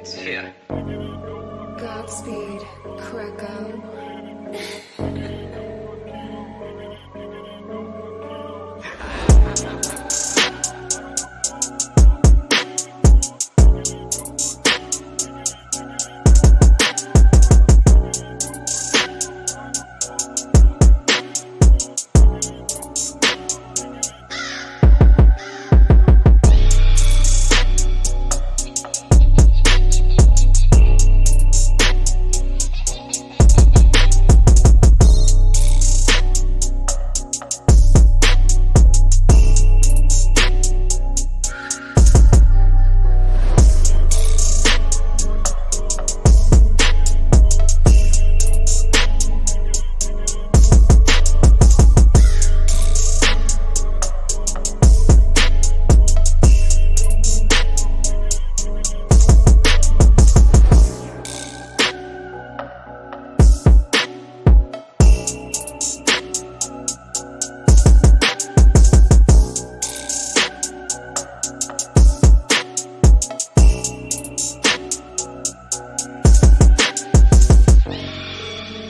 It's here. Godspeed, Krakow.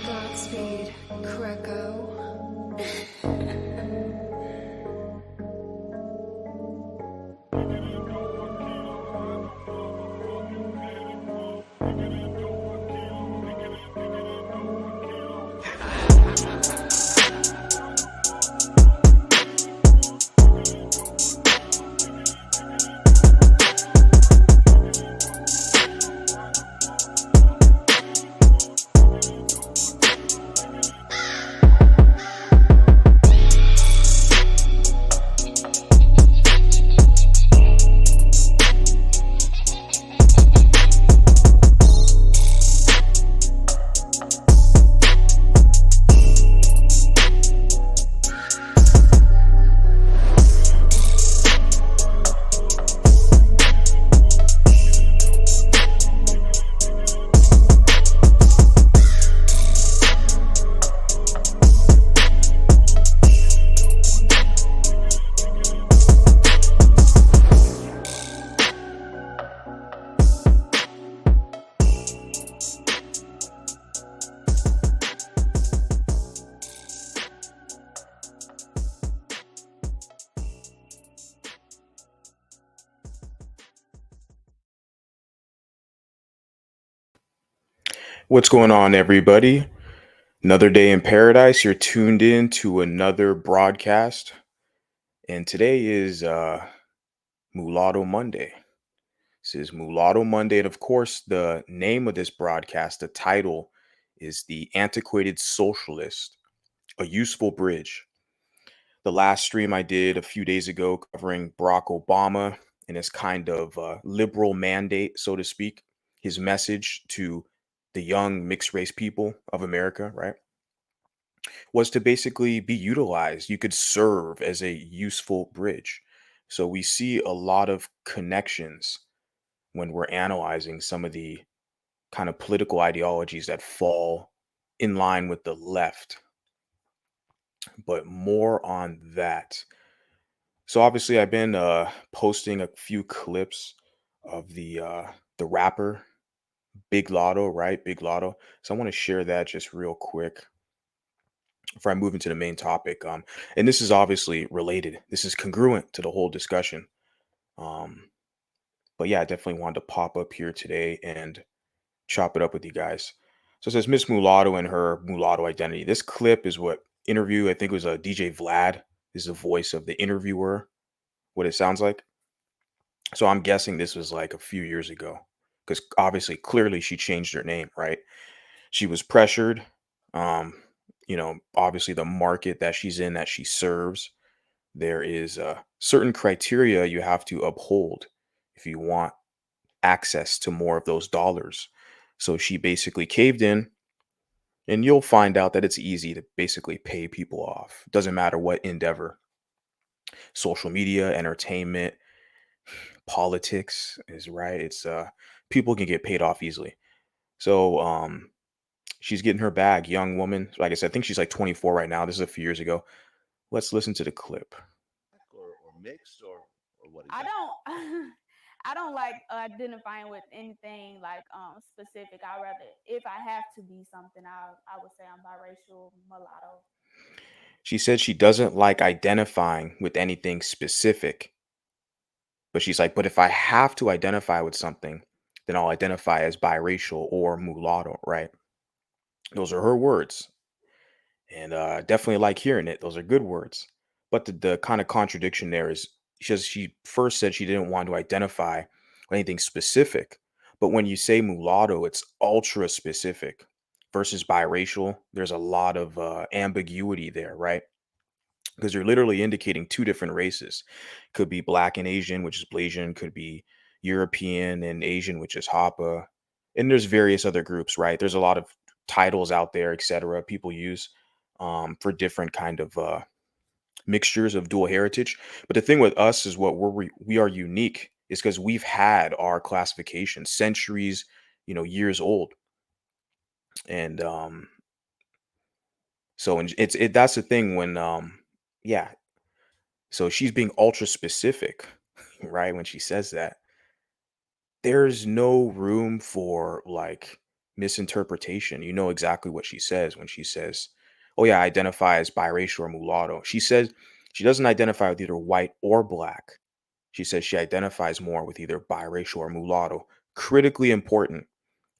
Godspeed, Krakow. What's going on, everybody? Another day in paradise. You're tuned in to another broadcast, and today is Mulatto Monday. This is Mulatto Monday, and of course, the name of this broadcast, the title, is The Antiquated Socialist, a Useful Bridge. The last stream I did a few days ago covering Barack Obama and his kind of liberal mandate, so to speak, his message to the young mixed race people of America, right, was to basically be utilized. You could serve as a useful bridge. So we see a lot of connections when we're analyzing some of the kind of political ideologies that fall in line with the left, but more on that. So obviously I've been posting a few clips of the rapper Big Lotto, right? Big Lotto. So I want to share that just real quick before I move into the main topic. And this is obviously related. This is congruent to the whole discussion. Um, but yeah, I definitely wanted to pop up here today and chop it up with you guys. So it says Miss Mulatto and her mulatto identity. This clip is what interview, I think it was a DJ Vlad is the voice of the interviewer, what it sounds like. So I'm guessing this was like a few years ago because obviously, clearly she changed her name, right? She was pressured. Um, obviously the market that she's in, that she serves, there is certain criteria you have to uphold if you want access to more of those dollars. So she basically caved in, and you'll find out that it's easy to basically pay people off. Doesn't matter what endeavor, social media, entertainment, politics is right. It's people can get paid off easily. So she's getting her bag, young woman. Like I said, I think she's like 24 right now. This is a few years ago. Let's listen to the clip. Or mixed or what I exactly? don't I don't like identifying with anything like specific. I rather, if I have to be something, I would say I'm biracial, mulatto. She said she doesn't like identifying with anything specific, but she's like, but if I have to identify with something, then I'll identify as biracial or mulatto, right? Those are her words. And definitely like hearing it. Those are good words. But the kind of contradiction there is she first said she didn't want to identify with anything specific. But when you say mulatto, it's ultra specific versus biracial. There's a lot of ambiguity there, right? Because you're literally indicating two different races. Could be black and Asian, which is Blasian, could be European and Asian, which is Hapa. And there's various other groups, right? There's a lot of titles out there, etc. People use for different kind of mixtures of dual heritage. But the thing with us is what we are unique is because we've had our classification centuries, years old. And so and that's the thing when yeah, so she's being ultra specific, right? When she says that, there's no room for like misinterpretation. You know exactly what she says when she says, "Oh yeah, I identify as biracial or mulatto." She says she doesn't identify with either white or black. She says she identifies more with either biracial or mulatto. Critically important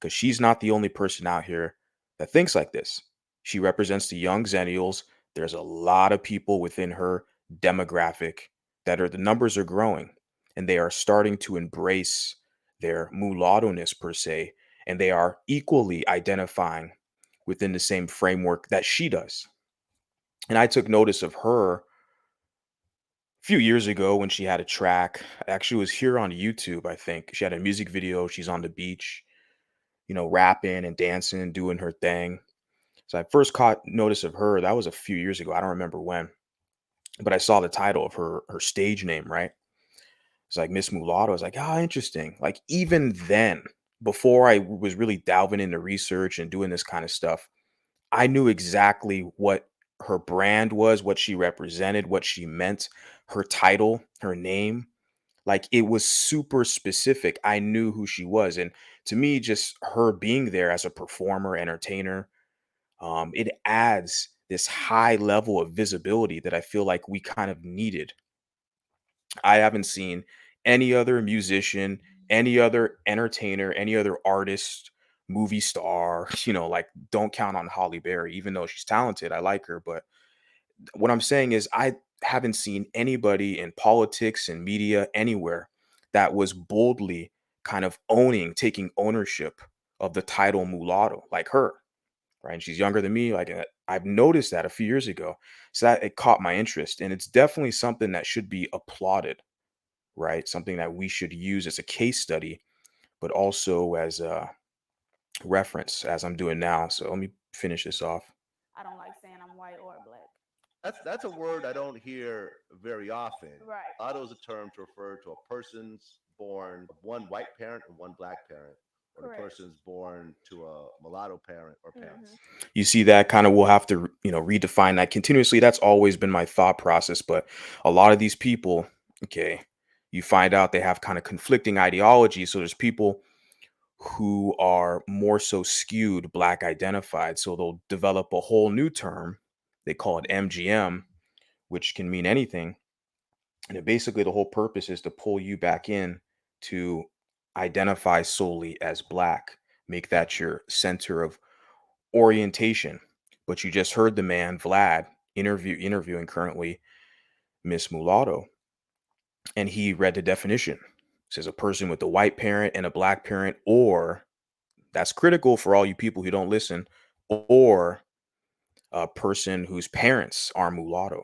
because she's not the only person out here that thinks like this. She represents the young Zennials. There's a lot of people within her demographic that are the numbers are growing and they are starting to embrace their mulatto-ness per se, and they are equally identifying within the same framework that she does. And I took notice of her few years ago when she had a track. Actually, it was here on YouTube, I think. She had a music video. She's on the beach, rapping and dancing, doing her thing. So I first caught notice of her. That was a few years ago. I don't remember when, but I saw the title of her stage name, right? It's like Miss Mulatto. I was like, oh, interesting. Like even then, before I was really delving into research and doing this kind of stuff, I knew exactly what her brand was, what she represented, what she meant, her title, her name. Like it was super specific. I knew who she was. And to me, just her being there as a performer, entertainer, it adds this high level of visibility that I feel like we kind of needed. I haven't seen any other musician, any other entertainer, any other artist, movie star, like don't count on Holly Berry, even though she's talented. I like her. But what I'm saying is, I haven't seen anybody in politics and media anywhere that was boldly kind of taking ownership of the title mulatto like her, right? And she's younger than me. Like I've noticed that a few years ago. So that it caught my interest. And it's definitely something that should be applauded, right? Something that we should use as a case study, but also as a reference, as I'm doing now. So let me finish this off. I don't like saying I'm white or black. That's a word I don't hear very often. Right. Mulatto is a term to refer to a person's born of one white parent and one black parent, or the Correct. person's born to a mulatto parent or Hmm. parents. You see that kind of, we'll have to, redefine that continuously. That's always been my thought process. But a lot of these people, okay, you find out they have kind of conflicting ideologies. So there's people who are more so skewed black identified. So they'll develop a whole new term. They call it MGM, which can mean anything. And basically, the whole purpose is to pull you back in to identify solely as black, make that your center of orientation. But you just heard the man, Vlad, interviewing currently Miss Mulatto, and he read the definition. It says a person with a white parent and a black parent, or that's critical for all you people who don't listen, or a person whose parents are mulatto.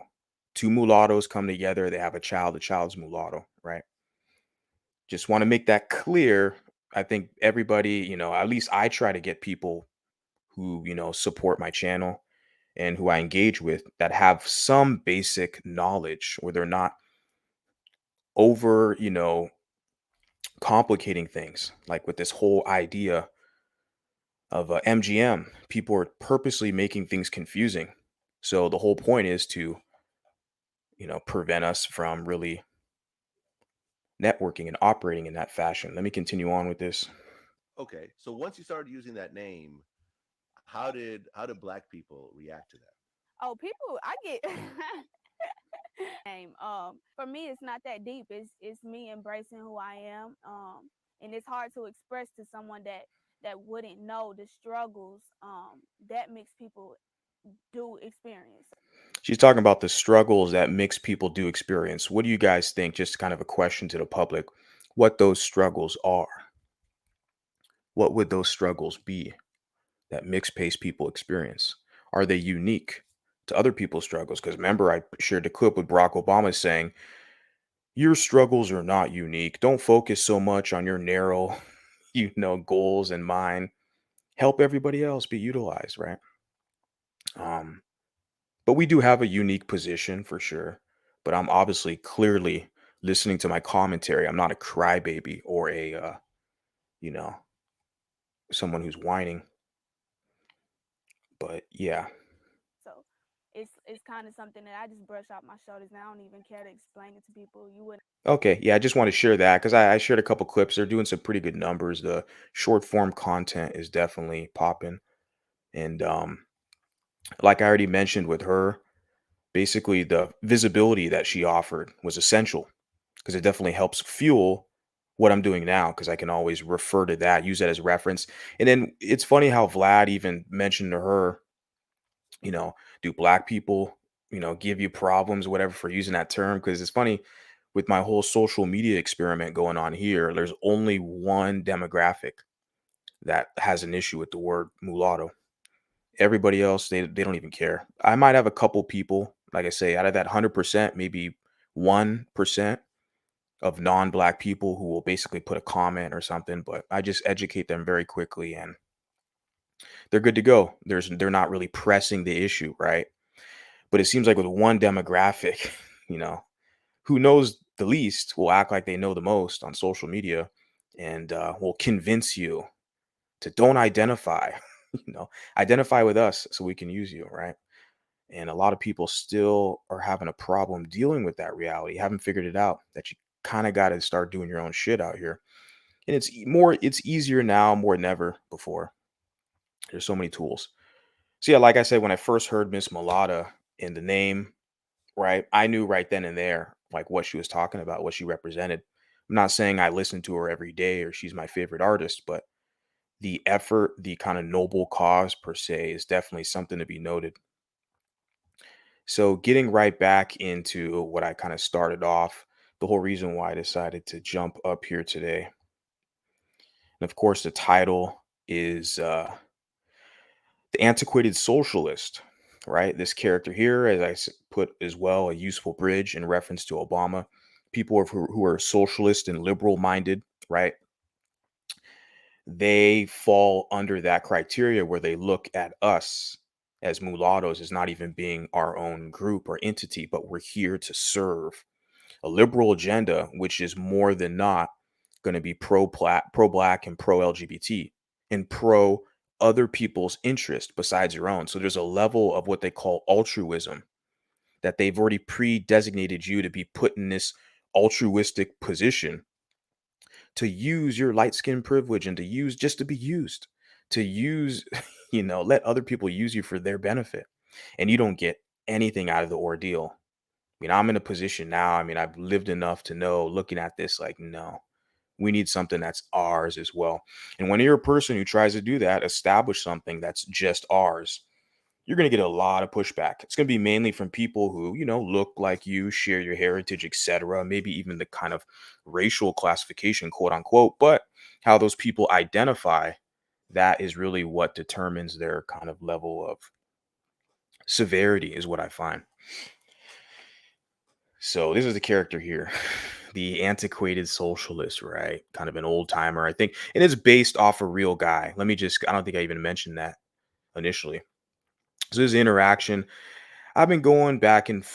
Two mulattoes come together, they have a child, the child's mulatto, right? Just want to make that clear. I think everybody, at least I try to get people who, support my channel and who I engage with that have some basic knowledge where they're not over, complicating things like with this whole idea of MGM. People are purposely making things confusing. So the whole point is to, prevent us from really networking and operating in that fashion. Let me continue on with this. Okay, so once you started using that name, how did black people react to that? Oh, people, I get name. For me, it's not that deep. It's me embracing who I am. And it's hard to express to someone that wouldn't know the struggles that mixed people do experience. She's talking about the struggles that mixed people do experience. What do you guys think? Just kind of a question to the public, what those struggles are. What would those struggles be that mixed pace people experience? Are they unique to other people's struggles? Because remember, I shared a clip with Barack Obama saying, your struggles are not unique. Don't focus so much on your narrow, goals and mine. Help everybody else be utilized, right? Um, but we do have a unique position for sure. But I'm obviously clearly listening to my commentary. I'm not a crybaby or you know, someone who's whining. But yeah. So it's kind of something that I just brush off my shoulders, and I don't even care to explain it to people. You wouldn't. Okay. Yeah. I just want to share that because I shared a couple clips. They're doing some pretty good numbers. The short form content is definitely popping. And like I already mentioned with her, basically the visibility that she offered was essential because it definitely helps fuel what I'm doing now because I can always refer to that, use that as reference. And then it's funny how Vlad even mentioned to her, you know, do black people, give you problems, whatever, for using that term? Because it's funny with my whole social media experiment going on here, there's only one demographic that has an issue with the word mulatto. Everybody else, they don't even care. I might have a couple people, like I say, out of that 100%, maybe 1% of non-black people who will basically put a comment or something, but I just educate them very quickly and they're good to go. They're not really pressing the issue, right? But it seems like with one demographic, you know, who knows the least will act like they know the most on social media and will convince you to don't identify, you know, identify with us so we can use you, right? And a lot of people still are having a problem dealing with that reality, haven't figured it out that you kind of got to start doing your own shit out here. And it's easier now more than ever before. There's so many tools. So yeah, like I said, when I first heard Miss Mulata in the name, right, I knew right then and there like what she was talking about, what she represented. I'm not saying I listen to her every day or she's my favorite artist, but the effort, the kind of noble cause per se is definitely something to be noted. So getting right back into what I kind of started off, the whole reason why I decided to jump up here today. And of course, the title is The Antiquated Socialist, right? This character here, as put as well, a useful bridge in reference to Obama. People who are socialist and liberal minded, right? They fall under that criteria where they look at us as mulattoes as not even being our own group or entity, but we're here to serve a liberal agenda, which is more than not going to be pro black and pro LGBT and pro other people's interest besides your own. So there's a level of what they call altruism that they've already pre-designated you to be put in this altruistic position to use your light skin privilege and to use just to be used, to use, let other people use you for their benefit. And you don't get anything out of the ordeal. I mean, I'm in a position now. I mean, I've lived enough to know looking at this, like, no, we need something that's ours as well. And when you're a person who tries to do that, establish something that's just ours, you're going to get a lot of pushback. It's going to be mainly from people who, look like you, share your heritage, etc. Maybe even the kind of racial classification, quote unquote. But how those people identify, that is really what determines their kind of level of severity, is what I find. So this is the character here, the antiquated socialist, right? Kind of an old timer, I think. And it's based off a real guy. I don't think I even mentioned that initially. So this interaction, I've been going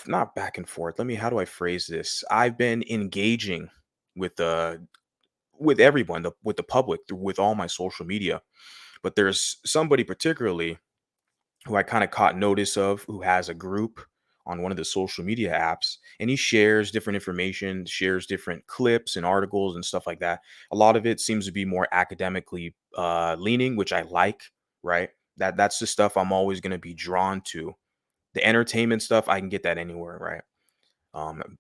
not back and forth. How do I phrase this? I've been engaging with with everyone, with the public, with all my social media. But there's somebody particularly who I kind of caught notice of, who has a group on one of the social media apps, and he shares different information, shares different clips and articles and stuff like that. A lot of it seems to be more academically leaning, which I like, right? That's the stuff I'm always going to be drawn to. The entertainment stuff, I can get that anywhere, right?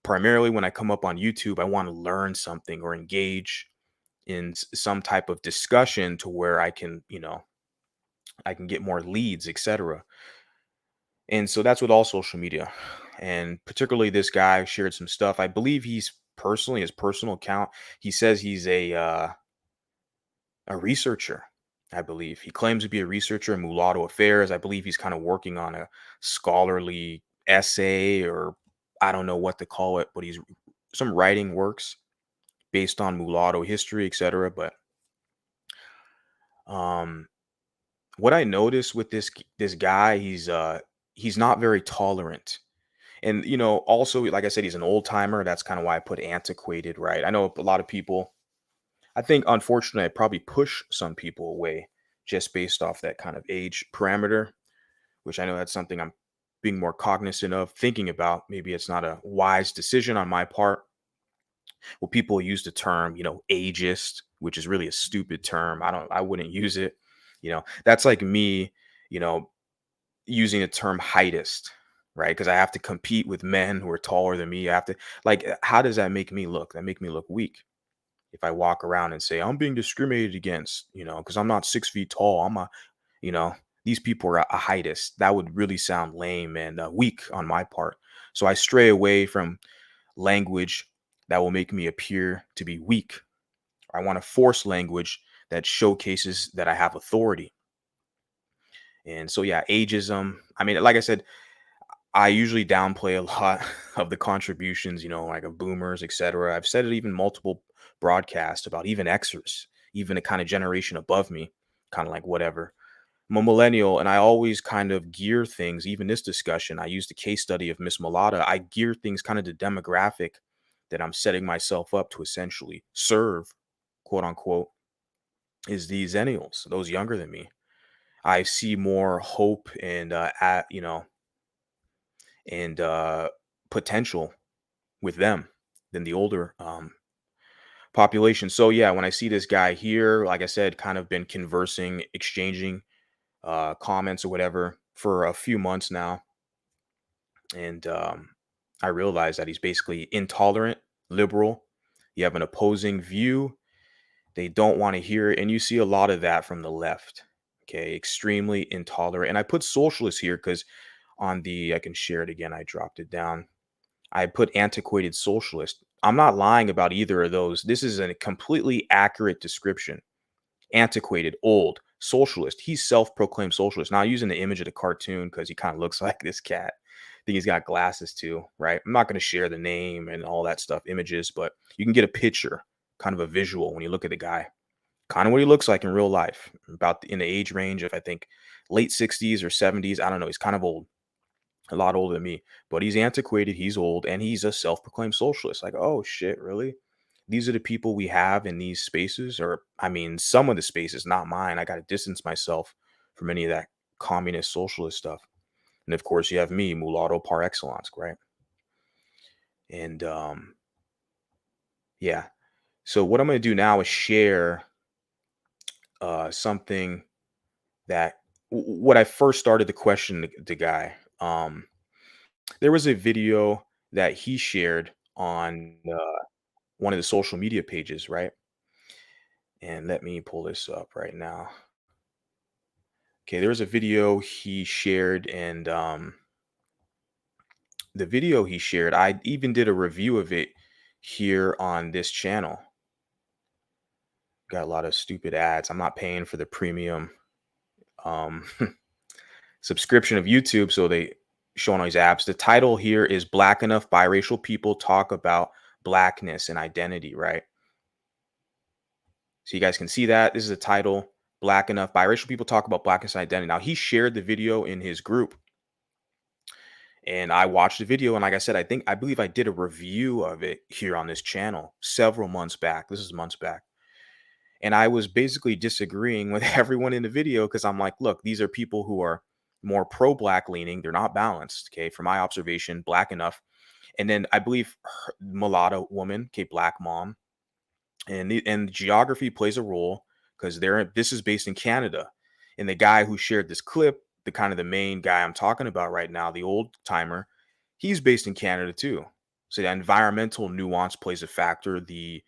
Primarily when I come up on YouTube, I want to learn something or engage in some type of discussion to where I can, I can get more leads, etc. And so that's with all social media. And particularly this guy shared some stuff. I believe he's personally his personal account. He says he's a researcher. I believe he claims to be a researcher in mulatto affairs. I believe he's kind of working on a scholarly essay, or I don't know what to call it, but he's some writing works based on mulatto history, etc. But um, what I noticed with this guy, he's not very tolerant. And also, like I said, he's an old timer. That's kind of why I put antiquated, right? I know a lot of people, I think, unfortunately, I probably push some people away just based off that kind of age parameter, which I know that's something I'm being more cognizant of, thinking about. Maybe it's not a wise decision on my part. Well, people use the term, ageist, which is really a stupid term. I wouldn't use it. That's like me, you know, using the term heightist, right? Because I have to compete with men who are taller than me. I have to, like, how does that make me look? That make me look weak. If I walk around and say I'm being discriminated against, because I'm not 6 feet tall, you know, these people are a heightist. That would really sound lame and weak on my part. So I stray away from language that will make me appear to be weak. I want to force language that showcases that I have authority. And so, yeah, ageism. I mean, like I said, I usually downplay a lot of the contributions, like of boomers, etc. I've said it even multiple broadcasts about even Xers, even a kind of generation above me, kind of like whatever. I'm a millennial, and I always kind of gear things, even this discussion. I used a case study of Miss Mulatto. I gear things kind of the demographic that I'm setting myself up to essentially serve, quote unquote, is the Zennials, those younger than me. I see more hope and, and potential with them than the older population. So yeah, when I see this guy here, like I said, kind of been conversing, exchanging comments or whatever for a few months now, and I realize that he's basically intolerant, liberal. You have an opposing view. They don't want to hear it, and you see a lot of that from the left. Okay, extremely intolerant. And I put socialist here because I can share it again. I dropped it down. I put antiquated socialist. I'm not lying about either of those. This is a completely accurate description. Antiquated, old, socialist. He's self-proclaimed socialist. Now, using the image of the cartoon because he kind of looks like this cat. I think he's got glasses too, right? I'm not going to share the name and all that stuff, images, but you can get a picture, kind of a visual when you look at the guy. Kind of what he looks like in real life, about in the age range of, I think, late 60s or 70s. I don't know. He's kind of old, a lot older than me, but he's antiquated, he's old, and he's a self-proclaimed socialist. Like, oh shit, really? These are the people we have in these spaces, or I mean, some of the spaces, not mine. I got to distance myself from any of that communist socialist stuff. And of course, you have me, mulatto par excellence, right? And yeah. So what I'm going to do now is share something that what I first started to question the guy. There was a video that he shared on one of the social media pages, right? And let me pull this up right now. Okay, there was a video he shared, and the video he shared, I even did a review of it here on this channel. Got a lot of stupid ads. I'm not paying for the premium um, subscription of YouTube, so they show on these apps. The title here is "Black Enough Biracial People Talk About Blackness and Identity," right? So you guys can see that. This is a title, Black Enough Biracial People Talk About Blackness and Identity. Now, he shared the video in his group, and I watched the video. And like I said, I believe I did a review of it here on this channel several months back. This is months back. And I was basically disagreeing with everyone in the video because I'm like, look, these are people who are more pro-black leaning. They're not balanced. Okay, from my observation, black enough. And then I believe mulatto woman, okay, black mom, and geography plays a role because this is based in Canada, and the guy who shared this clip, the kind of the main guy I'm talking about right now, the old timer, he's based in Canada too. So the environmental nuance plays a factor. The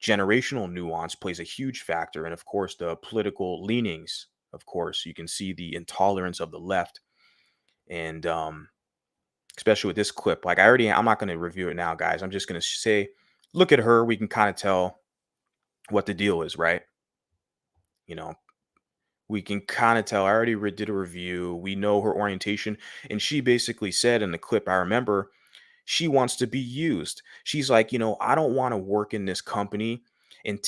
generational nuance plays a huge factor, and of course the political leanings. Of course, you can see the intolerance of the left, and especially with this clip. Like I'm not going to review it now, guys. I'm just going to say, look at her. We can kind of tell what the deal is, right? You know, we can kind of tell. I already did a review. We know her orientation. And she basically said in the clip, I remember, she wants to be used. She's like, I don't want to work in this company and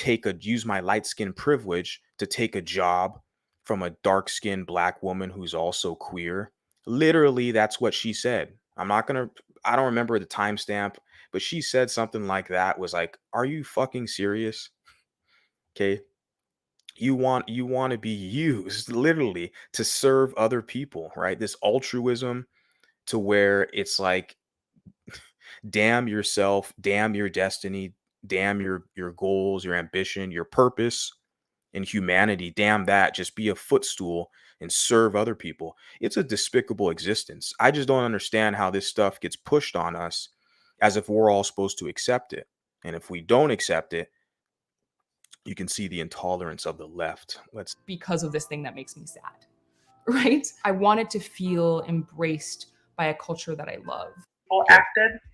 use my light skin privilege to take a job from a dark skinned black woman who's also queer. Literally, that's what she said. I don't remember the timestamp, but she said something like that, was like, are you fucking serious? Okay. You want to be used literally to serve other people, right? This altruism to where it's like, damn yourself, damn your destiny, damn your goals, your ambition, your purpose in humanity, damn that, just be a footstool and serve other people. It's a despicable existence. I just don't understand how this stuff gets pushed on us as if we're all supposed to accept it. And if we don't accept it, you can see the intolerance of the left. Because of this thing that makes me sad, right? I wanted to feel embraced by a culture that I love. Okay.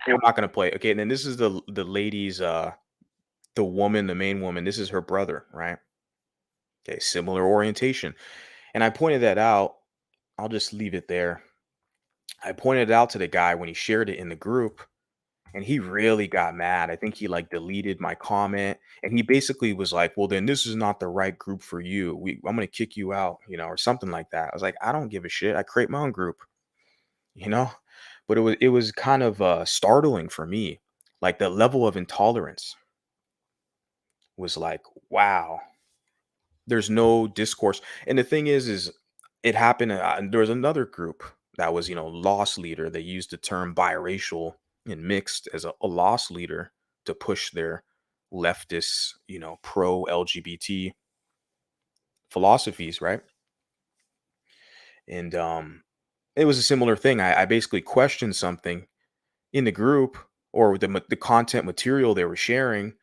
I'm not gonna play. Okay, and then this is the lady's the woman, the main woman. This is her brother, right? Okay, similar orientation. And I pointed that out. I'll just leave it there. I pointed it out to the guy when he shared it in the group, and he really got mad. I think he like deleted my comment, and he basically was like, well, then this is not the right group for you. I'm gonna kick you out, or something like that. I was like, I don't give a shit. I create my own group, you know? But it was kind of startling for me. Like the level of intolerance was like, wow. There's no discourse. And the thing is it happened. There was another group that was, loss leader. They used the term biracial and mixed as a loss leader to push their leftist, pro LGBT philosophies, right? And it was a similar thing. I basically questioned something in the group, or the content material they were sharing,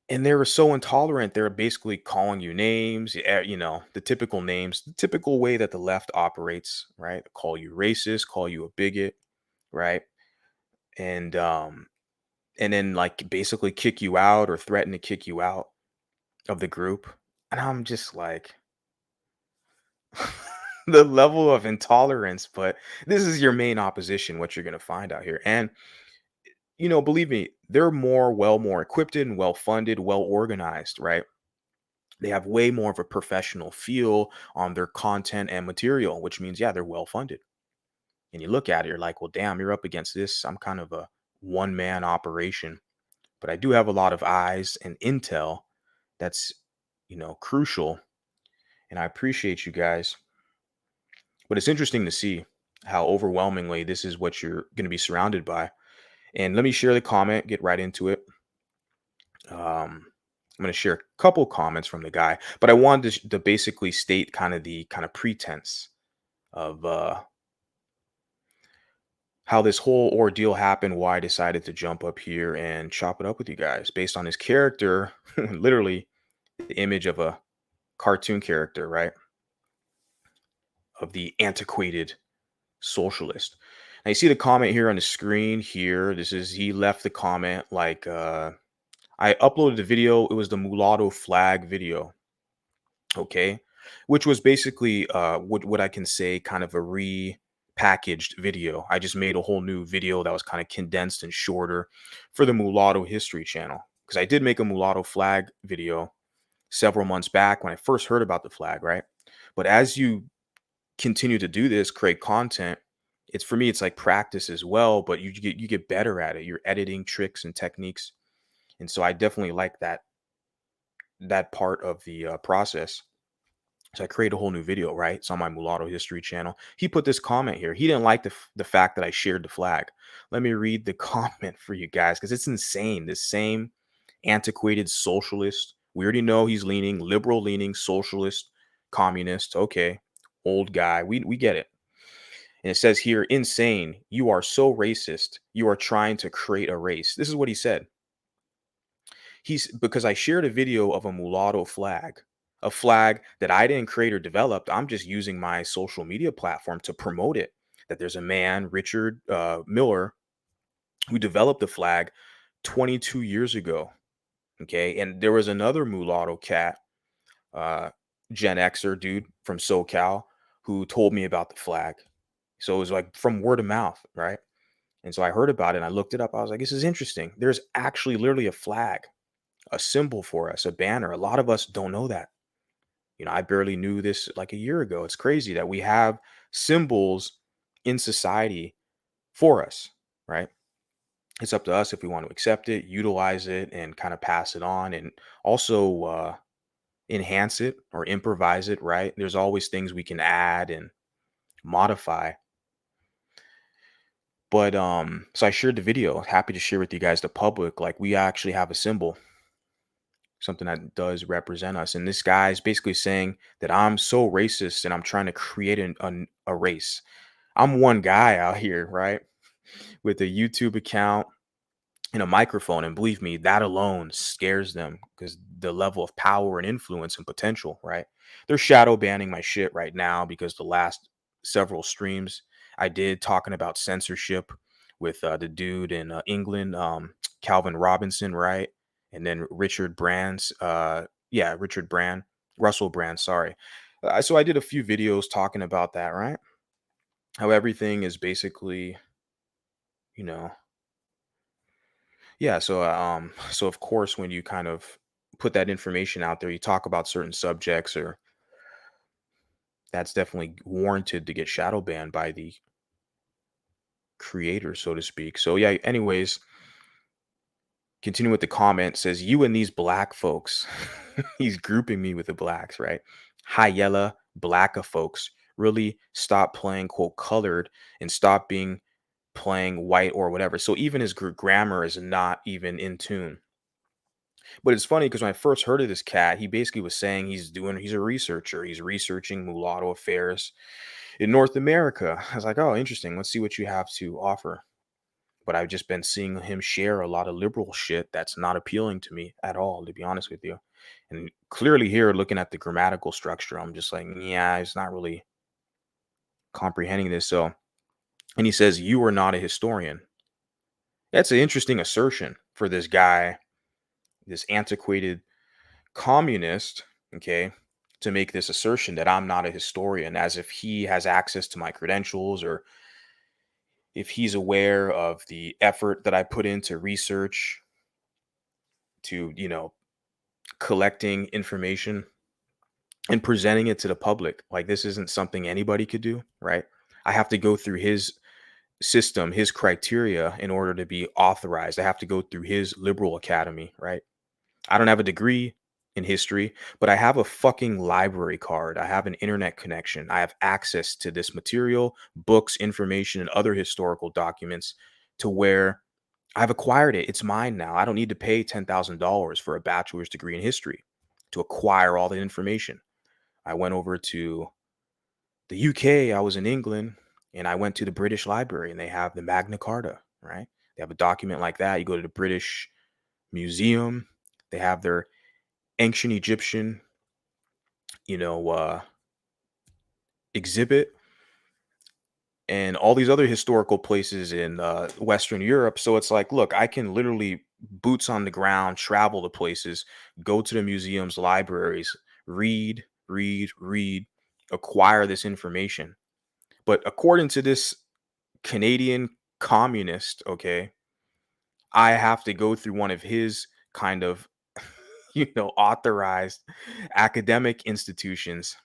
and they were so intolerant. They were basically calling you names, the typical names, the typical way that the left operates, right? Call you racist, call you a bigot, right? And and then like basically kick you out or threaten to kick you out of the group. And I'm just like, the level of intolerance. But this is your main opposition, what you're going to find out here. And believe me, they're more equipped and well funded, well organized, right? They have way more of a professional feel on their content and material, which means, yeah, they're well funded. And you look at it, you're like, well, damn, you're up against this. I'm kind of a one man operation, but I do have a lot of eyes and intel that's, crucial. And I appreciate you guys. But it's interesting to see how overwhelmingly this is what you're going to be surrounded by. And let me share the comment, get right into it. I'm going to share a couple comments from the guy, but I wanted to basically state kind of the pretense of how this whole ordeal happened, why I decided to jump up here and chop it up with you guys based on his character, literally the image of a cartoon character, right? Of the Antiquated Socialist. Now you see the comment here on the screen here. He left the comment like, I uploaded the video. It was the Mulatto flag video. Okay. Which was basically what I can say kind of a repackaged video. I just made a whole new video that was kind of condensed and shorter for the Mulatto History channel. Because I did make a Mulatto flag video several months back when I first heard about the flag, right? But as you continue to do this, create content, for me, it's like practice as well, but you get better at it. You're editing tricks and techniques. And so I definitely like that part of the process. So I create a whole new video, right? It's on my Mulatto history channel. He put this comment here. He didn't like the fact that I shared the flag. Let me read the comment for you guys because it's insane. This same antiquated socialist. We already know he's leaning liberal, leaning socialist, communist. Okay, old guy. We get it. And it says here, insane. You are so racist. You are trying to create a race. This is what he said. He's because I shared a video of a mulatto flag, a flag that I didn't create or develop. I'm just using my social media platform to promote it. That there's a man, Richard Miller, who developed the flag 22 years ago. Okay. And there was another mulatto cat, uh, Gen Xer dude from SoCal, who told me about the flag. So it was like from word of mouth, right? And so I heard about it and I looked it up. I was like, this is interesting. There's actually literally a flag, a symbol for us, a banner. A lot of us don't know that. You know, I barely knew this like a year ago. It's crazy that we have symbols in society for us, right? It's up to us if we want to accept it, utilize it, and kind of pass it on, and also enhance it or improvise it, right? There's always things we can add and modify. But so I shared the video. Happy to share with you guys the public. Like we actually have a symbol, something that does represent us. And this guy is basically saying that I'm so racist and I'm trying to create a race. I'm one guy out here, right? With a YouTube account and a microphone. And believe me, that alone scares them because the level of power and influence and potential, right? They're shadow banning my shit right now because the last several streams I did talking about censorship with the dude in England, Calvin Robinson, right? And then Richard Brand's, Richard Brand, Russell Brand, sorry. So I did a few videos talking about that, right? How everything is basically, you know, yeah, so of course when you kind of put that information out there, you talk about certain subjects or that's definitely warranted to get shadow banned by the creator, so to speak. So yeah, anyways, continue with the comment says you and these black folks. He's grouping me with the blacks, right? High yellow, blacka folks really stop playing quote colored and stop being playing white or whatever. So even his grammar is not even in tune. But it's funny because when I first heard of this cat, he basically was saying he's a researcher. He's researching mulatto affairs in North America. I was like, oh, interesting. Let's see what you have to offer. But I've just been seeing him share a lot of liberal shit that's not appealing to me at all, to be honest with you. And clearly here, looking at the grammatical structure, I'm just like, yeah, it's not really comprehending this. So, and he says, you are not a historian. That's an interesting assertion for this guy, this antiquated communist, okay, to make this assertion that I'm not a historian, as if he has access to my credentials or if he's aware of the effort that I put into research to, collecting information and presenting it to the public. Like this isn't something anybody could do, right? I have to go through his system, his criteria in order to be authorized. I have to go through his liberal academy, right? I don't have a degree in history, but I have a fucking library card. I have an internet connection. I have access to this material, books, information, and other historical documents to where I've acquired it. It's mine now. I don't need to pay $10,000 for a bachelor's degree in history to acquire all the information. I went over to the UK. I was in England and I went to the British Library and they have the Magna Carta, right? They have a document like that. You go to the British Museum, they have their ancient Egyptian, you know, uh, exhibit and all these other historical places in Western Europe. So it's like, look, I can literally boots on the ground, travel to places, go to the museums, libraries, read, acquire this information. But according to this Canadian communist, okay, I have to go through one of his kind of, authorized academic institutions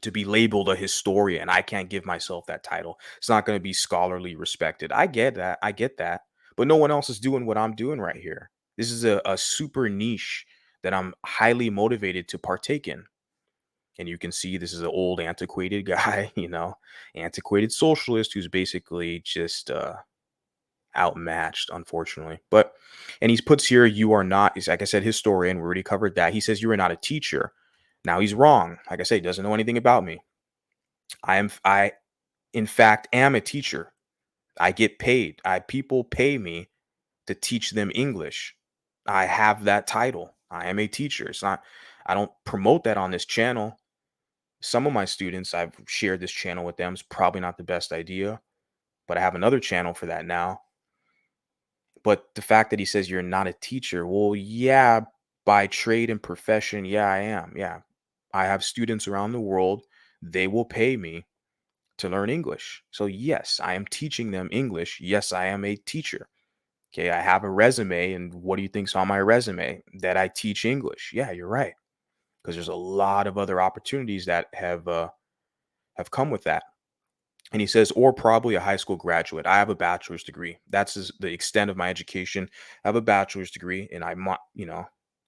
to be labeled a historian. I can't give myself that title. It's not going to be scholarly respected. I get that. I get that. But no one else is doing what I'm doing right here. This is a super niche that I'm highly motivated to partake in. And you can see this is an old antiquated guy, antiquated socialist who's basically just outmatched, unfortunately. And he puts here, you are not, like I said, historian. We already covered that. He says you are not a teacher. Now he's wrong. Like I say, he doesn't know anything about me. I in fact am a teacher. I get paid. People pay me to teach them English. I have that title. I am a teacher. It's not, I don't promote that on this channel. Some of my students, I've shared this channel with them. It's probably not the best idea, but I have another channel for that now. But the fact that he says you're not a teacher, well, yeah, by trade and profession, yeah, I am. Yeah. I have students around the world. They will pay me to learn English. So yes, I am teaching them English. Yes, I am a teacher. Okay, I have a resume, and what do you think's on my resume? That I teach English. Yeah, you're right. Because there's a lot of other opportunities that have come with that. And he says, or probably a high school graduate. I have a bachelor's degree. That's the extent of my education. I have a bachelor's degree, and I might, in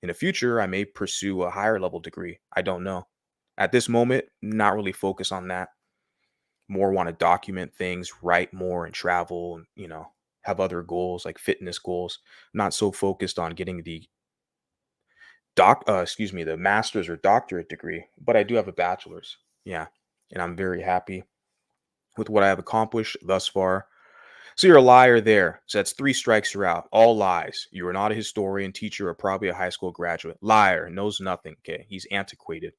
the future, I may pursue a higher level degree. I don't know. At this moment, not really focused on that. More want to document things, write more, and travel, and have other goals like fitness goals. Not so focused on getting the the master's or doctorate degree, but I do have a bachelor's. Yeah, and I'm very happy with what I have accomplished thus far. So you're a liar there. So that's 3 strikes, you're out. All lies. You are not a historian, teacher, or probably a high school graduate. Liar, knows nothing. Okay, he's antiquated.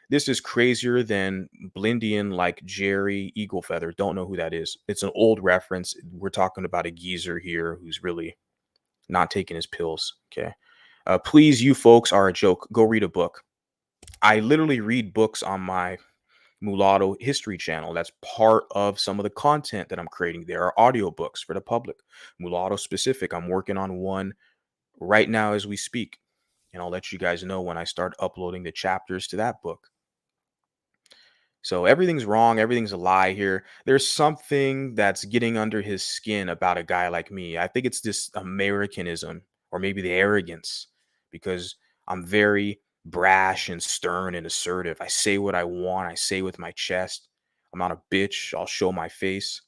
This is crazier than Blindian like Jerry Eaglefeather. Don't know who that is. It's an old reference. We're talking about a geezer here who's really not taking his pills. Okay. Please, you folks are a joke. Go read a book. I literally read books on my Mulatto history channel. That's part of some of the content that I'm creating. There are audiobooks for the public, Mulatto specific. I'm working on one right now as we speak. And I'll let you guys know when I start uploading the chapters to that book. So everything's wrong. Everything's a lie here. There's something that's getting under his skin about a guy like me. I think it's this Americanism or maybe the arrogance because I'm very brash and stern and assertive. I say what I want. I say with my chest. I'm not a bitch. I'll show my face.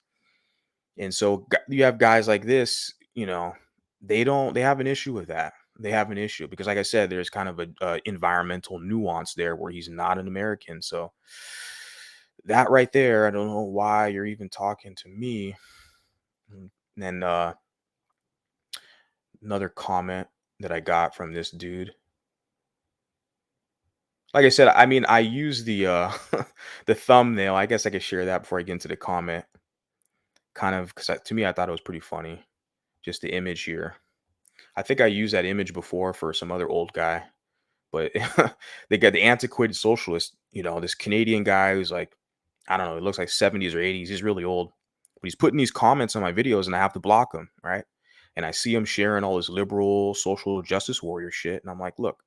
And so you have guys like this, they have an issue with that. They have an issue because, like I said, there's kind of a environmental nuance there where he's not an American. So that right there, I don't know why you're even talking to me. And then another comment that I got from this dude. Like I said, I mean, I use the the thumbnail. I guess I could share that before I get into the comment. Kind of because to me, I thought it was pretty funny. Just the image here. I think I used that image before for some other old guy, but they got the antiquated socialist. This Canadian guy who's like, I don't know, it looks like 70s or 80s. He's really old, but he's putting these comments on my videos, and I have to block him, right? And I see him sharing all this liberal social justice warrior shit, and I'm like, look,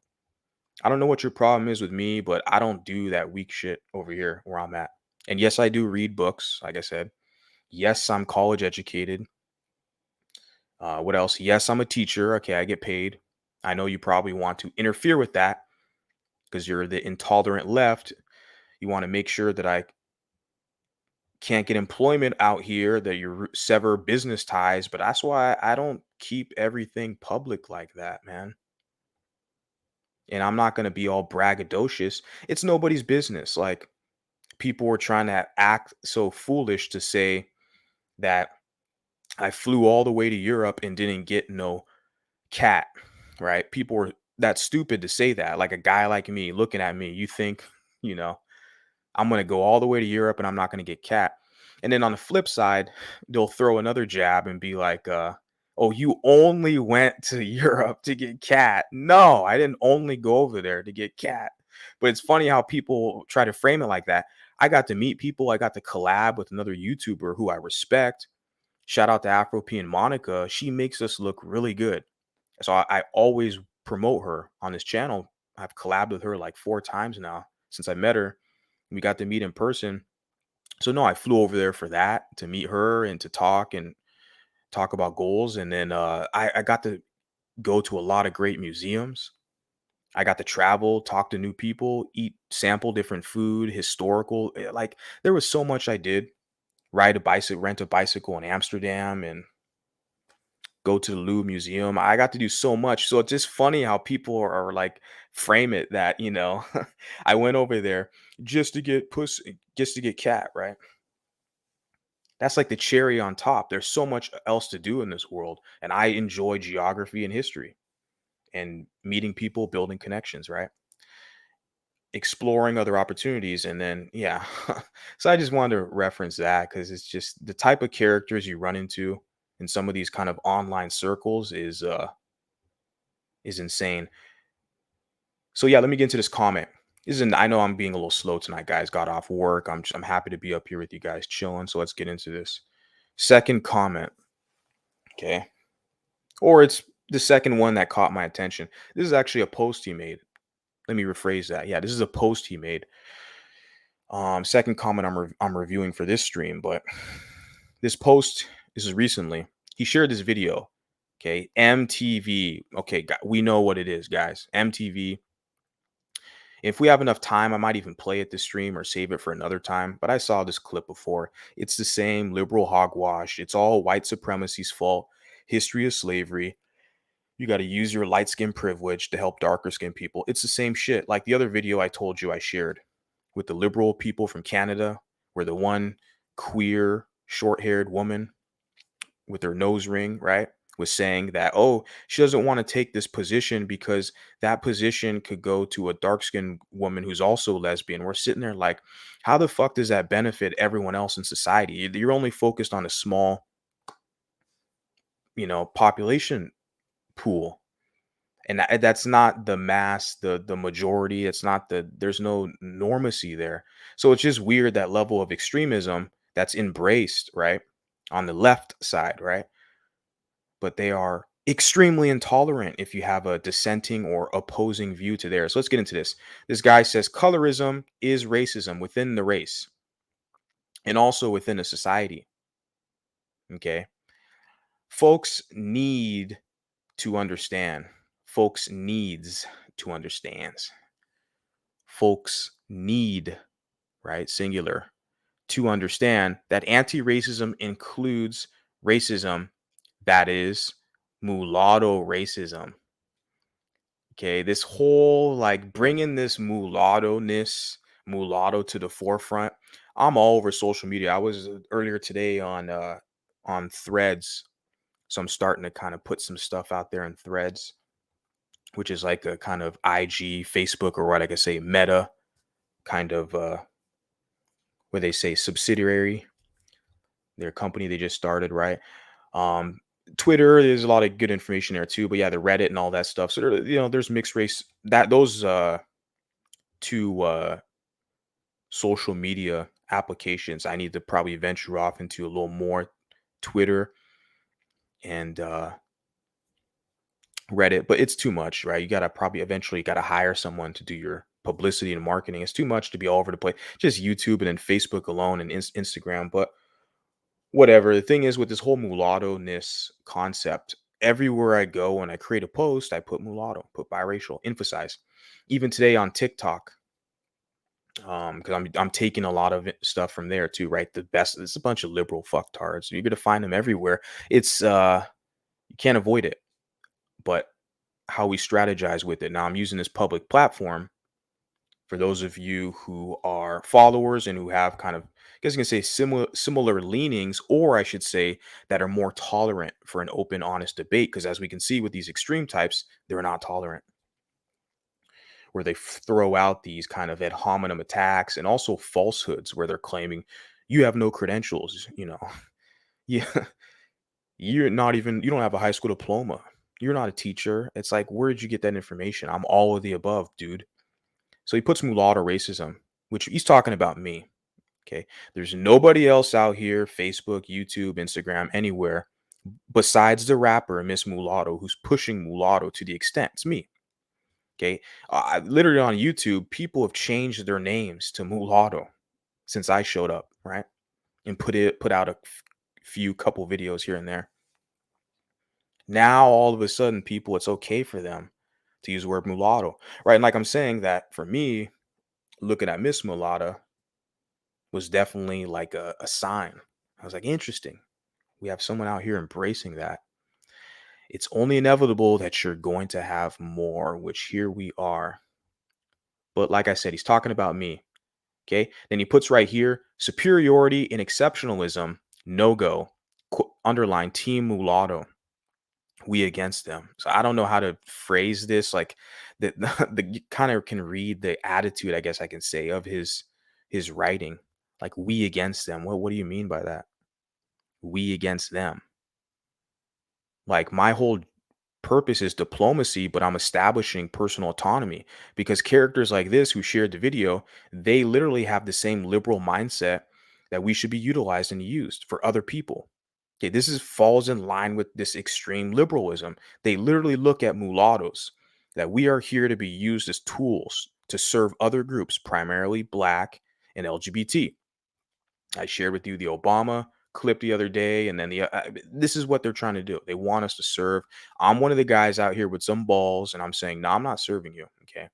I don't know what your problem is with me, but I don't do that weak shit over here where I'm at. And yes, I do read books, like I said. Yes, I'm college educated. What else? Yes, I'm a teacher. Okay, I get paid. I know you probably want to interfere with that because you're the intolerant left. You want to make sure that I can't get employment out here, that you sever business ties. But that's why I don't keep everything public like that, man. And I'm not going to be all braggadocious. It's nobody's business. Like, people were trying to act so foolish to say that I flew all the way to Europe and didn't get no cat, right? People were that stupid to say that. Like a guy like me looking at me, you think, you know, I'm going to go all the way to Europe and I'm not going to get cat. And then on the flip side, they'll throw another jab and be like, oh, you only went to Europe to get cat. No, I didn't only go over there to get cat. But it's funny how people try to frame it like that. I got to meet people. I got to collab with another YouTuber who I respect. Shout out to Afropean Monica. She makes us look really good. So I always promote her on this channel. I've collabed with her like 4 times now since I met her. We got to meet in person. So no, I flew over there for that, to meet her and to talk about goals. And then I got to go to a lot of great museums. I got to travel, talk to new people, sample different food, historical. Like there was so much I did. Rent a bicycle in Amsterdam, and go to the Louvre Museum. I got to do so much. So it's just funny how people are like frame it that, I went over there just to get pussy, just to get cat, right? That's like the cherry on top. There's so much else to do in this world. And I enjoy geography and history and meeting people, building connections, right? Exploring other opportunities. And then, yeah. So I just wanted to reference that because it's just the type of characters you run into in some of these kind of online circles is insane. So yeah, let me get into this comment. I know I'm being a little slow tonight, guys. Got off work. I'm happy to be up here with you guys chilling. So let's get into this. Second comment. Okay. Or it's the second one that caught my attention. This is actually a post he made. Let me rephrase that. Yeah, this is a post he made. Second comment I'm reviewing for this stream, but this is recently. He shared this video. Okay, MTV. Okay, we know what it is, guys. MTV. If we have enough time, I might even play it this stream or save it for another time. But I saw this clip before. It's the same liberal hogwash. It's all white supremacy's fault. History of slavery. You got to use your light skin privilege to help darker skinned people. It's the same shit. Like the other video I told you I shared with the liberal people from Canada, where the one queer, short haired woman with her nose ring, right, was saying that, oh, she doesn't want to take this position because that position could go to a dark skinned woman who's also lesbian. We're sitting there like, how the fuck does that benefit everyone else in society? You're only focused on a small, population pool. And that's not the mass, the majority. It's not there's no normacy there. So it's just weird, that level of extremism that's embraced, right, on the left side, right? But they are extremely intolerant if you have a dissenting or opposing view to theirs. So let's get into this. This guy says colorism is racism within the race and also within a society. Okay. Folks need to understand. Folks needs to understand. Folks need, right, singular, to understand that anti-racism includes racism that is mulatto racism. Okay, this whole like bringing this mulatto to the forefront. I'm all over social media. I was earlier today on Threads, so I'm starting to kind of put some stuff out there in Threads, which is like a kind of IG, Facebook, or what I could say Meta kind of where they say subsidiary, their company they just started, right? Um, Twitter, there's a lot of good information there too, but yeah, the Reddit and all that stuff. So there's mixed race, that those two social media applications. I need to probably venture off into a little more Twitter and Reddit, but it's too much, right? You gotta probably eventually gotta hire someone to do your publicity and marketing. It's too much to be all over the place. Just YouTube and then Facebook alone and Instagram, but whatever. The thing is with this whole mulatto-ness concept, everywhere I go and I create a post, I put mulatto, put biracial, emphasize. Even today on TikTok, because I'm taking a lot of stuff from there too, right? It's a bunch of liberal fucktards. You're gonna find them everywhere. It's you can't avoid it, but how we strategize with it. Now I'm using this public platform for those of you who are followers and who have kind of, I guess you can say, similar leanings, or I should say that are more tolerant for an open, honest debate. Because as we can see with these extreme types, they're not tolerant, where they throw out these kind of ad hominem attacks and also falsehoods where they're claiming you have no credentials, yeah, you don't have a high school diploma. You're not a teacher. It's like, where did you get that information? I'm all of the above, dude. So he puts mulatto racism, which he's talking about me. Okay. There's nobody else out here, Facebook, YouTube, Instagram, anywhere besides the rapper Miss Mulatto who's pushing mulatto to the extent. It's me. Okay. Literally on YouTube, people have changed their names to mulatto since I showed up, right? And put out a few couple videos here and there. Now all of a sudden, people, it's okay for them to use the word mulatto, right? And like I'm saying, that for me, looking at Miss Mulatta was definitely like a sign. I was like, interesting. We have someone out here embracing that. It's only inevitable that you're going to have more, which here we are. But like I said, he's talking about me. Okay. Then he puts right here superiority and exceptionalism, no go, underline team mulatto, we against them. So I don't know how to phrase this. Like the you kind of can read the attitude, I guess I can say, of his writing. Like we against them. What do you mean by that? We against them. Like my whole purpose is diplomacy, but I'm establishing personal autonomy because characters like this who shared the video, they literally have the same liberal mindset that we should be utilized and used for other people. Okay, this is falls in line with this extreme liberalism. They literally look at mulattoes that we are here to be used as tools to serve other groups, primarily black and LGBT. I shared with you the Obama clip the other day, and then this is what they're trying to do. They want us to serve. I'm one of the guys out here with some balls, and I'm saying, no, I'm not serving you. Okay,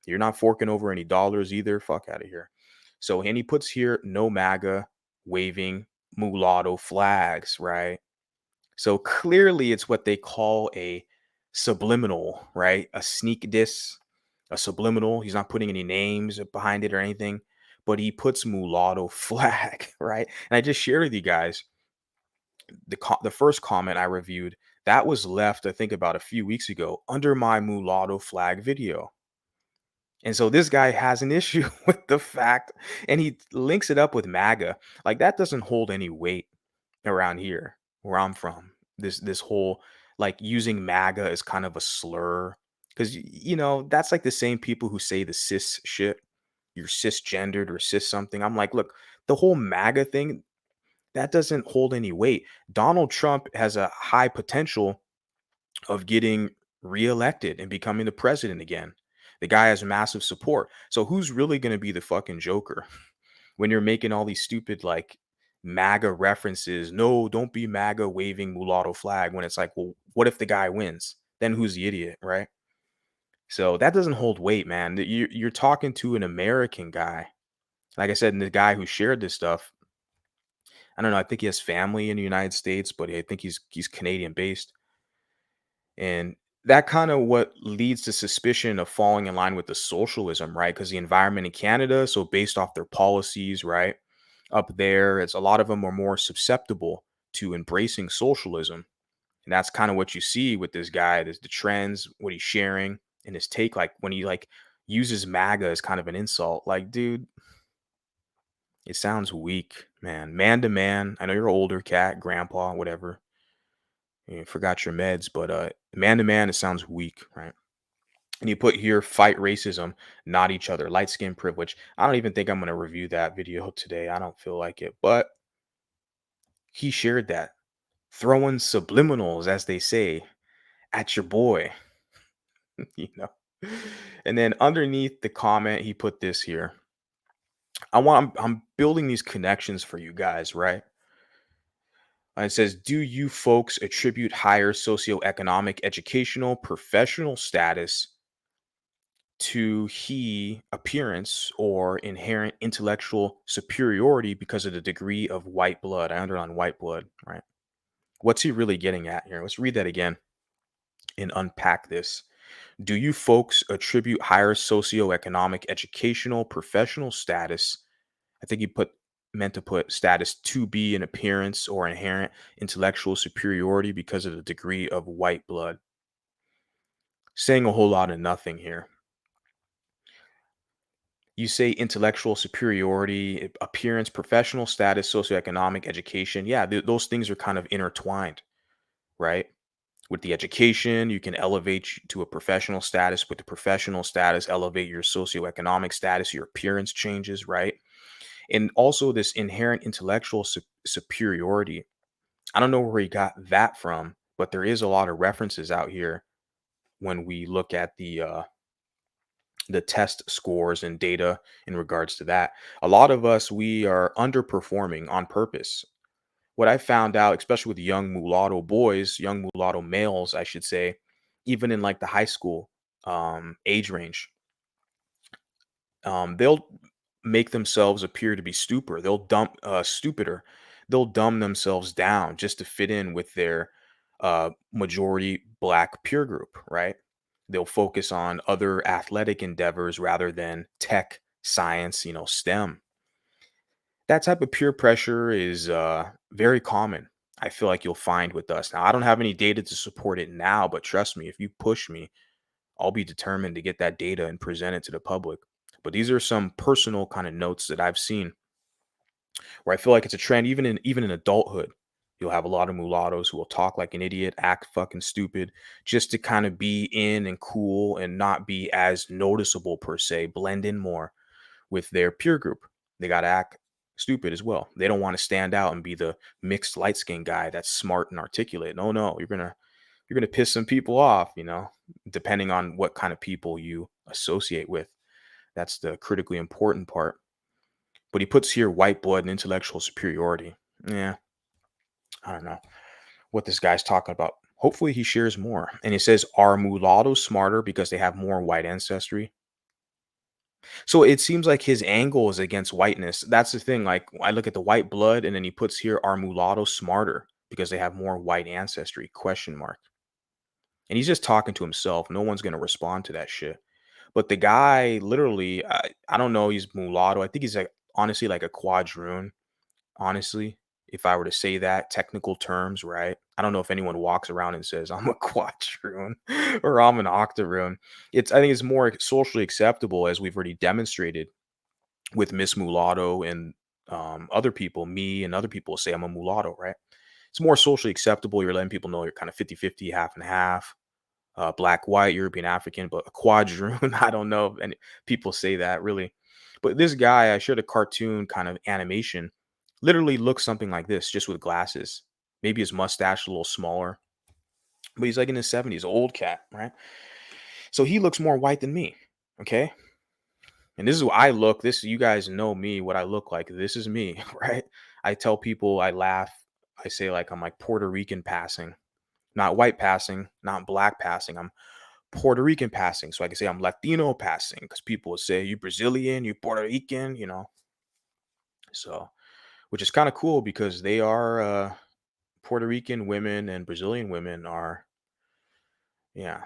you're not forking over any dollars either. Fuck out of here. So, and he puts here no MAGA waving mulatto flags, right? So clearly, it's what they call a subliminal, right? A sneak diss, a subliminal. He's not putting any names behind it or anything, but he puts mulatto flag, right? And I just shared with you guys the first comment I reviewed that was left, I think, about a few weeks ago under my mulatto flag video. And so this guy has an issue with the fact, and he links it up with MAGA. Like that doesn't hold any weight around here where I'm from. This whole like using MAGA as kind of a slur. Because that's like the same people who say the cis shit. You're cisgendered or cis something. I'm like, look, the whole MAGA thing, that doesn't hold any weight. Donald Trump has a high potential of getting reelected and becoming the president again. The guy has massive support. So who's really going to be the fucking joker when you're making all these stupid like MAGA references? No, don't be MAGA waving mulatto flag when it's like, well, what if the guy wins? Then who's the idiot, right? So that doesn't hold weight, man. You're talking to an American guy. Like I said, and the guy who shared this stuff, I don't know. I think he has family in the United States, but I think he's Canadian based. And that kind of what leads to suspicion of falling in line with the socialism, right? Because the environment in Canada, so based off their policies, right? Up there, it's a lot of them are more susceptible to embracing socialism. And that's kind of what you see with this guy. There's the trends, what he's sharing, and his take, like when he like uses MAGA as kind of an insult. Like, dude, it sounds weak, man. Man to man. I know you're older, cat, grandpa, whatever. You forgot your meds, but man to man, it sounds weak, right? And you put here, fight racism, not each other. Light skin privilege. I don't even think I'm going to review that video today. I don't feel like it, but he shared that, throwing subliminals, as they say, at your boy, you know. And then underneath the comment, he put this here. I'm building these connections for you guys, right? And it says, do you folks attribute higher socioeconomic, educational, professional status to he appearance or inherent intellectual superiority because of the degree of white blood? I underline white blood, right? What's he really getting at here? Let's read that again and unpack this. Do you folks attribute higher socioeconomic, educational, professional status? I think he meant to put status to be an appearance or inherent intellectual superiority because of the degree of white blood. Saying a whole lot of nothing here. You say intellectual superiority, appearance, professional status, socioeconomic, education. Yeah, those things are kind of intertwined, right? With the education, you can elevate to a professional status. With the professional status, elevate your socioeconomic status, your appearance changes, right? And also this inherent intellectual superiority. I don't know where he got that from, but there is a lot of references out here when we look at the test scores and data in regards to that. A lot of us, we are underperforming on purpose. What I found out, especially with young mulatto boys, young mulatto males, I should say, even in like the high school age range. They'll make themselves appear to be stupider. They'll dumb themselves down just to fit in with their majority black peer group, right? They'll focus on other athletic endeavors rather than tech, science, STEM. That type of peer pressure is very common. I feel like you'll find with us. Now, I don't have any data to support it now, but trust me, if you push me, I'll be determined to get that data and present it to the public. But these are some personal kind of notes that I've seen where I feel like it's a trend even in adulthood. You'll have a lot of mulattoes who will talk like an idiot, act fucking stupid, just to kind of be in and cool and not be as noticeable per se, blend in more with their peer group. They got to act stupid as well. They don't want to stand out and be the mixed light skinned guy that's smart and articulate. No, you're gonna piss some people off, depending on what kind of people you associate with. That's the critically important part. But he puts here white blood and intellectual superiority. Yeah, I don't know what this guy's talking about. Hopefully he shares more. And he says, are mulattoes smarter because they have more white ancestry? So it seems like his angle is against whiteness. That's the thing. Like I look at the white blood and then he puts here, are mulattoes smarter because they have more white ancestry? Question mark. And he's just talking to himself. No one's going to respond to that shit. But the guy literally, I don't know, he's mulatto. I think he's like honestly like a quadroon. Honestly, if I were to say that technical terms, right? I don't know if anyone walks around and says I'm a quadroon or I'm an octoroon. I think it's more socially acceptable, as we've already demonstrated with Miss Mulatto and other people, me and other people say I'm a mulatto, right? It's more socially acceptable. You're letting people know you're kind of 50-50, half and half, black, white, European, African, but a quadroon, I don't know if any people say that really. But this guy, I showed a cartoon kind of animation, literally looks something like this, just with glasses. Maybe his mustache a little smaller, but he's like in his 70s, old cat, right? So he looks more white than me, okay? And this is what I look. This, you guys know me, what I look like. This is me, right? I tell people, I laugh, I say like I'm like Puerto Rican passing, not white passing, not black passing. I'm Puerto Rican passing. So I can say I'm Latino passing because people will say you Brazilian, you Puerto Rican. So, which is kind of cool because they are Puerto Rican women and Brazilian women are, yeah.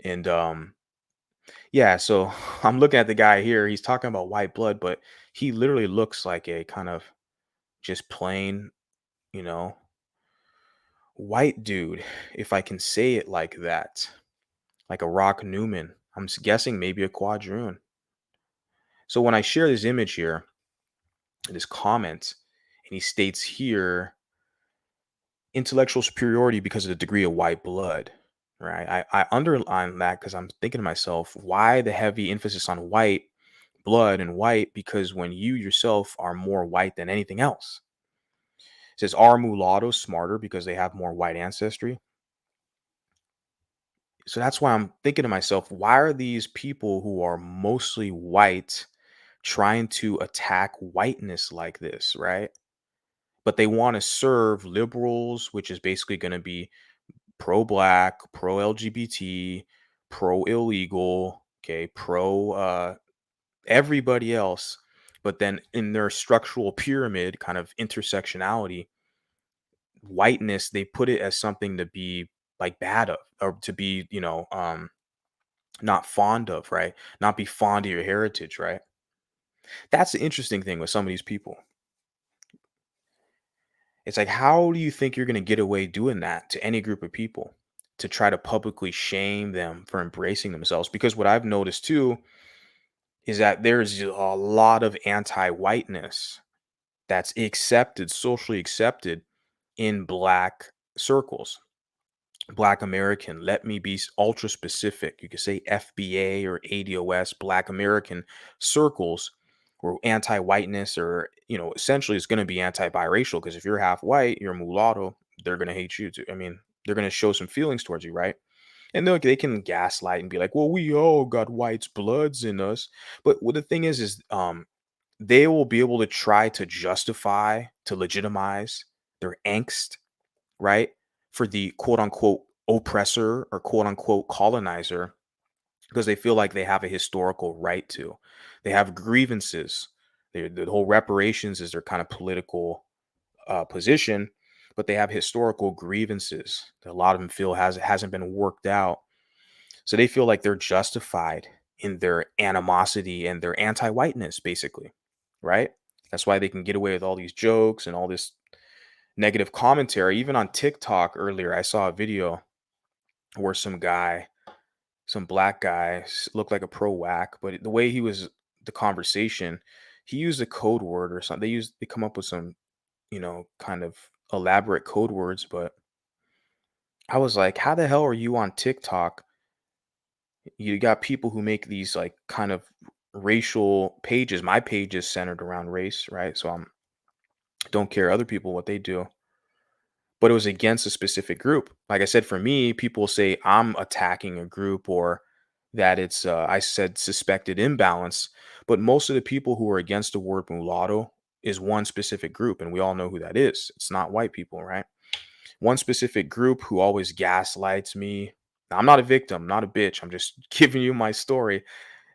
And yeah, so I'm looking at the guy here. He's talking about white blood, but he literally looks like a kind of just plain, you know, white dude, if I can say it like that, like a Rock Newman. I'm guessing maybe a quadroon. So when I share this image here, this comment, and he states here intellectual superiority because of the degree of white blood, right? I underline that because I'm thinking to myself, why the heavy emphasis on white blood and white? Because when you yourself are more white than anything else. It says, are mulattoes smarter because they have more white ancestry? So that's why I'm thinking to myself, why are these people who are mostly white trying to attack whiteness like this, right? But they want to serve liberals, which is basically going to be pro black, pro LGBT, pro illegal, okay, pro everybody else. But then in their structural pyramid kind of intersectionality, whiteness, they put it as something to be like bad of, or to be, not fond of, right? Not be fond of your heritage, right? That's the interesting thing with some of these people. It's like, how do you think you're going to get away doing that to any group of people, to try to publicly shame them for embracing themselves? Because what I've noticed too is that there's a lot of anti-whiteness that's accepted, socially accepted in black circles. Black American, let me be ultra specific. You could say FBA or ADOS, Black American circles where anti-whiteness, or, essentially it's going to be anti-biracial, because if you're half white, you're a mulatto, they're going to hate you too. I mean, they're going to show some feelings towards you, right? And they can gaslight and be like, well, we all got white's bloods in us. But what the thing is they will be able to try to justify, to legitimize their angst, right? For the quote unquote oppressor or quote unquote colonizer because they feel like they have a historical right to. They have grievances. The whole reparations is their kind of political position, but they have historical grievances that a lot of them feel hasn't been worked out. So they feel like they're justified in their animosity and their anti-whiteness, basically, right? That's why they can get away with all these jokes and all this negative commentary. Even on TikTok earlier, I saw a video where some black guy looked like a pro whack, but the way he was the conversation, he used a code word or something. They come up with some, kind of elaborate code words, but I was like, how the hell are you on TikTok? You got people who make these like kind of racial pages. My page is centered around race, right? So I don't care other people what they do, but it was against a specific group. Like I said, for me, people say I'm attacking a group or that it's, I said suspected imbalance, but most of the people who are against the word mulatto is one specific group, and we all know who that is. It's not white people, right? One specific group who always gaslights me. Now, I'm not a victim, not a bitch. I'm just giving you my story,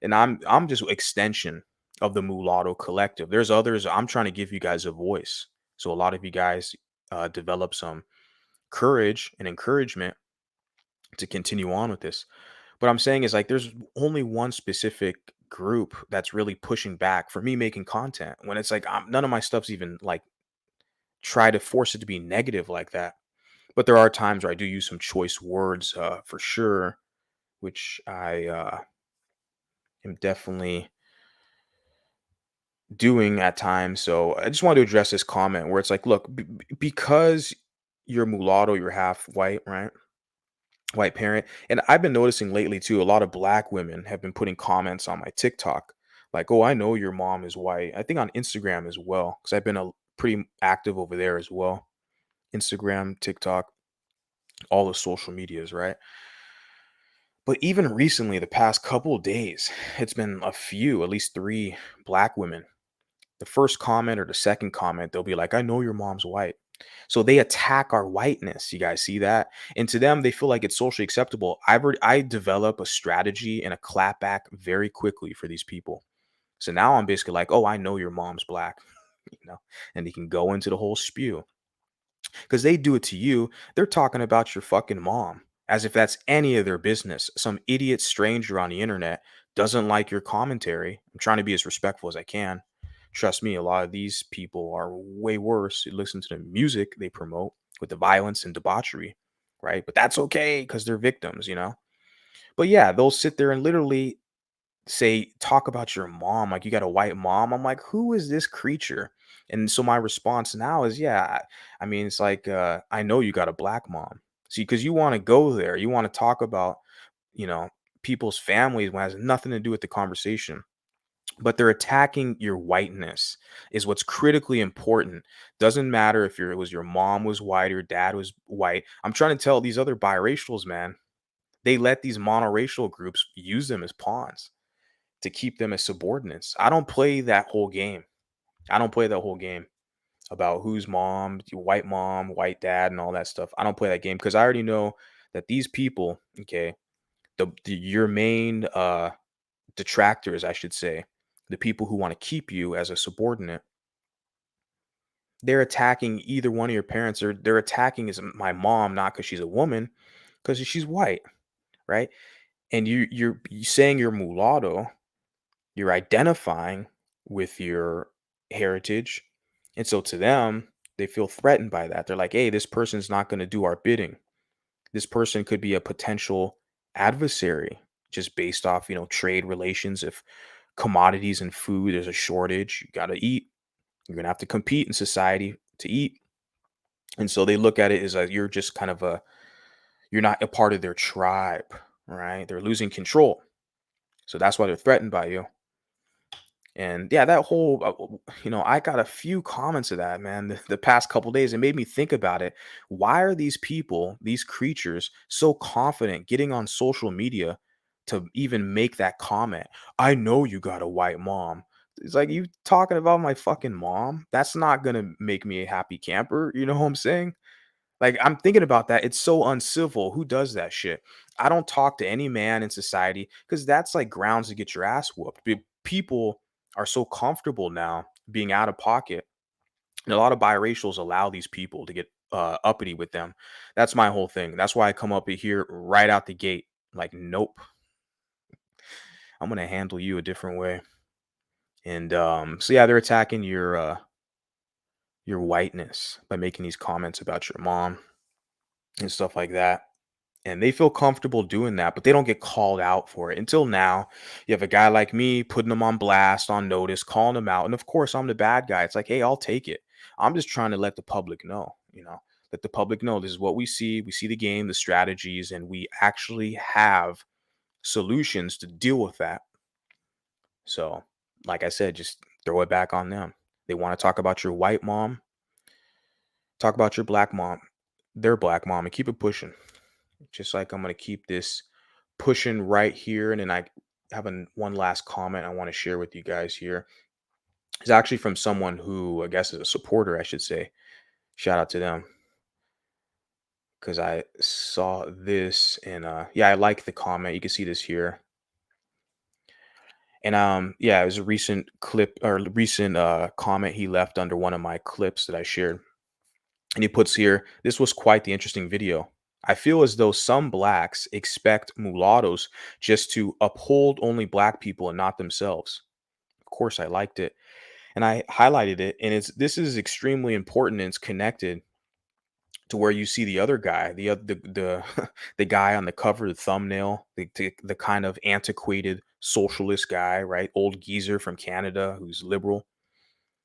and I'm just extension of the mulatto collective. There's others. I'm trying to give you guys a voice, so a lot of you guys develop some courage and encouragement to continue on with this. What I'm saying is like there's only one specific group that's really pushing back for me making content when it's like none of my stuff's even like try to force it to be negative like that. But there are times where I do use some choice words for sure, which I am definitely doing at times. So I just wanted to address this comment where it's like, look, because you're mulatto, you're half white, right? White parent. And I've been noticing lately too, a lot of black women have been putting comments on my TikTok, like, oh, I know your mom is white. I think on Instagram as well, because I've been pretty active over there as well. Instagram, TikTok, all the social medias, right? But even recently, the past couple of days, it's been a few, at least three black women. The first comment or the second comment, they'll be like, I know your mom's white. So they attack our whiteness. You guys see that? And to them, they feel like it's socially acceptable. I develop a strategy and a clapback very quickly for these people. So now I'm basically like, oh, I know your mom's black, and they can go into the whole spew because they do it to you. They're talking about your fucking mom as if that's any of their business. Some idiot stranger on the internet doesn't like your commentary. I'm trying to be as respectful as I can. Trust me, a lot of these people are way worse. You listen to the music they promote with the violence and debauchery, right? But that's okay because they're victims. But yeah, they'll sit there and literally say, talk about your mom like you got a white mom. I'm like, who is this creature? And so my response now is, yeah, I mean, it's like, I know you got a black mom. See, because you want to go there, you want to talk about, you know, people's families when it has nothing to do with the conversation. But they're attacking your whiteness is what's critically important. Doesn't matter if it was your mom was white or your dad was white. I'm trying to tell these other biracials, man, they let these monoracial groups use them as pawns to keep them as subordinates. I don't play that whole game. I don't play that whole game about who's mom, white dad, and all that stuff. I don't play that game because I already know that these people, okay, your main detractors, I should say, the people who want to keep you as a subordinate, they're attacking either one of your parents, or they're attacking as my mom, not because she's a woman, because she's white, right? And you saying you're mulatto, you're identifying with your heritage. And so to them, they feel threatened by that. They're like, hey, this person's not going to do our bidding. This person could be a potential adversary just based off, trade relations. If commodities and food, there's a shortage, you got to eat. You're going to have to compete in society to eat. And so they look at it as like you're just kind of you're not a part of their tribe, right? They're losing control. So that's why they're threatened by you. And yeah, that whole, I got a few comments of that, man, the past couple days. It made me think about it. Why are these people, these creatures, so confident getting on social media to even make that comment? I know you got a white mom. It's like, you talking about my fucking mom? That's not going to make me a happy camper. You know what I'm saying? Like, I'm thinking about that. It's so uncivil. Who does that shit? I don't talk to any man in society because that's like grounds to get your ass whooped. People are so comfortable now being out of pocket. And a lot of biracials allow these people to get uppity with them. That's my whole thing. That's why I come up here right out the gate. Like, nope, I'm gonna handle you a different way. And so yeah, they're attacking your whiteness by making these comments about your mom and stuff like that. And they feel comfortable doing that, but they don't get called out for it. Until now, you have a guy like me putting them on blast, on notice, calling them out. And of course, I'm the bad guy. It's like, hey, I'll take it. I'm just trying to let the public know, let the public know this is what we see. We see the game, the strategies, and we actually have solutions to deal with that. So, like I said, just throw it back on them. They want to talk about your white mom, talk about your black mom, their black mom, and keep it pushing. Just like I'm going to keep this pushing right here. And then I have one last comment I want to share with you guys here. It's actually from someone who I guess is a supporter, I should say. Shout out to them because I saw this and yeah, I like the comment. You can see this here. And yeah, it was a recent clip or recent comment he left under one of my clips that I shared. And he puts here, this was quite the interesting video. I feel as though some blacks expect mulattoes just to uphold only black people and not themselves. Of course, I liked it. And I highlighted it. And this is extremely important and it's connected to where you see the other guy, the the guy on the cover of the thumbnail, the kind of antiquated socialist guy, right? Old geezer from Canada who's liberal.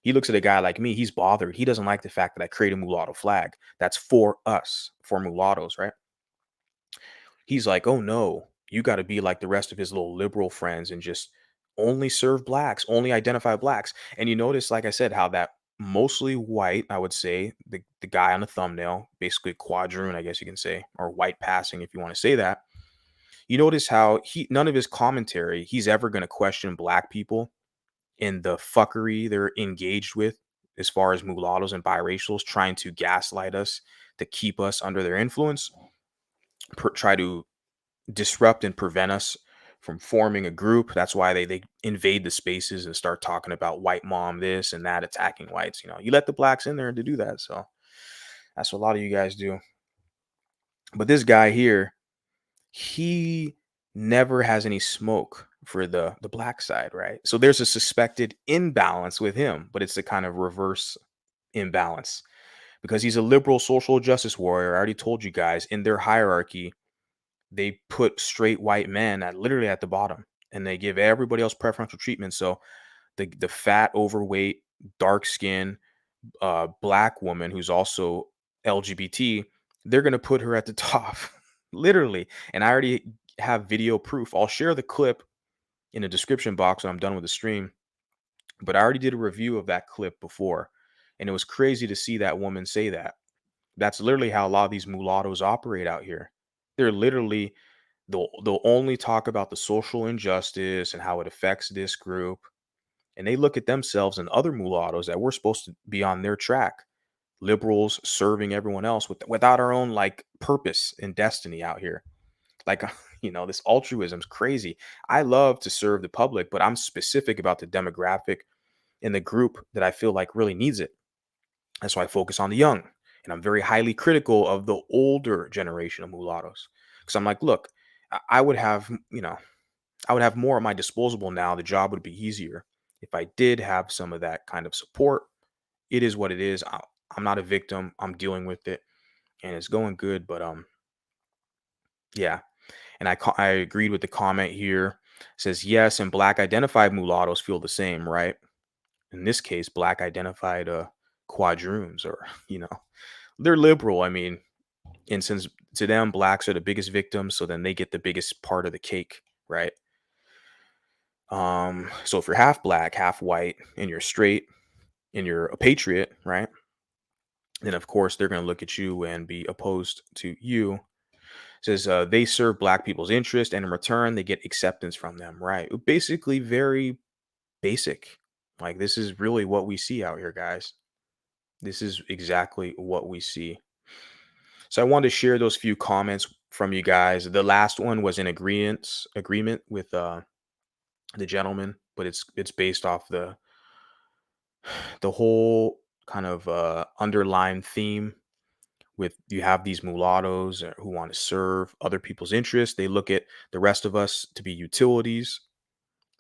He looks at a guy like me, he's bothered. He doesn't like the fact that I create a mulatto flag. That's for us, for mulattoes, right? He's like, oh no, you got to be like the rest of his little liberal friends and just only serve blacks, only identify blacks. And you notice, like I said, how that mostly white, I would say, the guy on the thumbnail, basically quadroon, I guess you can say, or white passing if you want to say that. You notice how none of his commentary, he's ever going to question black people in the fuckery they're engaged with as far as mulattoes and biracials trying to gaslight us to keep us under their influence, try to disrupt and prevent us from forming a group. That's why they invade the spaces and start talking about white mom this and that, attacking whites. You let the blacks in there to do that. So that's what a lot of you guys do. But this guy here, he never has any smoke for the black side, right? So there's a suspected imbalance with him, but it's a kind of reverse imbalance because he's a liberal social justice warrior. I already told you guys in their hierarchy, they put straight white men literally at the bottom and they give everybody else preferential treatment. So the fat, overweight, dark skin, black woman who's also LGBT, they're going to put her at the top, literally. And I already have video proof. I'll share the clip in the description box when I'm done with the stream. But I already did a review of that clip before. And it was crazy to see that woman say that. That's literally how a lot of these mulattoes operate out here. They're literally, they'll only talk about the social injustice and how it affects this group. And they look at themselves and other mulattoes that we're supposed to be on their track. Liberals serving everyone else without our own like purpose and destiny out here. Like, this altruism's crazy. I love to serve the public, but I'm specific about the demographic in the group that I feel like really needs it. That's why I focus on the young. And I'm very highly critical of the older generation of mulattoes. Because I'm like, look, I would have, I would have more at my disposable now. The job would be easier if I did have some of that kind of support. It is what it is. I'm not a victim. I'm dealing with it, and it's going good. But yeah. And I agreed with the comment here. It says yes, and black identified mulattoes feel the same, right? In this case, black identified quadroons, or they're liberal. I mean, and since to them blacks are the biggest victims, so then they get the biggest part of the cake, right? So if you're half black, half white, and you're straight, and you're a patriot, right? Then of course they're going to look at you and be opposed to you. It says they serve black people's interest, and in return they get acceptance from them, right? Basically, very basic. Like, this is really what we see out here, guys. This is exactly what we see. So I wanted to share those few comments from you guys. The last one was in agreement with the gentleman, but it's based off the whole kind of underlying theme with you have these mulattoes who want to serve other people's interests. They look at the rest of us to be utilities,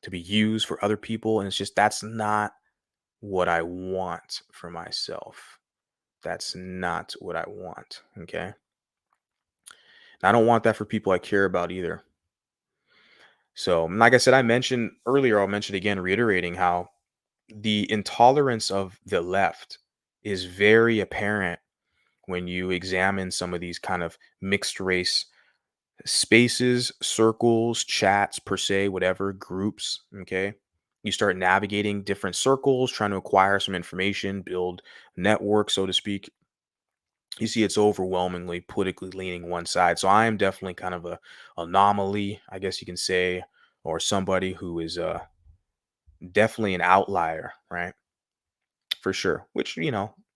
to be used for other people. And it's just that's not what I want for myself. That's not what I want. Okay. And I don't want that for people I care about either. So, like I said, I mentioned earlier, I'll mention again, reiterating how the intolerance of the left is very apparent when you examine some of these kind of mixed race spaces, circles, chats, per se, whatever, groups. Okay. You start navigating different circles, trying to acquire some information, build network, so to speak. You see, it's overwhelmingly politically leaning one side. So I am definitely kind of a anomaly, I guess you can say, or somebody who is definitely an outlier, right? For sure. Which,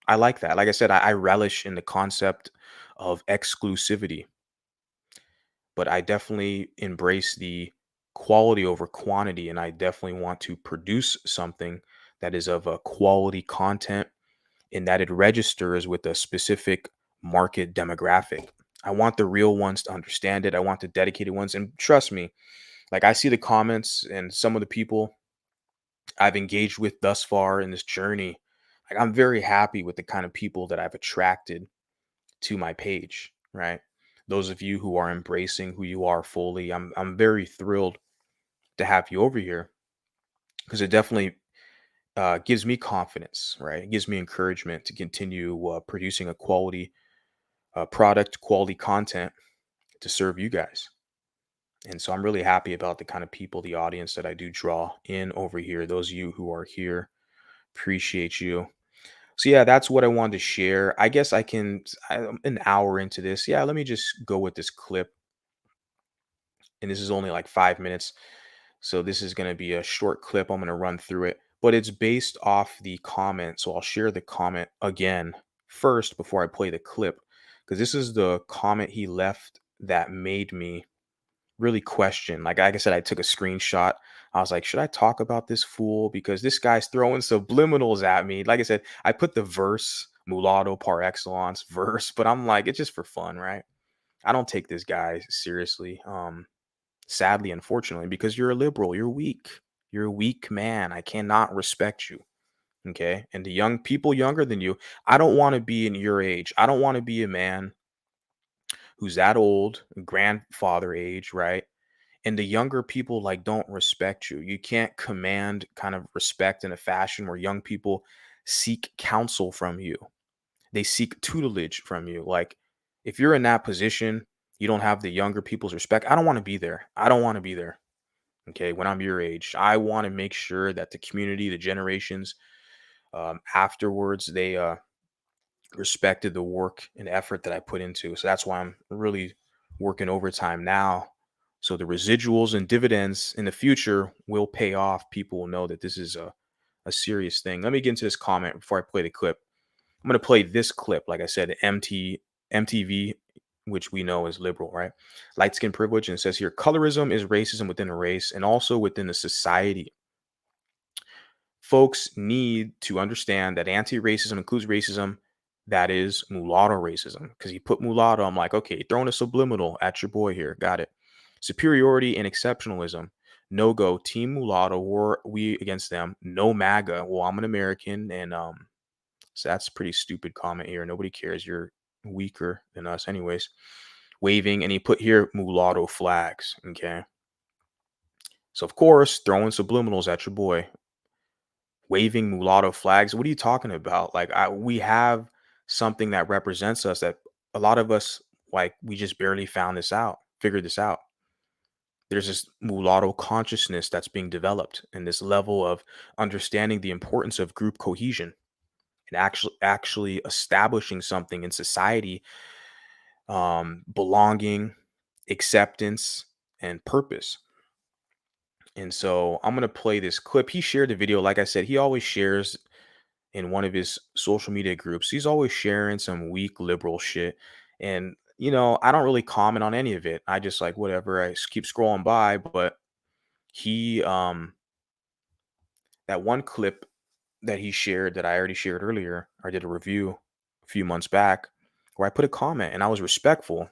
I like that. Like I said, I relish in the concept of exclusivity, but I definitely embrace the quality over quantity. And I definitely want to produce something that is of a quality content and that it registers with a specific market demographic. I want the real ones to understand it. I want the dedicated ones. And trust me, like I see the comments and some of the people I've engaged with thus far in this journey. Like I'm very happy with the kind of people that I've attracted to my page, right? Those of you who are embracing who you are fully, I'm very thrilled to have you over here because it definitely gives me confidence, right? It gives me encouragement to continue producing a quality product, quality content to serve you guys. And so I'm really happy about the kind of people, the audience that I do draw in over here. Those of you who are here, appreciate you. So yeah, that's what I wanted to share. I guess I'm an hour into this. Yeah, let me just go with this clip. And this is only like 5 minutes. So this is going to be a short clip. I'm going to run through it, but it's based off the comment. So I'll share the comment again first before I play the clip, because this is the comment he left that made me really question. Like I said, I took a screenshot. I was like, should I talk about this fool? Because this guy's throwing subliminals at me. Like I said, I put the verse, mulatto par excellence verse, but I'm like, it's just for fun, right? I don't take this guy seriously. Sadly, unfortunately, because you're a liberal, you're weak. You're a weak man. I cannot respect you. Okay. And the young people younger than you, I don't want to be in your age. I don't want to be a man who's that old, grandfather age, right? And the younger people like don't respect you. You can't command kind of respect in a fashion where young people seek counsel from you. They seek tutelage from you. Like if you're in that position, you don't have the younger people's respect. I don't want to be there. I don't want to be there. Okay, when I'm your age, I want to make sure that the community, the generations afterwards, they respected the work and effort that I put into. So that's why I'm really working overtime now. So the residuals and dividends in the future will pay off. People will know that this is a serious thing. Let me get into this comment before I play the clip. I'm going to play this clip, like I said, MTV, which we know is liberal, right? Light skin privilege. And it says here, colorism is racism within a race and also within the society. Folks need to understand that anti-racism includes racism that is mulatto racism. Because he put mulatto, I'm like, okay, throwing a subliminal at your boy here. Got it. Superiority and exceptionalism. No go. Team mulatto. War we against them. No MAGA. Well, I'm an American, and so that's a pretty stupid comment here. Nobody cares. You're weaker than us, anyways. Waving, and he put here mulatto flags. Okay. So of course, throwing subliminals at your boy. Waving mulatto flags. What are you talking about? Like we have something that represents us that a lot of us like we just barely figured this out. There's this mulatto consciousness that's being developed and this level of understanding the importance of group cohesion and actually establishing something in society, belonging, acceptance, and purpose. And so I'm going to play this clip. He shared the video. Like I said, he always shares in one of his social media groups. He's always sharing some weak liberal shit. And I don't really comment on any of it. I just like whatever. I keep scrolling by, but he that one clip that he shared that I already shared earlier, I did a review a few months back where I put a comment and I was respectful.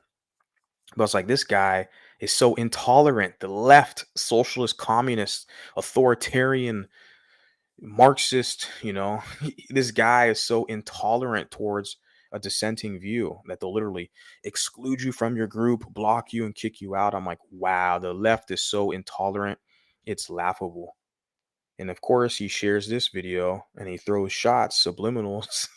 But I was like, this guy is so intolerant. The left, socialist, communist, authoritarian, Marxist, this guy is so intolerant towards a dissenting view that they'll literally exclude you from your group, block you, and kick you out. I'm like, wow, the left is so intolerant. It's laughable. And of course, he shares this video and he throws shots, subliminals,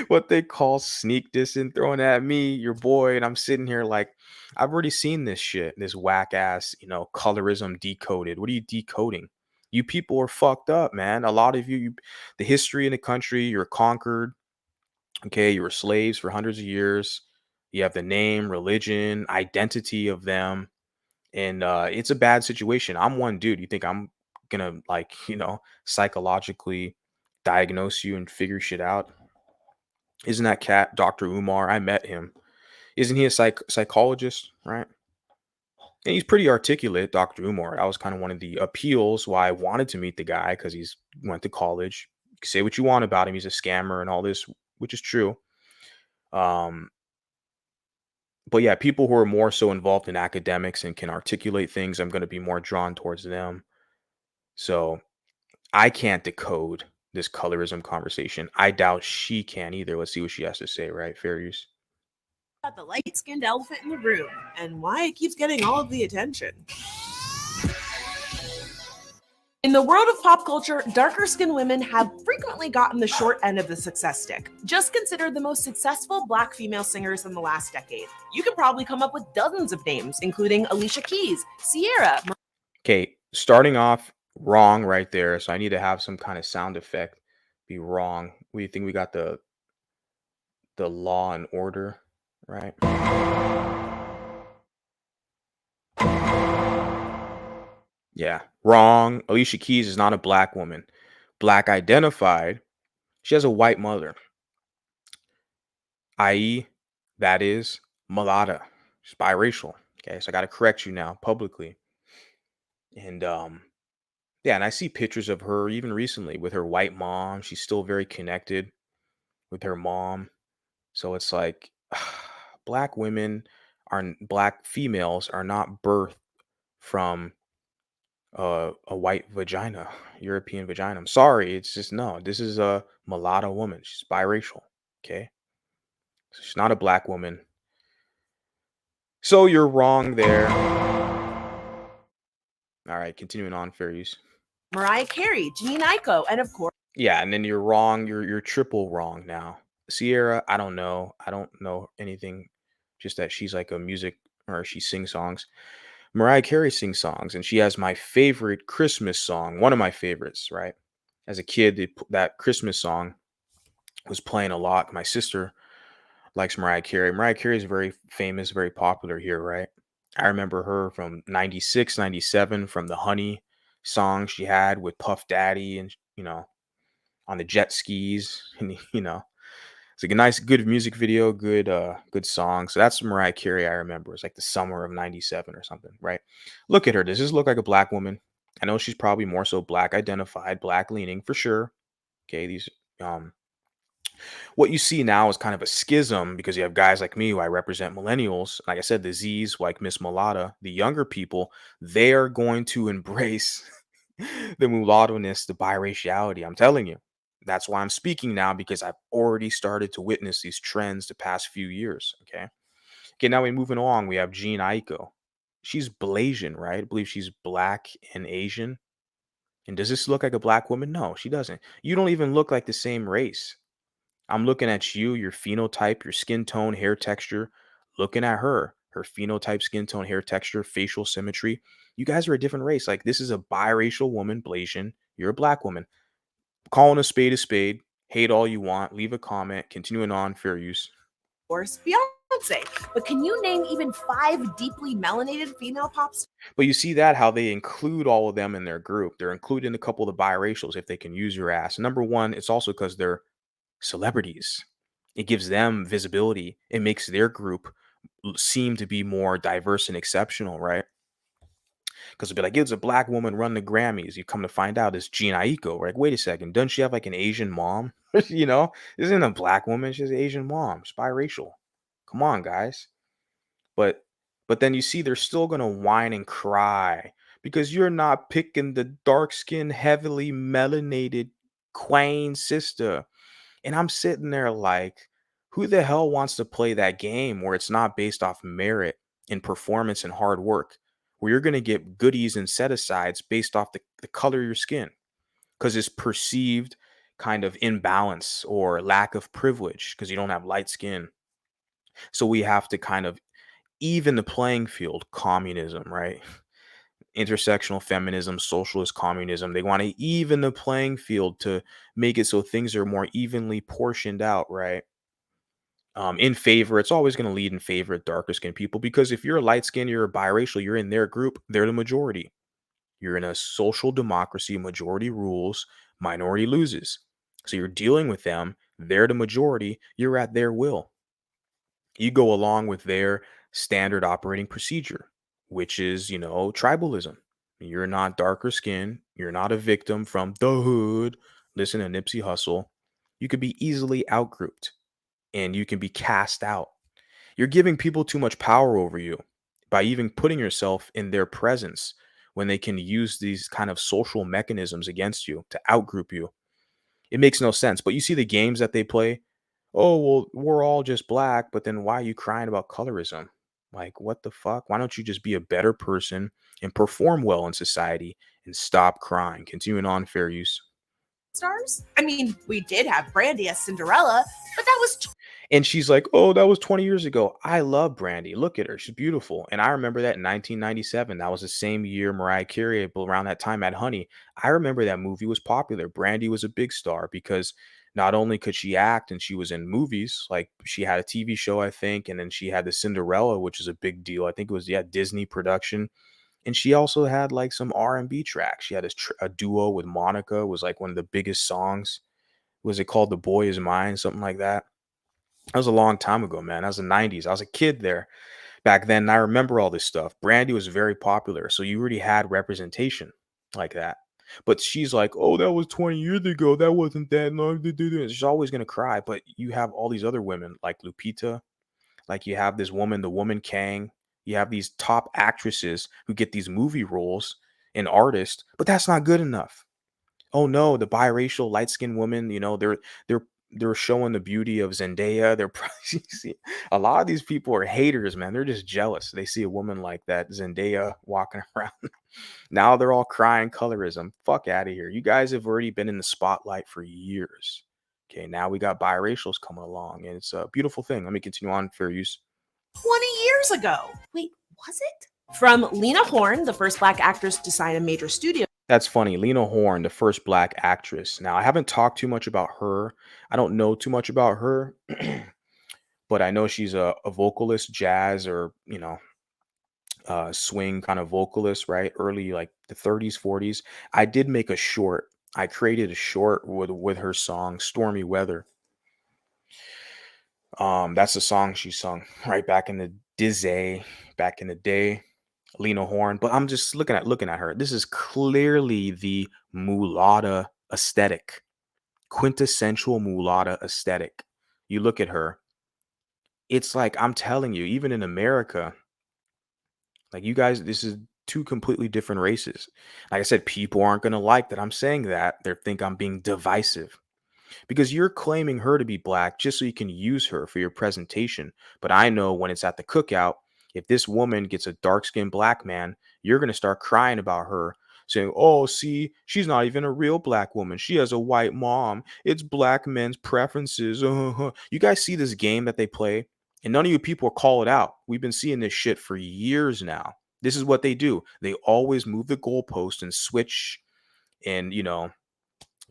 what they call sneak dissing, throwing at me, your boy. And I'm sitting here like, I've already seen this shit, this whack ass, colorism decoded. What are you decoding? You people are fucked up, man. A lot of the history in the country, you're conquered. Okay. You were slaves for hundreds of years. You have the name, religion, identity of them, and it's a bad situation. I'm one dude. You think I'm gonna like psychologically diagnose you and figure shit out? Isn't that cat Dr. Umar? I met him. Isn't he a psychologist, right? And he's pretty articulate, Dr. Umar. That was kind of one of the appeals why I wanted to meet the guy, because he's went to college. You can say what you want about him. He's a scammer and all this, which is true. But yeah, people who are more so involved in academics and can articulate things, I'm going to be more drawn towards them. So I can't decode this colorism conversation. I doubt she can either. Let's see what she has to say, right? Fair use. About the light-skinned elephant in the room and why it keeps getting all of the attention. In the world of pop culture, darker-skinned women have frequently gotten the short end of the success stick. Just consider the most successful Black female singers in the last decade. You can probably come up with dozens of names, including Alicia Keys, Sierra. Okay, starting off wrong right there. So I need to have some kind of sound effect be wrong. What do you think? We got the Law and Order, right? Yeah, wrong. Alicia Keys is not a Black woman. Black identified. She has a white mother, i.e., that is mulatto. She's biracial. Okay, so I got to correct you now publicly. And yeah, and I see pictures of her even recently with her white mom. She's still very connected with her mom. So it's like Black Black females are not birthed from a white vagina, European vagina. I'm sorry, it's just no. This is a mulatto woman. She's biracial. Okay, so she's not a Black woman. So you're wrong there. All right, continuing on, fair use. Mariah Carey, Jhené Aiko, and of course, Yeah, and then you're wrong. You're triple wrong now. Sierra, I don't know. I don't know anything. Just that she's like a music, or she sings songs. Mariah Carey sings songs, and she has my favorite Christmas song, one of my favorites, right? As a kid, that Christmas song was playing a lot. My sister likes Mariah Carey. Mariah Carey is very famous, very popular here, right? I remember her from 96, 97, from the Honey song she had with Puff Daddy, and on the jet skis, and it's like a nice, good music video, good song. So that's Mariah Carey. I remember it's like the summer of '97 or something, right? Look at her. Does this look like a Black woman? I know she's probably more so Black identified, Black leaning for sure. Okay, these what you see now is kind of a schism, because you have guys like me who I represent millennials. Like I said, the Z's, like Miss Mulatta, the younger people, they are going to embrace the mulatto-ness, the biraciality. I'm telling you. That's why I'm speaking now, because I've already started to witness these trends the past few years. Okay. Okay. Now we're moving along. We have Jhené Aiko. She's Blasian, right? I believe she's Black and Asian. And does this look like a Black woman? No, she doesn't. You don't even look like the same race. I'm looking at you, your phenotype, your skin tone, hair texture, looking at her phenotype, skin tone, hair texture, facial symmetry. You guys are a different race. Like, this is a biracial woman, Blasian. You're a Black woman. Calling a spade, hate all you want, leave a comment, continuing on, fair use. Beyonce. But can you name even 5 deeply melanated female pop stars? But you see that how they include all of them in their group. They're including a couple of the biracials if they can use your ass. Number one, it's also because they're celebrities. It gives them visibility. It makes their group seem to be more diverse and exceptional, right? Because it'll be like, it's a black woman run the Grammys. You come to find out it's Jean Aiko. Like, wait a second, doesn't she have like an Asian mom? You know, isn't a black woman? She's an Asian mom. She's biracial. Come on, guys. But then you see they're still gonna whine and cry because you're not picking the dark skinned, heavily melanated queen sister. And I'm sitting there like, who the hell wants to play that game where it's not based off merit and performance and hard work, where you're going to get goodies and set asides based off the color of your skin because it's perceived kind of imbalance or lack of privilege because you don't have light skin. So we have to kind of even the playing field, communism, right? Intersectional feminism, socialist communism. They want to even the playing field to make it so things are more evenly portioned out, right? In favor, it's always going to lead in favor of darker skinned people because if you're a light skin, you're a biracial, you're in their group, they're the majority. You're in a social democracy, majority rules, minority loses. So you're dealing with them, they're the majority, you're at their will. You go along with their standard operating procedure, which is, tribalism. You're not darker skin. You're not a victim from the hood. Listen to Nipsey Hussle. You could be easily outgrouped and you can be cast out. You're giving people too much power over you by even putting yourself in their presence when they can use these kind of social mechanisms against you to outgroup you. It makes no sense. But you see the games that they play. Oh, well, we're all just black, but then why are you crying about colorism? Like, what the fuck? Why don't you just be a better person and perform well in society and stop crying? Continuing on, fair use. Stars? I mean, we did have Brandy as Cinderella, but that was And she's like, oh, that was 20 years ago. I love Brandy. Look at her. She's beautiful. And I remember that in 1997. That was the same year Mariah Carey, around that time, had Honey. I remember that movie was popular. Brandy was a big star because not only could she act and she was in movies, like she had a TV show, I think, and then she had the Cinderella, which is a big deal. I think it was, Disney production. And she also had like some R&B tracks. She had a duo with Monica, was like one of the biggest songs. Was it called The Boy Is Mine? Something like that. That was a long time ago, man. That was the 90s. I was a kid there back then. And I remember all this stuff. Brandy was very popular. So you already had representation like that. But she's like, oh, that was 20 years ago. That wasn't that long to do this. She's always going to cry. But you have all these other women like Lupita. Like you have this woman, the woman Kang. You have these top actresses who get these movie roles and artists. But that's not good enough. Oh no, the biracial light-skinned woman, they're showing the beauty of Zendaya. They're probably a lot of these people are haters, man. They're just jealous. They see a woman like that, Zendaya, walking around. Now they're all crying colorism. Fuck out of here. You guys have already been in the spotlight for years. Okay, now we got biracials coming along, and it's a beautiful thing. Let me continue on, fair use. 20 years ago. Wait, was it? From Lena Horne, the first black actress to sign a major studio. That's funny. Lena Horne, the first black actress. Now, I haven't talked too much about her. I don't know too much about her, but I know she's a vocalist, jazz or, swing kind of vocalist, right? Early, like the 30s, 40s. I did make a short. I created a short with her song Stormy Weather. That's the song she sung right back in the back in the day. Lena Horne, but I'm just looking at her. This is clearly the mulatta aesthetic, quintessential mulatta aesthetic. You look at her, it's like I'm telling you, even in America, like you guys, this is two completely different races. Like I said, people aren't gonna like that I'm saying that. They think I'm being divisive. Because you're claiming her to be black just so you can use her for your presentation. But I know when it's at the cookout, if this woman gets a dark-skinned black man, you're going to start crying about her, saying, oh, see, she's not even a real black woman. She has a white mom. It's black men's preferences. You guys see this game that they play? And none of you people call it out. We've been seeing this shit for years now. This is what they do. They always move the goalpost and switch and,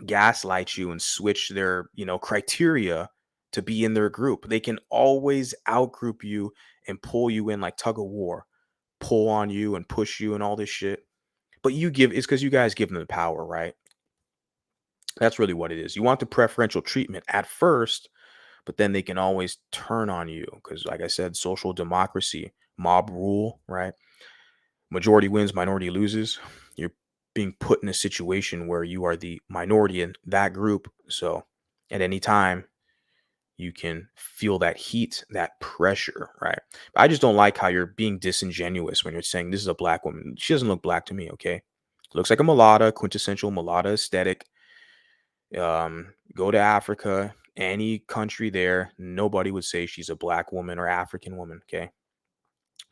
gaslight you and switch their criteria to be in their group. They can always outgroup you and pull you in like tug of war, pull on you and push you and all this shit. But it's because you guys give them the power, right? That's really what it is. You want the preferential treatment at first, but then they can always turn on you because, like I said, social democracy, mob rule, right? Majority wins, minority loses. You're being put in a situation where you are the minority in that group. So at any time, you can feel that heat, that pressure, right? But I just don't like how you're being disingenuous when you're saying this is a black woman. She doesn't look black to me, okay? Looks like a mulatto, quintessential mulatto aesthetic. Go to Africa, any country there, nobody would say she's a black woman or African woman, okay?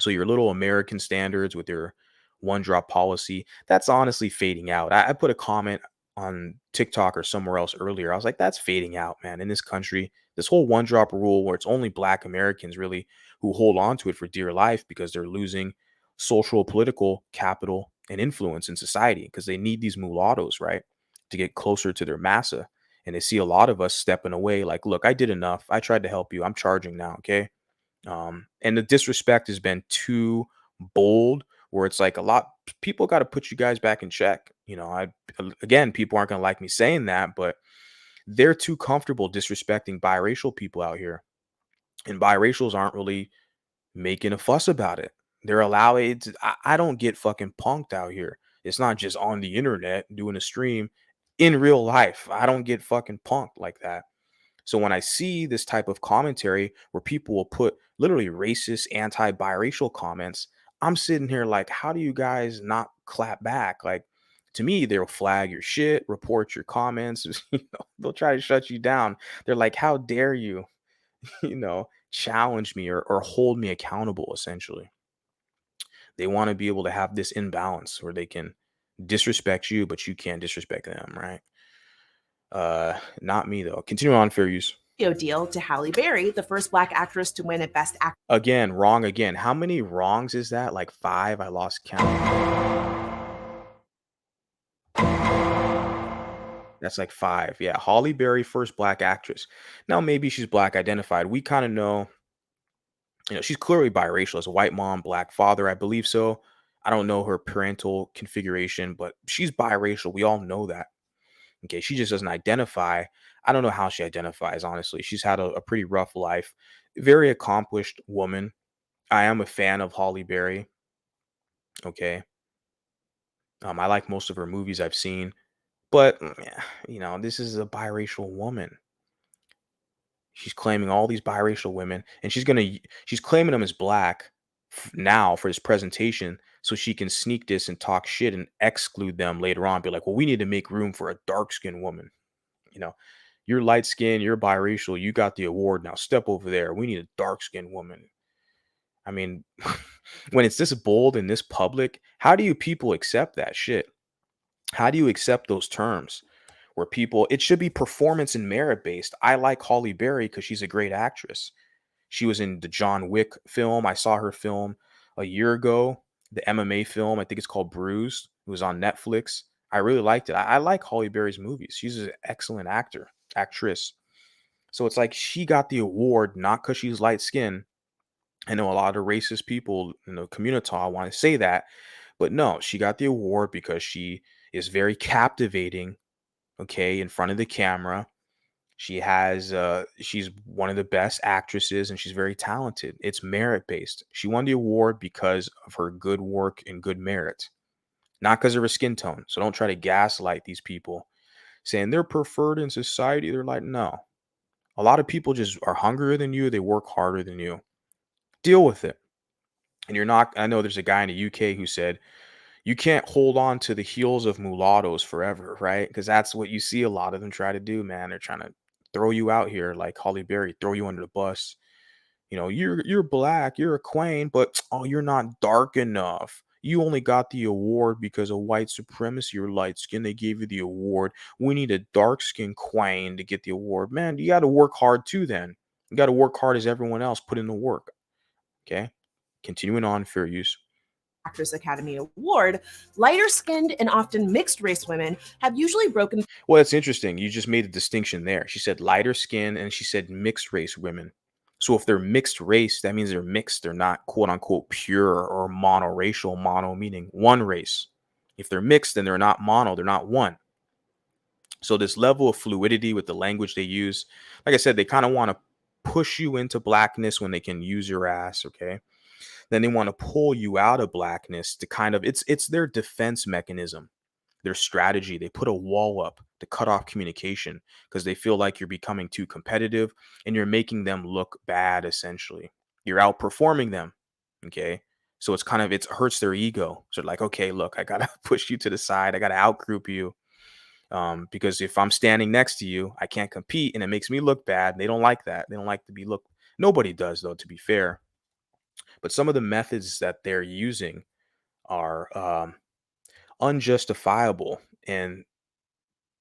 So your little American standards with your one drop policy, that's honestly fading out. I put a comment on TikTok or somewhere else earlier. I was like, that's fading out, man. In this country, this whole one drop rule where it's only black Americans really who hold on to it for dear life because they're losing social, political capital and influence in society because they need these mulattoes, right? To get closer to their massa. And they see a lot of us stepping away like, look, I did enough. I tried to help you. I'm charging now. Okay. And the disrespect has been too bold where it's like a lot people got to put you guys back in check. Again, people aren't going to like me saying that, but they're too comfortable disrespecting biracial people out here. And biracials aren't really making a fuss about it. They're allowed to, I don't get fucking punked out here. It's not just on the internet doing a stream in real life. I don't get fucking punked like that. So when I see this type of commentary where people will put literally racist, anti-biracial comments, I'm sitting here like, how do you guys not clap back? Like, to me, they'll flag your shit, report your comments. They'll try to shut you down. They're like, how dare you, challenge me or hold me accountable, essentially. They want to be able to have this imbalance where they can disrespect you, but you can't disrespect them, right? Not me though. Continue on, fair use. Deal to Halle Berry, the first black actress to win a Best Actress. Again, wrong again. How many wrongs is that? Like 5? I lost count. That's like 5. Yeah, Halle Berry, first black actress. Now maybe she's black identified. We kind of know, she's clearly biracial. As a white mom, black father, I believe so. I don't know her parental configuration, but she's biracial. We all know that. Okay, she just doesn't identify. I don't know how she identifies, honestly. She's had a pretty rough life. Very accomplished woman. I am a fan of Halle Berry. Okay. I like most of her movies I've seen. But, this is a biracial woman. She's claiming all these biracial women, and she's claiming them as black now for this presentation so she can sneak this and talk shit and exclude them later on. Be like, well, we need to make room for a dark-skinned woman. You're light skinned, you're biracial, you got the award. Now step over there. We need a dark-skinned woman. I mean, when it's this bold and this public, how do you people accept that shit? How do you accept those terms where it should be performance and merit based? I like Halle Berry because she's a great actress. She was in the John Wick film. I saw her film a year ago, the MMA film. I think it's called Bruised. It was on Netflix. I really liked it. I like Halle Berry's movies. She's an excellent actress. So it's like she got the award not because she's light skinned. I know a lot of racist people in the community want to say that, but no, she got the award because she is very captivating, okay, in front of the camera. She's one of the best actresses and she's very talented. It's merit based. She won the award because of her good work and good merit, not because of her skin tone. So don't try to gaslight these people saying they're preferred in society. They're like, no. A lot of people just are hungrier than you. They work harder than you. Deal with it. And I know there's a guy in the UK who said, you can't hold on to the heels of mulattoes forever, right? Because that's what you see a lot of them try to do, man. They're trying to throw you out here like Halle Berry, throw you under the bus. You're black, you're a queen, but you're not dark enough. You only got the award because of white supremacy. You're light skin. They gave you the award. We need a dark skinned queen to get the award. Man, you got to work hard too then. You got to work hard as everyone else. Put in the work. Okay? Continuing on, fair use. Actress Academy Award, lighter skinned and often mixed race women have usually broken. Well, it's interesting. You just made a distinction there. She said lighter skin and she said mixed race women. So if they're mixed race, that means they're mixed. They're not quote unquote pure or monoracial, mono meaning one race. If they're mixed, then they're not mono, they're not one. So this level of fluidity with the language they use, like I said, they kind of want to push you into blackness when they can use your ass, okay? Then they want to pull you out of blackness to kind of, it's their defense mechanism, their strategy. They put a wall up to cut off communication because they feel like you're becoming too competitive and you're making them look bad, essentially. You're outperforming them, okay? So it's kind of, it hurts their ego. So like, okay, look, I gotta push you to the side. I gotta outgroup you. Because if I'm standing next to you, I can't compete and it makes me look bad. They don't like that. They don't like to be looked. Nobody does, though, to be fair. But some of the methods that they're using are unjustifiable. And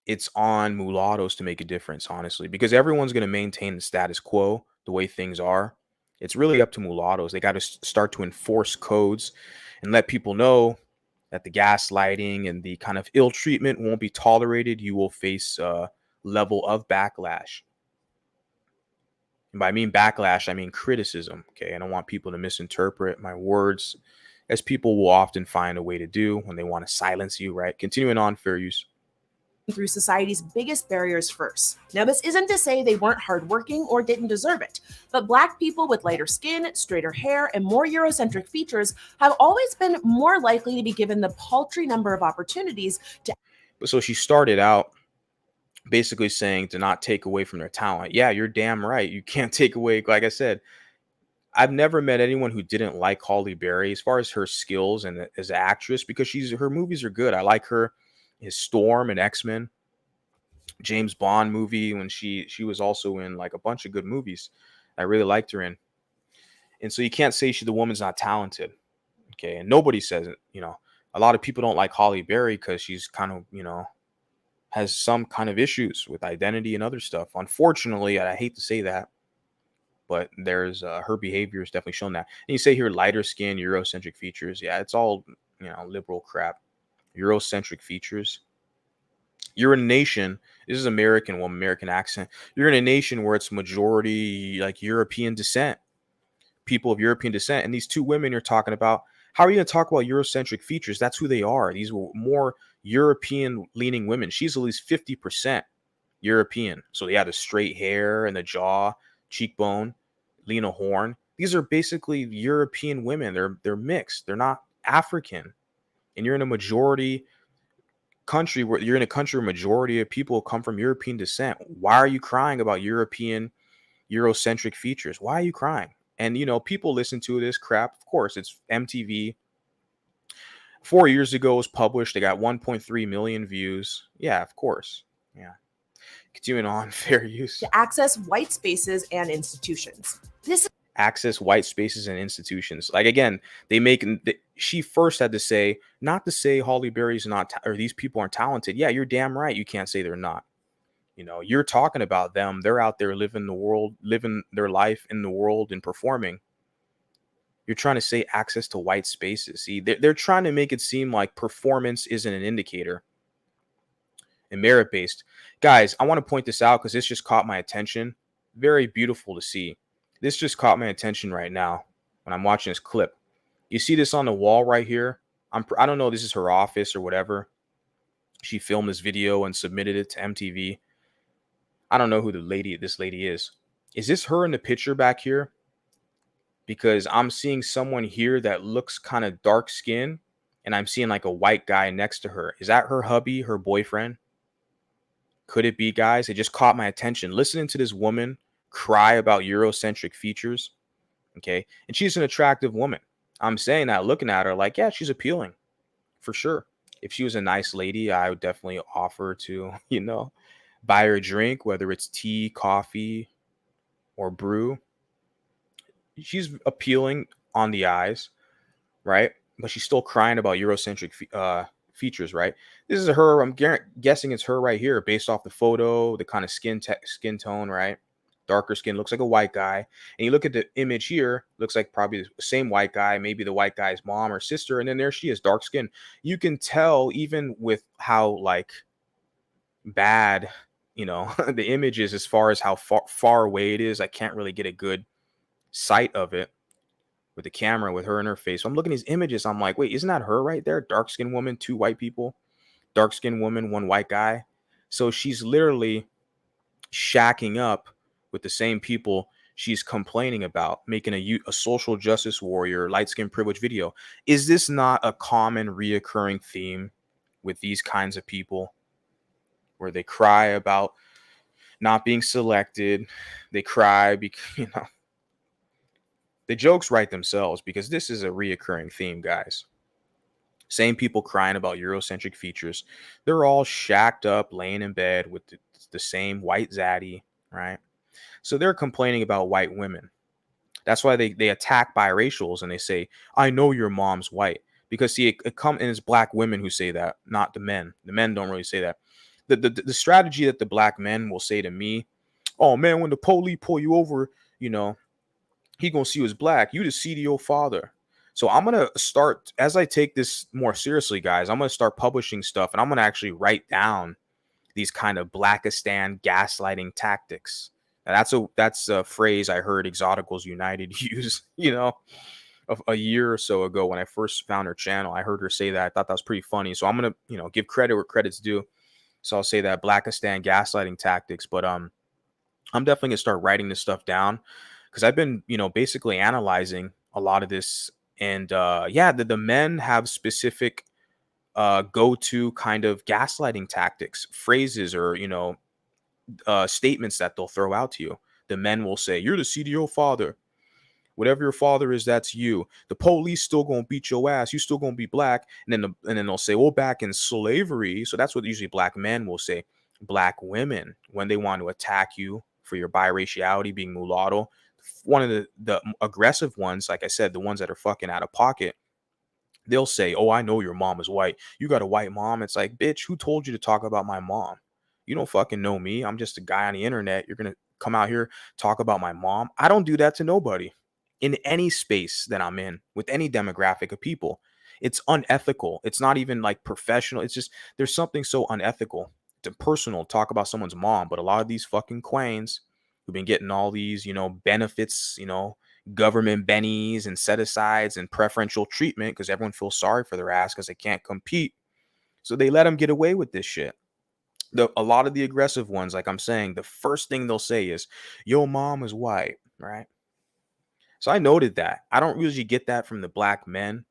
it's on mulattoes to make a difference, honestly, because everyone's going to maintain the status quo the way things are. It's really up to mulattoes. They got to start to enforce codes and let people know that the gaslighting and the kind of ill treatment won't be tolerated. You will face a level of backlash. And by I mean backlash, I mean criticism. Okay. I don't want people to misinterpret my words, as people will often find a way to do when they want to silence you, right? Continuing on, fair use. Through society's biggest barriers first. Now, this isn't to say they weren't hardworking or didn't deserve it, but Black people with lighter skin, straighter hair, and more Eurocentric features have always been more likely to be given the paltry number of opportunities to. But so she started out basically saying to not take away from their talent. Yeah, you're damn right. You can't take away, like I said, I've never met anyone who didn't like Halle Berry as far as her skills and as an actress, because her movies are good. I like her. His Storm and X-Men, James Bond movie, when she was also in like a bunch of good movies I really liked her in. And so you can't say the woman's not talented. Okay. And nobody says it, a lot of people don't like Halle Berry because she's kind of, has some kind of issues with identity and other stuff. Unfortunately, I hate to say that, but there's her behavior is definitely shown that. And you say here, lighter skin, Eurocentric features. Yeah, it's all, liberal crap. Eurocentric features. You're in a nation, this is American woman, American accent. You're in a nation where it's majority like European descent, people of European descent. And these two women you're talking about, how are you going to talk about Eurocentric features? That's who they are. These were more European leaning women. She's at least 50% European. So they have the straight hair and the jaw, cheekbone, Lena Horne. These are basically European women. They're mixed. They're not African. And you're in a majority country where you're in a country where majority of people come from European descent. Why are you crying about Eurocentric features? Why are you crying? And people listen to this crap. Of course, it's MTV. 4 years ago it was published. They got 1.3 million views. Yeah, of course. Yeah. Continuing on, fair use. To access white spaces and institutions. Access white spaces and institutions. Like, again, she first had to say, not to say Halle Berry's not, or these people aren't talented. Yeah, you're damn right. You can't say they're not. You're talking about them. They're out there living their life in the world and performing. You're trying to say access to white spaces. See, they're trying to make it seem like performance isn't an indicator and merit-based. Guys, I want to point this out because this just caught my attention. Very beautiful to see. This just caught my attention right now when I'm watching this clip. You see this on the wall right here? I don't know, this is her office or whatever. She filmed this video and submitted it to MTV. I don't know who this lady is. Is this her in the picture back here? Because I'm seeing someone here that looks kind of dark skinned, and I'm seeing like a white guy next to her. Is that her hubby, her boyfriend? Could it be, guys? It just caught my attention. Listening to this woman cry about Eurocentric features. Okay. And she's an attractive woman. I'm saying that, looking at her like, yeah, she's appealing for sure. If she was a nice lady, I would definitely offer to, buy her a drink, whether it's tea, coffee, or brew. She's appealing on the eyes, right? But she's still crying about Eurocentric features, right? This is her. I'm guessing it's her right here, based off the photo, the kind of skin tone, right? Darker skin, looks like a white guy. And you look at the image here, looks like probably the same white guy, maybe the white guy's mom or sister. And then there she is, dark skin. You can tell even with how like bad, the image is, as far as how far away it is. I can't really get a good sight of it with the camera with her in her face. So I'm looking at these images. I'm like, wait, isn't that her right there? Dark skinned woman, two white people, dark skinned woman, one white guy. So she's literally shacking up with the same people she's complaining about, making a social justice warrior, light skin privilege video. Is this not a common reoccurring theme with these kinds of people, where they cry about not being selected? They cry because, the jokes write themselves, because this is a reoccurring theme, guys. Same people crying about Eurocentric features. They're all shacked up, laying in bed with the same white zaddy, right? So they're complaining about white women. That's why they attack biracials and they say, I know your mom's white. Because see, it comes, and it's black women who say that, not the men. The men don't really say that. The strategy that the black men will say to me, oh man, when the police pull you over, he gonna see you as black. You the CDO father. So I'm gonna start, as I take this more seriously, guys, I'm gonna start publishing stuff, and I'm gonna actually write down these kind of Blackistan gaslighting tactics. Now, that's a phrase I heard Exoticals United use, a year or so ago when I first found her channel. I heard her say that. I thought that was pretty funny. So I'm gonna, give credit where credit's due. So I'll say that Blackistan gaslighting tactics. But I'm definitely gonna start writing this stuff down, because I've been, basically analyzing a lot of this. And the men have specific go-to kind of gaslighting tactics, phrases, or statements that they'll throw out to you. The men will say, you're the CDO father. Whatever your father is, that's you. The police still gonna beat your ass. You still gonna be black. And then they'll say, well, back in slavery. So that's what usually black men will say. Black women, when they want to attack you for your biraciality, being mulatto, one of the aggressive ones, like I said, the ones that are fucking out of pocket, they'll say, oh, I know your mom is white. You got a white mom. It's like, bitch, who told you to talk about my mom? You don't fucking know me. I'm just a guy on the internet. You're going to come out here, talk about my mom. I don't do that to nobody in any space that I'm in with any demographic of people. It's unethical. It's not even like professional. It's just, there's something so unethical to personal talk about someone's mom. But a lot of these fucking quains who've been getting all these, benefits, government bennies and set asides and preferential treatment, because everyone feels sorry for their ass because they can't compete. So they let them get away with this shit. A lot of the aggressive ones, like I'm saying, the first thing they'll say is, your mom is white, right? So I noted that. I don't usually get that from the black men.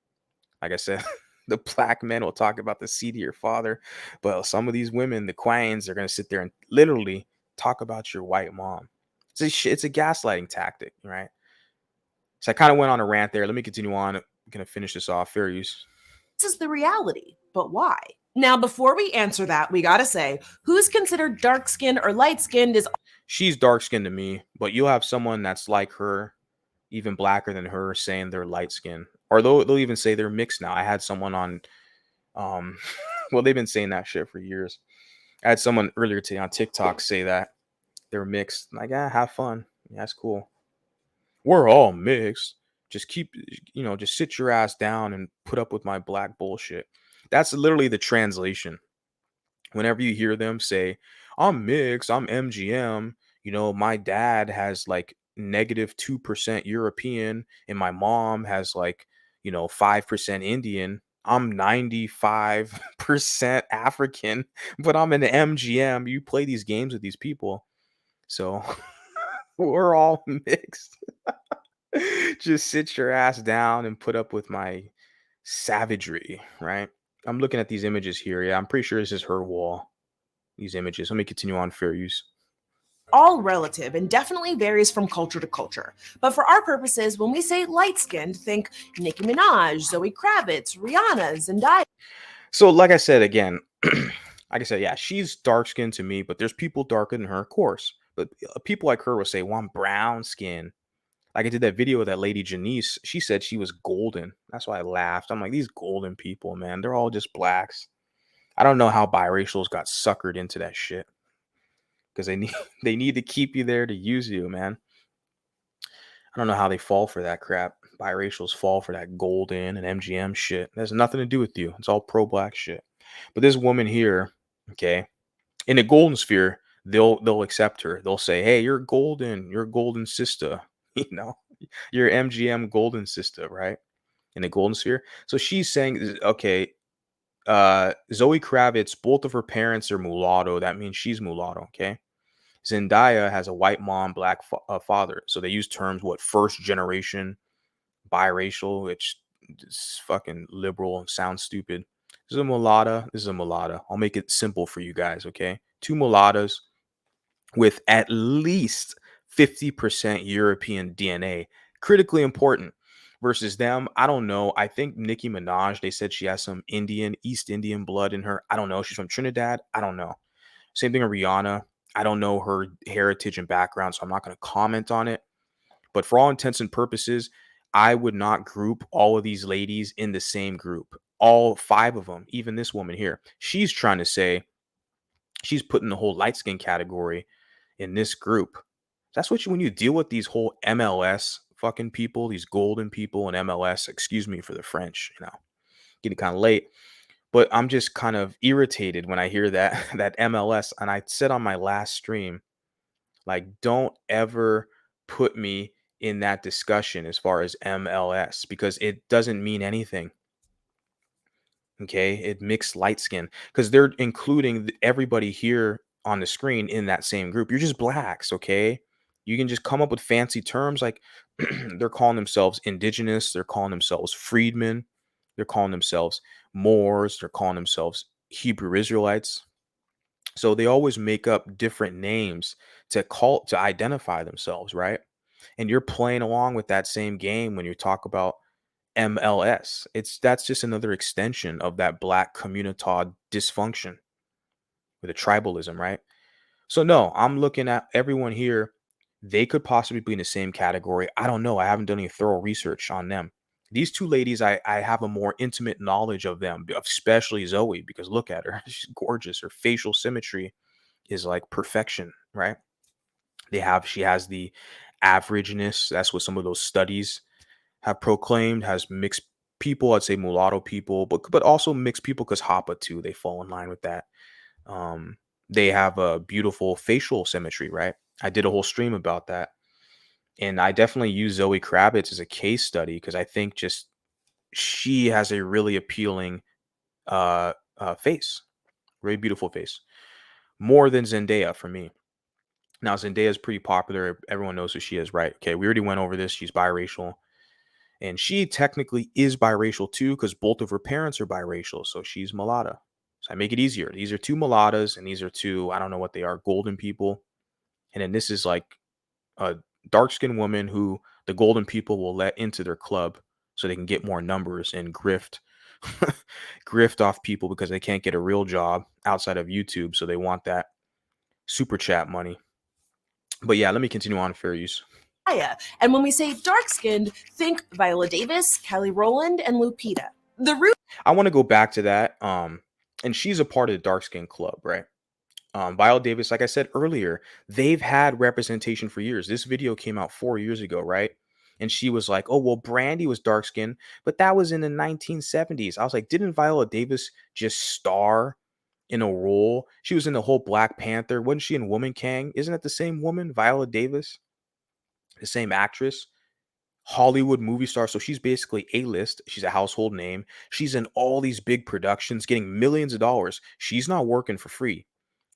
Like I said, the black men will talk about the seed of your father, but some of these women, the queens, are going to sit there and literally talk about your white mom. It's a gaslighting tactic, right? So I kind of went on a rant there. Let me continue on. I'm going to finish this off. Fair use. This is the reality, but why? Now, before we answer that, we gotta say, who's considered dark-skinned or light-skinned is... She's dark-skinned to me, but you'll have someone that's like her, even blacker than her, saying they're light-skinned. Or they'll even say they're mixed now. I had someone on, well, they've been saying that shit for years. I had someone earlier today on TikTok say that they're mixed. I'm like, have fun. Yeah, that's cool. We're all mixed. Just just sit your ass down and put up with my black bullshit. That's literally the translation. Whenever you hear them say, I'm mixed, I'm MGM, my dad has like -2% European and my mom has like, 5% Indian. I'm 95% African, but I'm an MGM. You play these games with these people. So we're all mixed. Just sit your ass down and put up with my savagery, right? I'm looking at these images here. Yeah, I'm pretty sure this is her wall. These images. Let me continue on fair use. all relative and definitely varies from culture to culture. But for our purposes, when we say light-skinned, think Nicki Minaj, Zoe Kravitz, Rihanna, Zendaya. So, like I said, again, like I said, yeah, she's dark skinned to me, but there's people darker than her, of course. But people like her will say, well, I'm brown skin. Like I did that video with that lady Janice. She said she was golden. That's why I laughed. I'm like, these golden people, man, they're all just blacks. I don't know how biracials got suckered into that shit, because they need to keep you there to use you, man. I don't know how they fall for that crap. Biracials fall for that golden and MGM shit. It has nothing to do with you. It's all pro-black shit. But this woman here, okay, in the golden sphere, they'll accept her. They'll say, hey, you're golden. You're a golden sister. You're MGM golden sister, right? In the golden sphere. So she's saying, okay, Zoe Kravitz, both of her parents are mulatto. That means she's mulatto, okay? Zendaya has a white mom, black father. So they use terms, what, first generation, biracial, which is fucking liberal and sounds stupid. This is a mulatta. This is a mulatta. I'll make it simple for you guys, okay? Two mulattas with at least 50% European DNA. Critically important. Versus them, I don't know. I think Nicki Minaj, they said she has some East Indian blood in her. I don't know. She's from Trinidad. I don't know. Same thing with Rihanna. I don't know her heritage and background, so I'm not going to comment on it. But for all intents and purposes, I would not group all of these ladies in the same group. All five of them, even this woman here, she's trying to say she's putting the whole light skin category in this group. That's what when you deal with these whole MLS fucking people, these golden people in MLS, excuse me for the French, getting kind of late. But I'm just kind of irritated when I hear that that MLS. And I said on my last stream, like, don't ever put me in that discussion as far as MLS because it doesn't mean anything. Okay, it mixed light skin because they're including everybody here on the screen in that same group. You're just blacks, okay? You can just come up with fancy terms like they're calling themselves indigenous, they're calling themselves freedmen, they're calling themselves Moors, they're calling themselves Hebrew Israelites. So they always make up different names to identify themselves, right? And you're playing along with that same game when you talk about MLS. That's just another extension of that black communitad dysfunction with the tribalism, right? So no, I'm looking at everyone here. They could possibly be in the same category. I don't know. I haven't done any thorough research on them. These two ladies, I have a more intimate knowledge of them, especially Zoe, because look at her. She's gorgeous. Her facial symmetry is like perfection, right? She has the averageness. That's what some of those studies have proclaimed, has mixed people. I'd say mulatto people, but also mixed people because Hapa too. They fall in line with that. They have a beautiful facial symmetry, right? I did a whole stream about that. And I definitely use Zoe Kravitz as a case study because I think just she has a really appealing face, very beautiful face, more than Zendaya for me. Now Zendaya is pretty popular. Everyone knows who she is, right? Okay, we already went over this. She's biracial. And she technically is biracial too because both of her parents are biracial. So she's mulatta. So I make it easier. These are two mulattas and these are two, I don't know what they are, golden people. And then this is like a dark-skinned woman who the golden people will let into their club so they can get more numbers and grift grift off people because they can't get a real job outside of YouTube. So they want that super chat money. But yeah, let me continue on, fair use. And when we say dark skinned, think Viola Davis, Kelly Rowland, and Lupita. The root I want to go back to that. And she's a part of the dark skin club, right? Viola Davis, like I said earlier, they've had representation for years. This video came out 4 years ago, right? And she was like, oh, well, Brandy was dark skinned, but that was in the 1970s. I was like, didn't Viola Davis just star in a role? She was in the whole Black Panther. Wasn't she in Woman King? Isn't it the same woman, Viola Davis? The same actress? Hollywood movie star. So she's basically A-list. She's a household name. She's in all these big productions, getting millions of dollars. She's not working for free.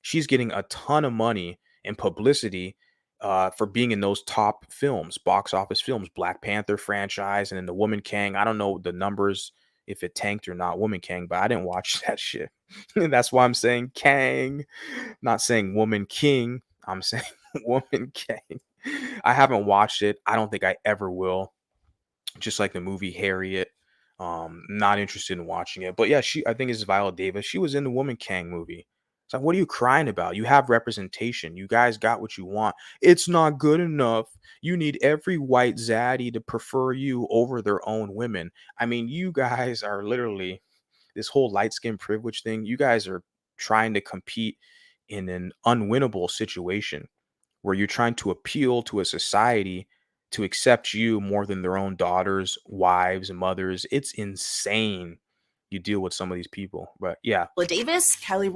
She's getting a ton of money and publicity for being in those top films, box office films, Black Panther franchise, and then the Woman King. I don't know the numbers if it tanked or not, Woman King, but I didn't watch that shit. That's why I'm saying Kang, not saying Woman King. I'm saying Woman King. I haven't watched it. I don't think I ever will. Just like the movie Harriet. Not interested in watching it. But yeah, I think it's Viola Davis. She was in the Woman King movie. It's like, what are you crying about? You have representation. You guys got what you want. It's not good enough. You need every white zaddy to prefer you over their own women. I mean, you guys are literally this whole light skin privilege thing. You guys are trying to compete in an unwinnable situation where you're trying to appeal to a society to accept you more than their own daughters, wives, and mothers. It's insane. You deal with some of these people. But yeah, Davis, Kelly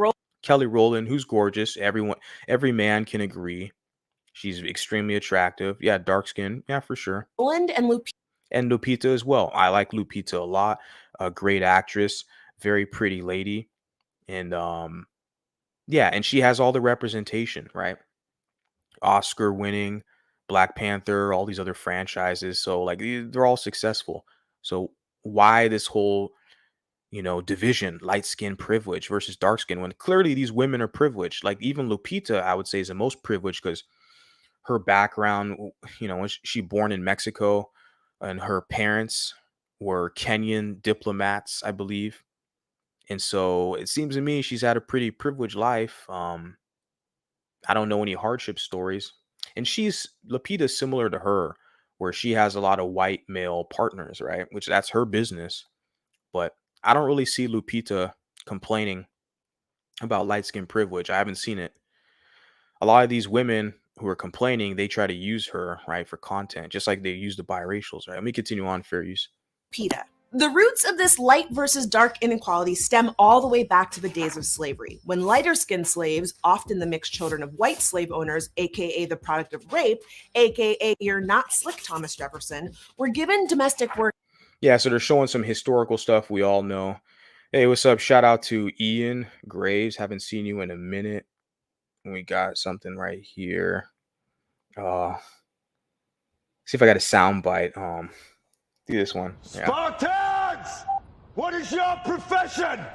Rowland, who's gorgeous. Every man can agree. She's extremely attractive. Yeah, dark skin. Yeah, for sure. Rowland And Lupita as well. I like Lupita a lot. A great actress, very pretty lady. And yeah, and she has all the representation, right? Oscar winning, Black Panther, all these other franchises. So like they're all successful. So why this whole, division, light skin privilege versus dark skin, when clearly these women are privileged? Like even Lupita, I would say, is the most privileged because her background, when she born in Mexico and her parents were Kenyan diplomats, I believe. And so it seems to me she's had a pretty privileged life. I don't know any hardship stories. And Lupita's similar to her, where she has a lot of white male partners, right? Which that's her business. But I don't really see Lupita complaining about light skin privilege. I haven't seen it. A lot of these women who are complaining, they try to use her, right, for content, just like they use the biracials, right? Let me continue on, fair use. PETA. The roots of this light versus dark inequality stem all the way back to the days of slavery, when lighter-skinned slaves, often the mixed children of white slave owners, aka the product of rape, aka you're not slick Thomas Jefferson, were given domestic work. Yeah, so they're showing some historical stuff we all know. Hey, what's up? Shout out to Ian Graves. Haven't seen you in a minute. We got something right here. See if I got a sound bite. Do this one. Yeah. Spartans! What is your profession?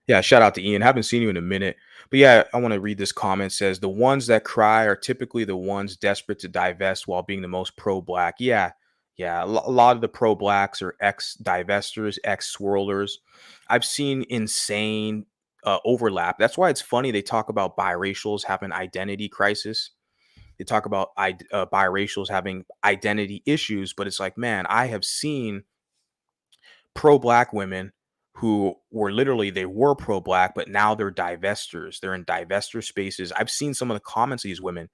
Yeah, shout out to Ian. Haven't seen you in a minute. But yeah, I want to read this comment. It says, the ones that cry are typically the ones desperate to divest while being the most pro-black. Yeah. A lot of the pro-blacks are ex-divestors, ex-swirlers. I've seen insane overlap. That's why it's funny they talk about biracials having identity crisis. They talk about biracials having identity issues, but it's like, man, I have seen pro-black women who were they were pro-black, but now they're divestors. They're in divestor spaces. I've seen some of the comments of these women.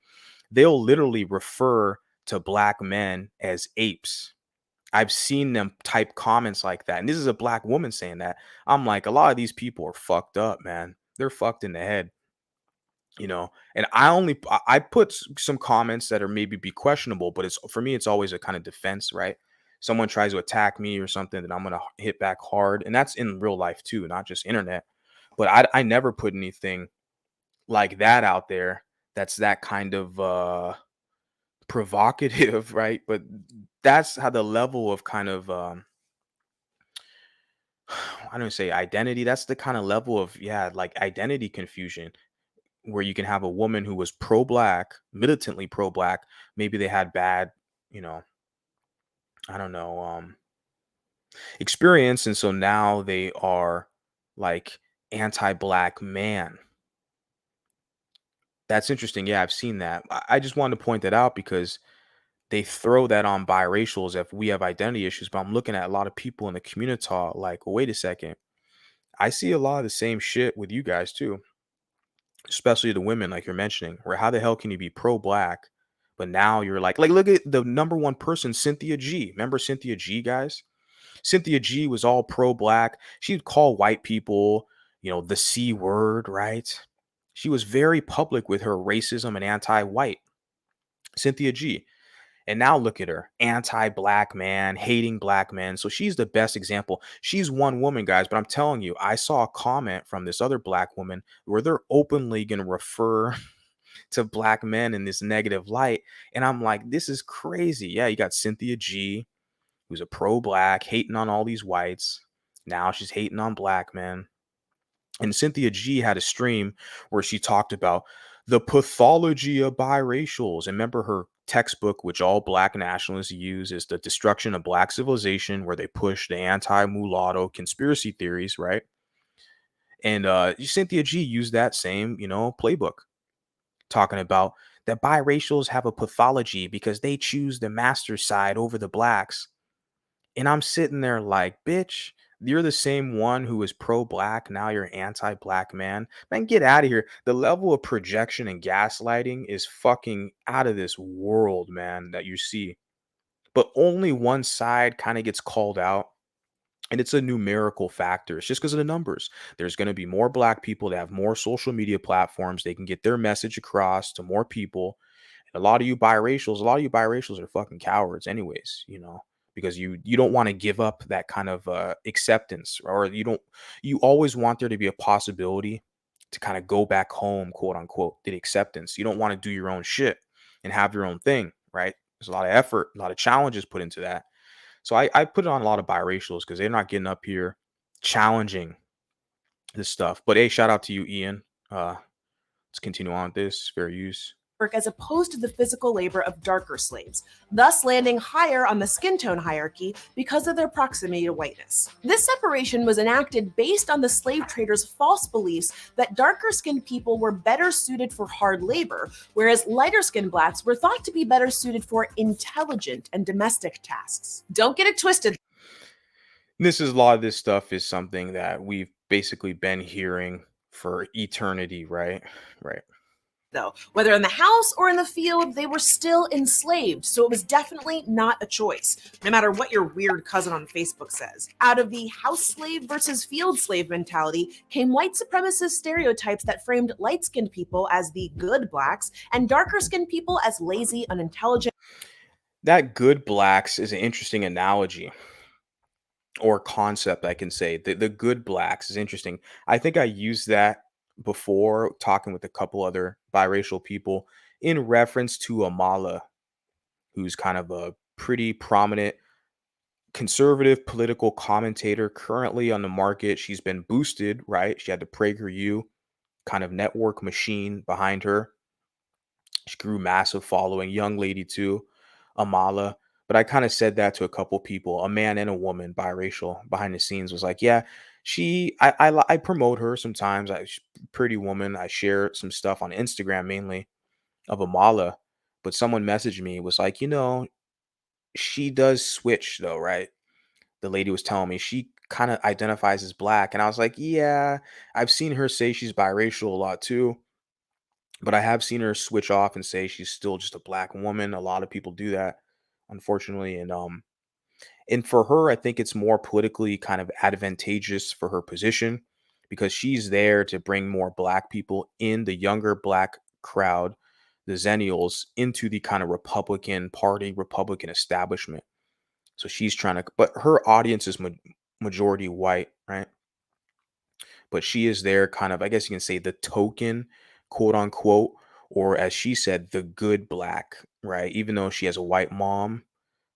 They'll literally refer to black men as apes. I've seen them type comments like that. And this is a black woman saying that. I'm like, a lot of these people are fucked up, man. They're fucked in the head. And I put some comments that are maybe be questionable, but it's, for me, it's always a kind of defense, right? Someone tries to attack me or something, then I'm going to hit back hard. And that's in real life too, not just internet. But I never put anything like that out there that's that kind of provocative, right? But that's how the level of kind of I don't say identity, that's the kind of level of like identity confusion, where you can have a woman who was pro-black, militantly pro-black. Maybe they had bad, I don't know, experience. And so now they are like anti-black man. That's interesting. Yeah, I've seen that. I just wanted to point that out because they throw that on biracials if we have identity issues. But I'm looking at a lot of people in the community like, well, wait a second. I see a lot of the same shit with you guys too, especially the women, like you're mentioning, where how the hell can you be pro-black, but now you're like look at the number one person, Cynthia G. Remember Cynthia G, guys? Cynthia G was all pro-black. She'd call white people, the C word, right? She was very public with her racism and anti-white. Cynthia G. And now look at her, anti-black man, hating black men. So she's the best example. She's one woman, guys, but I'm telling you, I saw a comment from this other black woman where they're openly going to refer to black men in this negative light. And I'm like, this is crazy. Yeah, you got Cynthia G, who's a pro-black, hating on all these whites. Now she's hating on black men. And Cynthia G had a stream where she talked about the pathology of biracials. And remember her textbook, which all black nationalists use, is The Destruction of Black Civilization, where they push the anti-mulatto conspiracy theories, right? And Cynthia G used that same, playbook, talking about that biracials have a pathology because they choose the master side over the blacks. And I'm sitting there like, bitch, you're the same one who is pro-black. Now you're anti-black man. Man, get out of here. The level of projection and gaslighting is fucking out of this world, man, that you see. But only one side kind of gets called out. And it's a numerical factor. It's just because of the numbers. There's going to be more black people that have more social media platforms. They can get their message across to more people. And a lot of you biracials are fucking cowards anyways, because you don't want to give up that kind of acceptance, or you always want there to be a possibility to kind of go back home, quote unquote, the acceptance. You don't want to do your own shit and have your own thing, right? There's a lot of effort, a lot of challenges put into that. So I put it on a lot of biracials because they're not getting up here challenging this stuff. But hey, shout out to you, Ian. Let's continue on with this. Fair use. As opposed to the physical labor of darker slaves, thus landing higher on the skin tone hierarchy because of their proximity to whiteness. This separation was enacted based on the slave traders' false beliefs that darker skinned people were better suited for hard labor, whereas lighter skinned blacks were thought to be better suited for intelligent and domestic tasks. Don't get it twisted. A lot of this stuff is something that we've basically been hearing for eternity, right? Right. Though, whether in the house or in the field, they were still enslaved, so it was definitely not a choice, no matter what your weird cousin on Facebook says. Out of the house slave versus field slave mentality came white supremacist stereotypes that framed light-skinned people as the good blacks and darker-skinned people as lazy, unintelligent. That good blacks is an interesting analogy or concept, I can say. The good blacks is interesting. I think I used that before talking with a couple other biracial people in reference to Amala, who's kind of a pretty prominent conservative political commentator currently on the market. She's been boosted, right? She had the PragerU kind of network machine behind her. She grew massive following, young lady too, Amala. But I kind of said that to a couple people, a man and a woman, biracial, behind the scenes, was like, yeah, I promote her sometimes. She's a pretty woman. I share some stuff on Instagram mainly of Amala. But someone messaged me, was like, she does switch though, right? The lady was telling me she kind of identifies as black. And I was like, yeah, I've seen her say she's biracial a lot too. But I have seen her switch off and say she's still just a black woman. A lot of people do that, unfortunately. And for her, I think it's more politically kind of advantageous for her position because she's there to bring more black people in, the younger black crowd, the Zennials, into the kind of Republican Party, Republican establishment. So she's trying to, but her audience is majority white, right? But she is there kind of, I guess you can say, the token, quote unquote, or as she said, the good black, right? Even though she has a white mom,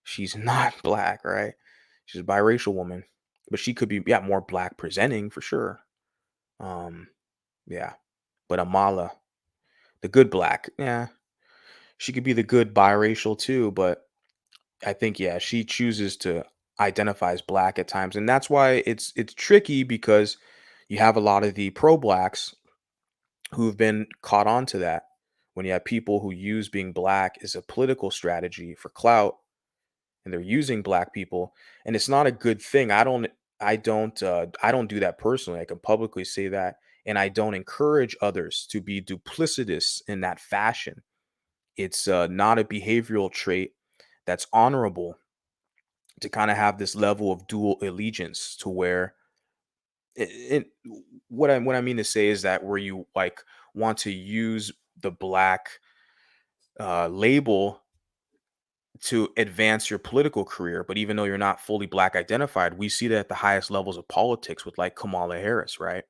she's not black, right? She's a biracial woman, but she could be, yeah, more black presenting for sure. Yeah. But Amala, the good black, yeah, she could be the good biracial too, but I think, yeah, she chooses to identify as black at times. And that's why it's tricky because you have a lot of the pro blacks who've been caught on to that. When you have people who use being black as a political strategy for clout, and they're using black people, and it's not a good thing. I don't do that personally. I can publicly say that, and I don't encourage others to be duplicitous in that fashion. It's not a behavioral trait that's honorable to kind of have this level of dual allegiance to where what I mean to say is that where you like want to use the black label to advance your political career, but even though you're not fully black identified, we see that at the highest levels of politics with like Kamala Harris, right?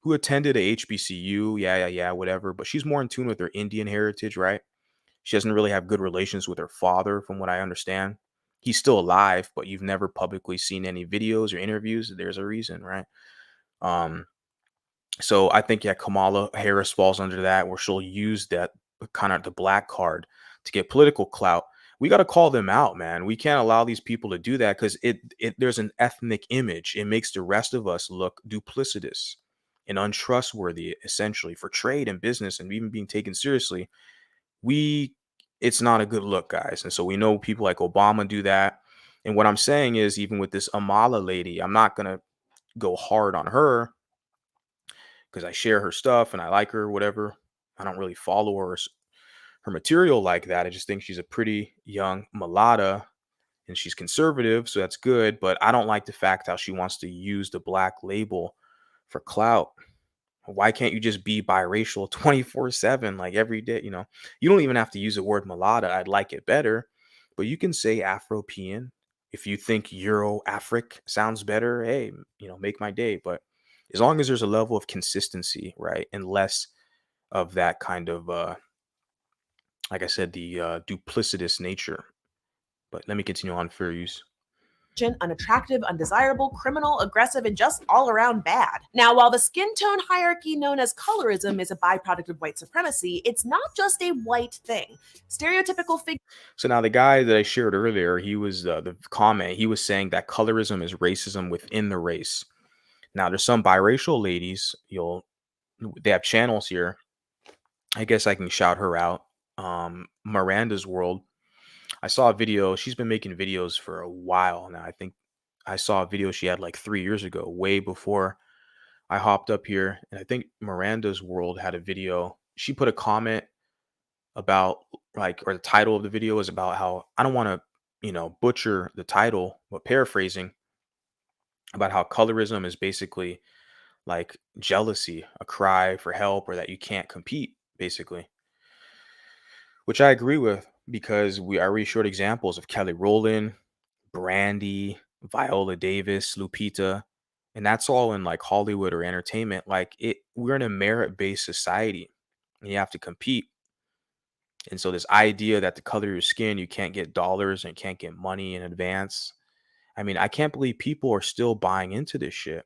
Who attended a HBCU, yeah, whatever, but she's more in tune with her Indian heritage, right? She doesn't really have good relations with her father, from what I understand. He's still alive, but you've never publicly seen any videos or interviews. There's a reason, right? Um, so I think, yeah, Kamala Harris falls under that, where she'll use that kind of the black card to get political clout. We got to call them out, man. We can't allow these people to do that because it there's an ethnic image. It makes the rest of us look duplicitous and untrustworthy, essentially, for trade and business and even being taken seriously. It's not a good look, guys. And so we know people like Obama do that. And what I'm saying is, even with this Amala lady, I'm not gonna go hard on her because I share her stuff and I like her, whatever. I don't really follow her material like that. I just think she's a pretty young mulatto and she's conservative, so that's good. But I don't like the fact how she wants to use the black label for clout. Why can't you just be biracial 24/7, like every day? You don't even have to use the word mulatto. I'd like it better, but you can say Afropean. If you think Euro Afric sounds better, hey, make my day. But as long as there's a level of consistency, right, and less of that kind of like I said, the duplicitous nature. But let me continue on fair use. Unattractive, undesirable, criminal, aggressive, and just all around bad. Now, while the skin tone hierarchy known as colorism is a byproduct of white supremacy, it's not just a white thing. Stereotypical figures. So now the guy that I shared earlier, he was the comment, he was saying that colorism is racism within the race. Now there's some biracial ladies, they have channels here. I guess I can shout her out. Miranda's World. I saw a video. She's been making videos for a while now. I think I saw a video she had like 3 years ago, way before I hopped up here. And I think Miranda's World had a video. She put a comment about like, or the title of the video is about how I don't want to, butcher the title, but paraphrasing about how colorism is basically like jealousy, a cry for help, or that you can't compete, basically. Which I agree with because I already showed examples of Kelly Rowland, Brandy, Viola Davis, Lupita, and that's all in like Hollywood or entertainment. Like we're in a merit-based society, and you have to compete. And so this idea that the color of your skin, you can't get dollars and can't get money in advance. I mean, I can't believe people are still buying into this shit.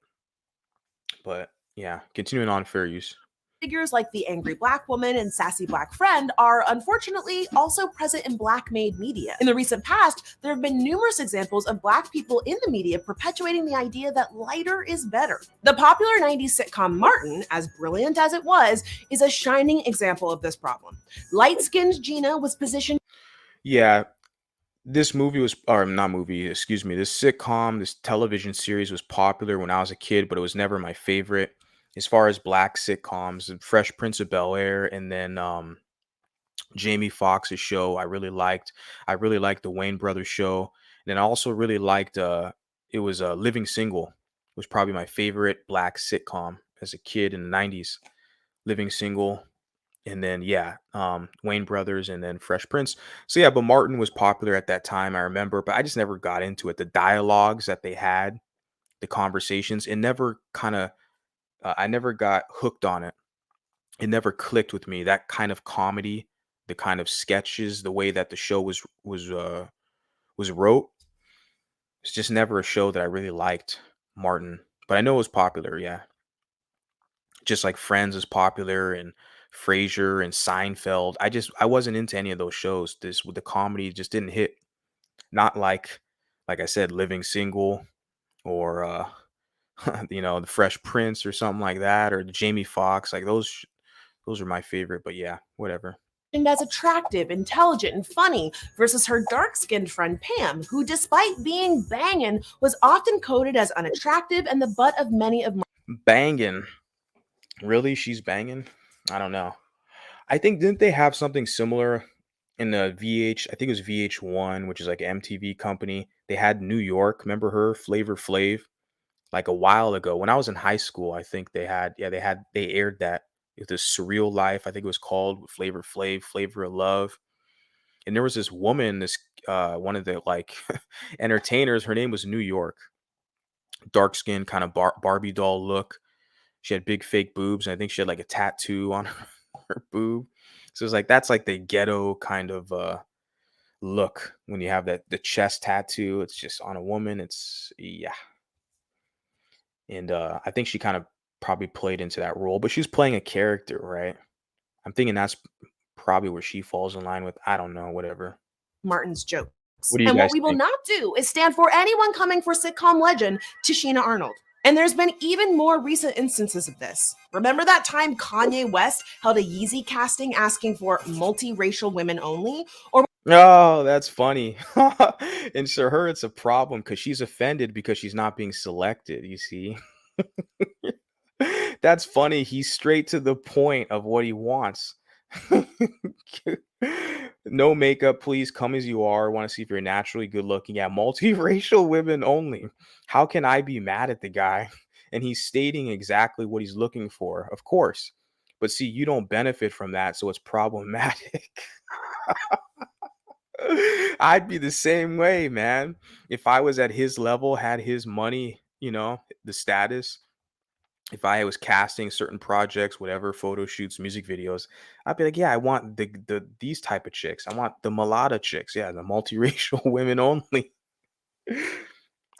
But yeah, continuing on fair use. Figures like the angry black woman and sassy black friend are unfortunately also present in black made media. In the recent past, there have been numerous examples of black people in the media perpetuating the idea that lighter is better. The popular 90s sitcom Martin, as brilliant as it was, is a shining example of this problem. Light-skinned Gina was positioned. Yeah, this movie was, or not movie, excuse me, this sitcom, this television series was popular when I was a kid, but it was never my favorite. As far as black sitcoms, Fresh Prince of Bel-Air, and then Jamie Foxx's show, I really liked. I really liked the Wayne Brothers show, and then I also really liked. It was Living Single, was probably my favorite black sitcom as a kid in the '90s. Living Single, and then Wayne Brothers, and then Fresh Prince. So yeah, but Martin was popular at that time, I remember, but I just never got into it. The dialogues that they had, the conversations, it never kind of I never got hooked on it. It never clicked with me. That kind of comedy, the kind of sketches, the way that the show was wrote. It's just never a show that I really liked, Martin. But I know it was popular, yeah. Just like Friends is popular, and Frasier and Seinfeld. I wasn't into any of those shows. This with the comedy just didn't hit. Not like I said, Living Single, or the Fresh Prince or something like that, or the Jamie Foxx. Like those are my favorite, but yeah, whatever. As attractive, intelligent, and funny versus her dark-skinned friend Pam, who despite being bangin', was often coded as unattractive and the butt of many of Banging. Really? She's banging? I don't know. I think didn't they have something similar in the I think it was VH1, which is like an MTV company. They had New York. Remember her, Flavor Flav? Like a while ago when I was in high school, I think they aired that. It was Surreal Life, I think it was called, Flavor Flav, Flavor of Love. And there was this woman, this one of the like entertainers, her name was New York. Dark skin, kind of Barbie doll look. She had big fake boobs, and I think she had like a tattoo on her boob. So it's like that's like the ghetto kind of look when you have the chest tattoo. It's just on a woman. It's yeah. And I think she kind of probably played into that role, but she's playing a character, right? I'm thinking that's probably where she falls in line with, I don't know, whatever. Martin's jokes. What do you And guys what we will think? not do is stand for anyone coming for sitcom legend Tashina Arnold. And there's been even more recent instances of this. Remember that time Kanye West held a Yeezy casting asking for multiracial women only? Or Oh, that's funny. And for her, it's a problem because she's offended because she's not being selected, you see? That's funny. He's straight to the point of what he wants. No makeup, please. Come as you are. Want to see if you're naturally good looking. Yeah, multiracial women only. How can I be mad at the guy? And he's stating exactly what he's looking for, of course. But see, you don't benefit from that, so it's problematic. I'd be the same way, man. If I was at his level, had his money, the status, if I was casting certain projects, whatever, photo shoots, music videos, I'd be like, yeah, I want these type of chicks. I want the mulatto chicks. Yeah, the multiracial women only.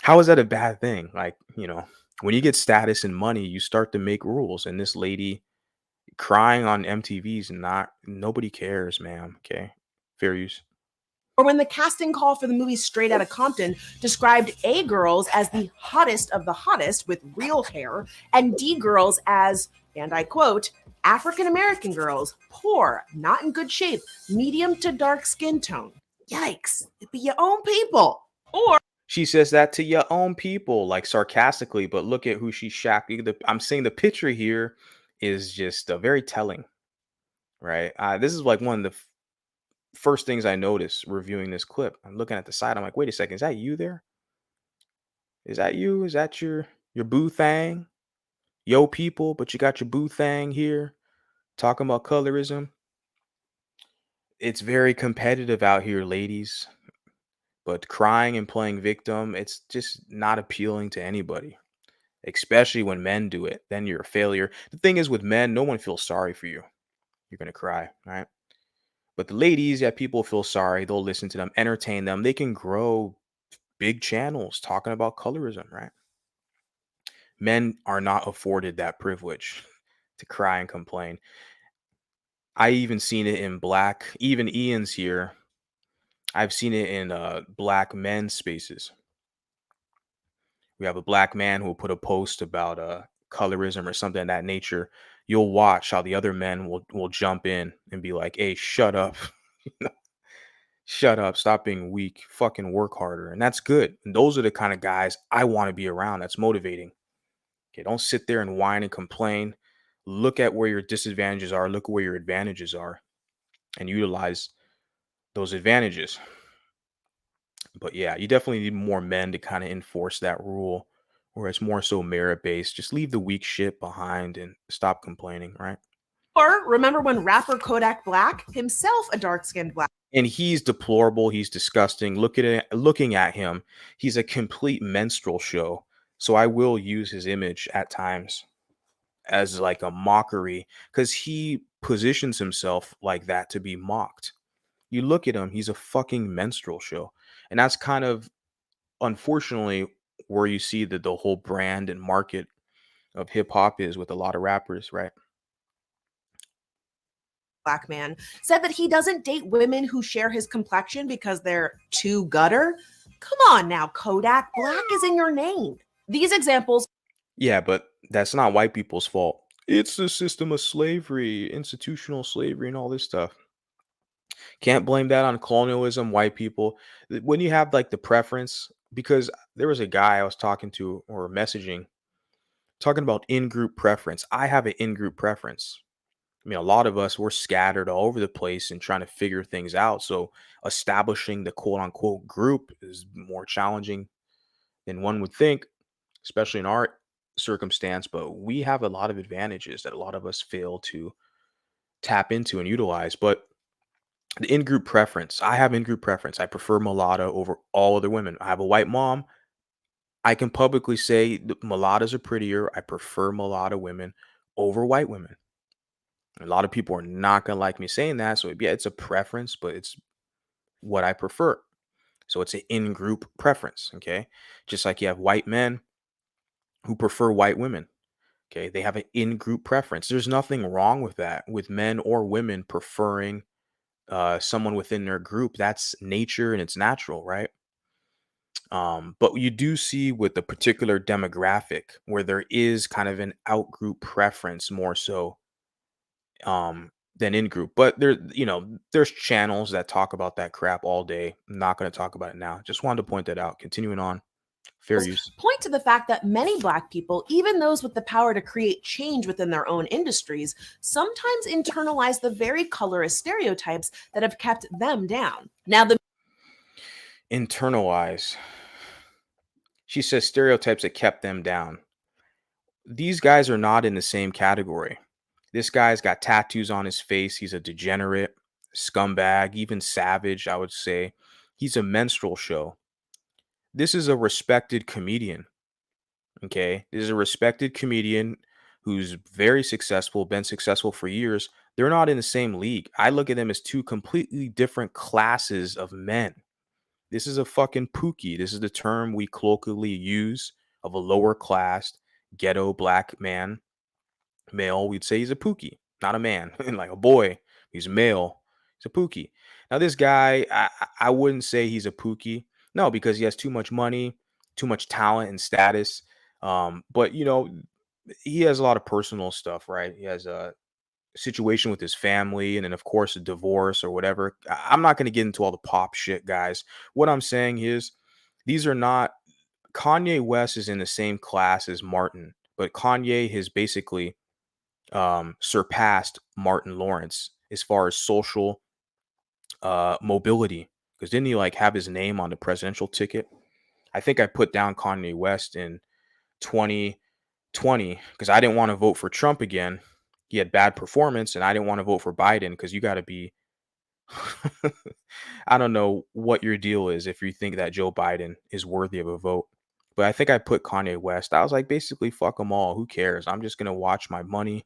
How is that a bad thing? Like, when you get status and money, you start to make rules. And this lady crying on MTV's not nobody cares, ma'am. Okay. Fair use. Or when the casting call for the movie Straight Outta Compton described A girls as the hottest of the hottest with real hair, and D girls as, and I quote, African American girls, poor, not in good shape, medium to dark skin tone. Yikes, it'd be your own people. Or She says that to your own people, like sarcastically, but look at who she's shacking. I'm saying the picture here is just very telling, right? This is like one of the first things I noticed reviewing this clip. I'm looking at the side. I'm like, wait a second, is that you there? Is that you? Is that your boo thang? Yo people, but you got your boo thang here talking about colorism. It's very competitive out here, ladies. But crying and playing victim, it's just not appealing to anybody, especially when men do it. Then you're a failure. The thing is, with men, no one feels sorry for you. You're going to cry, right? But the ladies, yeah, people feel sorry. They'll listen to them, entertain them. They can grow big channels talking about colorism, right? Men are not afforded that privilege to cry and complain. I even seen it in black, even Ian's here. I've seen it in black men's spaces. We have a black man who will put a post about colorism or something of that nature. You'll watch how the other men will jump in and be like, "Hey, shut up, shut up, stop being weak, fucking work harder," and that's good. And those are the kind of guys I want to be around. That's motivating. Okay, don't sit there and whine and complain. Look at where your disadvantages are. Look where your advantages are, and utilize those advantages. But yeah, you definitely need more men to kind of enforce that rule where it's more so merit based. Just leave the weak shit behind and stop complaining, right? remember when rapper Kodak Black, himself a dark-skinned black And he's deplorable, he's disgusting. Looking at him, he's a complete menstrual show. So I will use his image at times as like a mockery because he positions himself like that to be mocked. You look at him, he's a fucking menstrual show. And that's kind of unfortunately where you see that the whole brand and market of hip hop is with a lot of rappers, right? man, said that he doesn't date women who share his complexion because they're too gutter. Come on now, Kodak, black is in your name. These examples Yeah, but that's not white people's fault. It's the system of slavery, institutional slavery, and all this stuff. Can't blame that on colonialism, white people. When you have like the preference, because there was a guy I was talking to or messaging talking about in group preference. I have an in group preference. I mean, a lot of us we're scattered all over the place and trying to figure things out. So establishing the quote unquote group is more challenging than one would think, especially in our circumstance. But we have a lot of advantages that a lot of us fail to tap into and utilize. But the in-group preference, I have in-group preference. I prefer mulatto over all other women. I have a white mom. I can publicly say that mulattoes are prettier. I prefer mulatto women over white women. A lot of people are not gonna like me saying that. So yeah, it's a preference, but it's what I prefer. So it's an in-group preference. Okay. Just like you have white men who prefer white women. Okay. They have an in-group preference. There's nothing wrong with that, with men or women preferring someone within their group. That's nature and it's natural, right? But you do see with the particular demographic where there is kind of an out-group preference more so than in-group. But there's channels that talk about that crap all day. I'm not going to talk about it now. Just wanted to point that out. Continuing on, fair use. point to the fact that many Black people, even those with the power to create change within their own industries, sometimes internalize the very colorist stereotypes that have kept them down. Now, the Internalize. She says stereotypes that kept them down. These guys are not in the same category. This guy's got tattoos on his face. He's a degenerate, scumbag, even savage, I would say. He's a menstrual show. This is a respected comedian. Okay. This is a respected comedian who's very successful, been successful for years, they're not in the same league. I look at them as two completely different classes of men. This is a fucking pookie. This is the term we colloquially use of a lower class ghetto black man, male. We'd say he's a pookie, not a man. And like a boy, he's male. He's a pookie. Now this guy, I wouldn't say he's a pookie. No, because he has too much money, too much talent and status. But you know, he has a lot of personal stuff, right? He has a situation with his family, and then of course a divorce or whatever. I'm not going to get into all the pop shit, guys. What I'm saying is, these are not. Kanye West is in the same class as Martin, but Kanye has basically surpassed Martin Lawrence as far as social mobility. Because didn't he like have his name on the presidential ticket? I think I put down Kanye West in 2020 because I didn't want to vote for Trump again. He had bad performance, and I didn't want to vote for Biden because you got to be. I don't know what your deal is if you think that Joe Biden is worthy of a vote. But I think I put Kanye West. I was like, basically, fuck them all. Who cares? I'm just going to watch my money